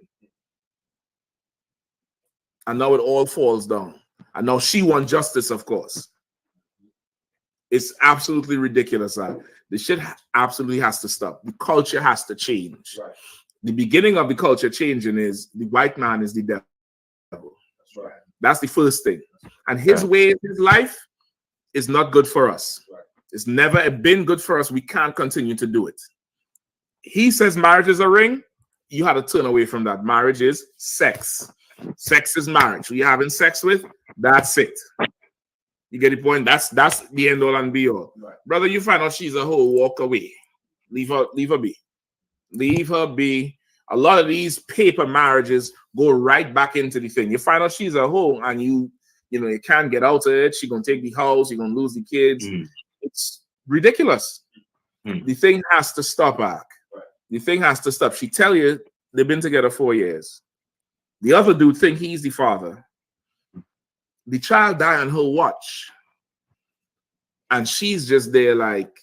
S8: And now it all falls down. And now she wants justice, of course. It's absolutely ridiculous. The shit absolutely has to stop. The culture has to change. Right. The beginning of the culture changing is the white man is the devil. That's right. That's the first thing. And his way, his life is not good for us. Right. It's never been good for us. We can't continue to do it. He says marriage is a ring. You have to turn away from that. Marriage is sex. Sex is marriage. Who you're having sex with, that's it. You get the point? That's the end all and be all. Right. Brother, you find out she's a hoe, walk away. Leave her be. Leave her be. A lot of these paper marriages go right back into the thing. You find out she's a hoe and you can't get out of it. She's gonna take the house, you're gonna lose the kids. It's ridiculous. The thing has to stop, Ark. Right. The thing has to stop. She tell you they've been together 4 years. The other dude think he's the father. The child died on her watch. And she's just there like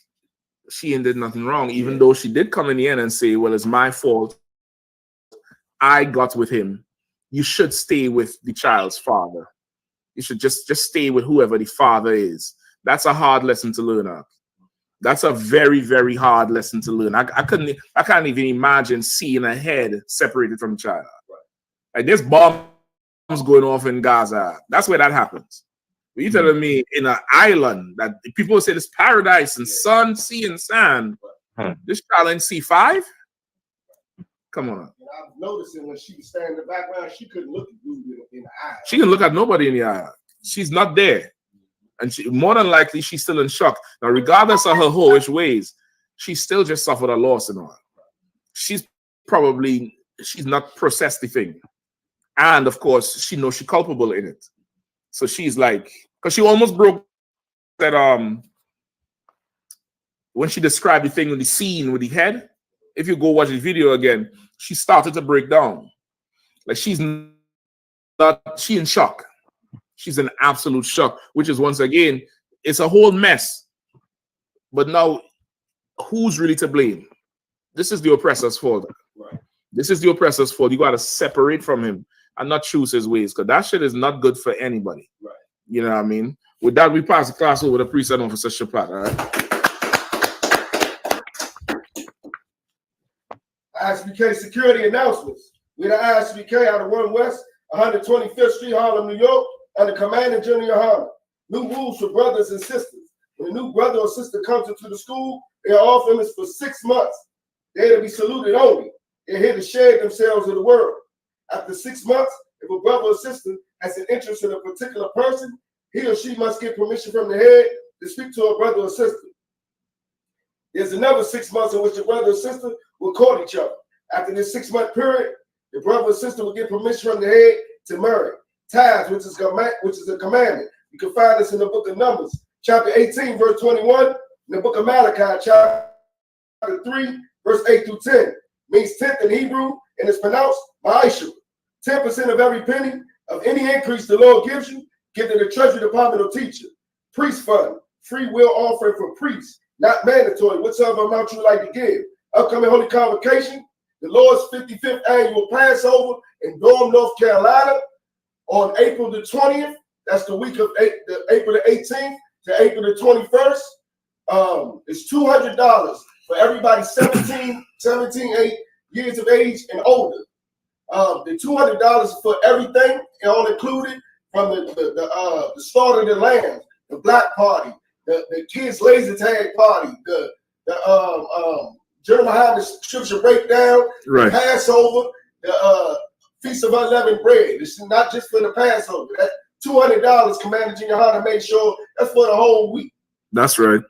S8: she ain't did nothing wrong, even though she did come in the end and say, well, it's my fault. I got with him. You should stay with the child's father. You should just stay with whoever the father is. That's a hard lesson to learn, Ark. That's a very, very hard lesson to learn. I can't even imagine seeing a head separated from the child. Like, there's bombs going off in Gaza. That's where that happens. But you telling me in an island that people say this paradise and sun, sea, and sand. This child in C5? Come on.
S14: And I was noticing when she was standing in the background, she couldn't look at dude in the eye.
S8: She can look at nobody in the eye. She's not there. And more than likely, she's still in shock. Now, regardless of her hoish ways, she still just suffered a loss in her. She's not processed the thing. And of course, she knows she's culpable in it. So she's like, because she almost broke that when she described the thing with the scene with the head, if you go watch the video again, she started to break down. Like she in shock. She's in absolute shock, which is once again, it's a whole mess. But now, who's really to blame? This is the oppressor's fault.
S14: Right.
S8: This is the oppressor's fault. You got to separate from him and not choose his ways, because that shit is not good for anybody.
S14: Right.
S8: You know what I mean? With that, we pass the class over to Priest and Officer Shapat. All right.
S14: ISUPK security announcements. We're the ISUPK out of 1 West, 125th Street, Harlem, New York, under Commander General Yohana. New rules for brothers and sisters. When a new brother or sister comes into the school, they are off limits for 6 months. They're to be saluted only. They're here to share themselves with the world. After 6 months, if a brother or sister has an interest in a particular person, he or she must get permission from the head to speak to a brother or sister. There's another 6 months in which the brother or sister will court each other. After this 6-month period, the brother or sister will get permission from the head to marry. Tithes, which is a commandment. You can find this in the book of Numbers, chapter 18, verse 21, in the book of Malachi, chapter 3, verse 8 through 10. Means 10th in Hebrew, and it's pronounced Ma'isha. 10% of every penny of any increase the Lord gives you, give to the Treasury Department or teacher. Priest fund, free will offering for priests, not mandatory, whatsoever amount you would like to give. Upcoming Holy Convocation, the Lord's 55th annual Passover in Durham, North Carolina on April the 20th. That's the week of April the 18th to April the 21st. It's $200 for everybody 17, 8 years of age and older. The $200 for everything, and all included, from the start of the land, the black party, the kids laser tag party, the Jeremiah scripture breakdown,
S8: right.
S14: The Passover, the Feast of Unleavened Bread. This is not just for the Passover. That $200 Commander Yohana made sure that's for the whole week.
S8: That's right.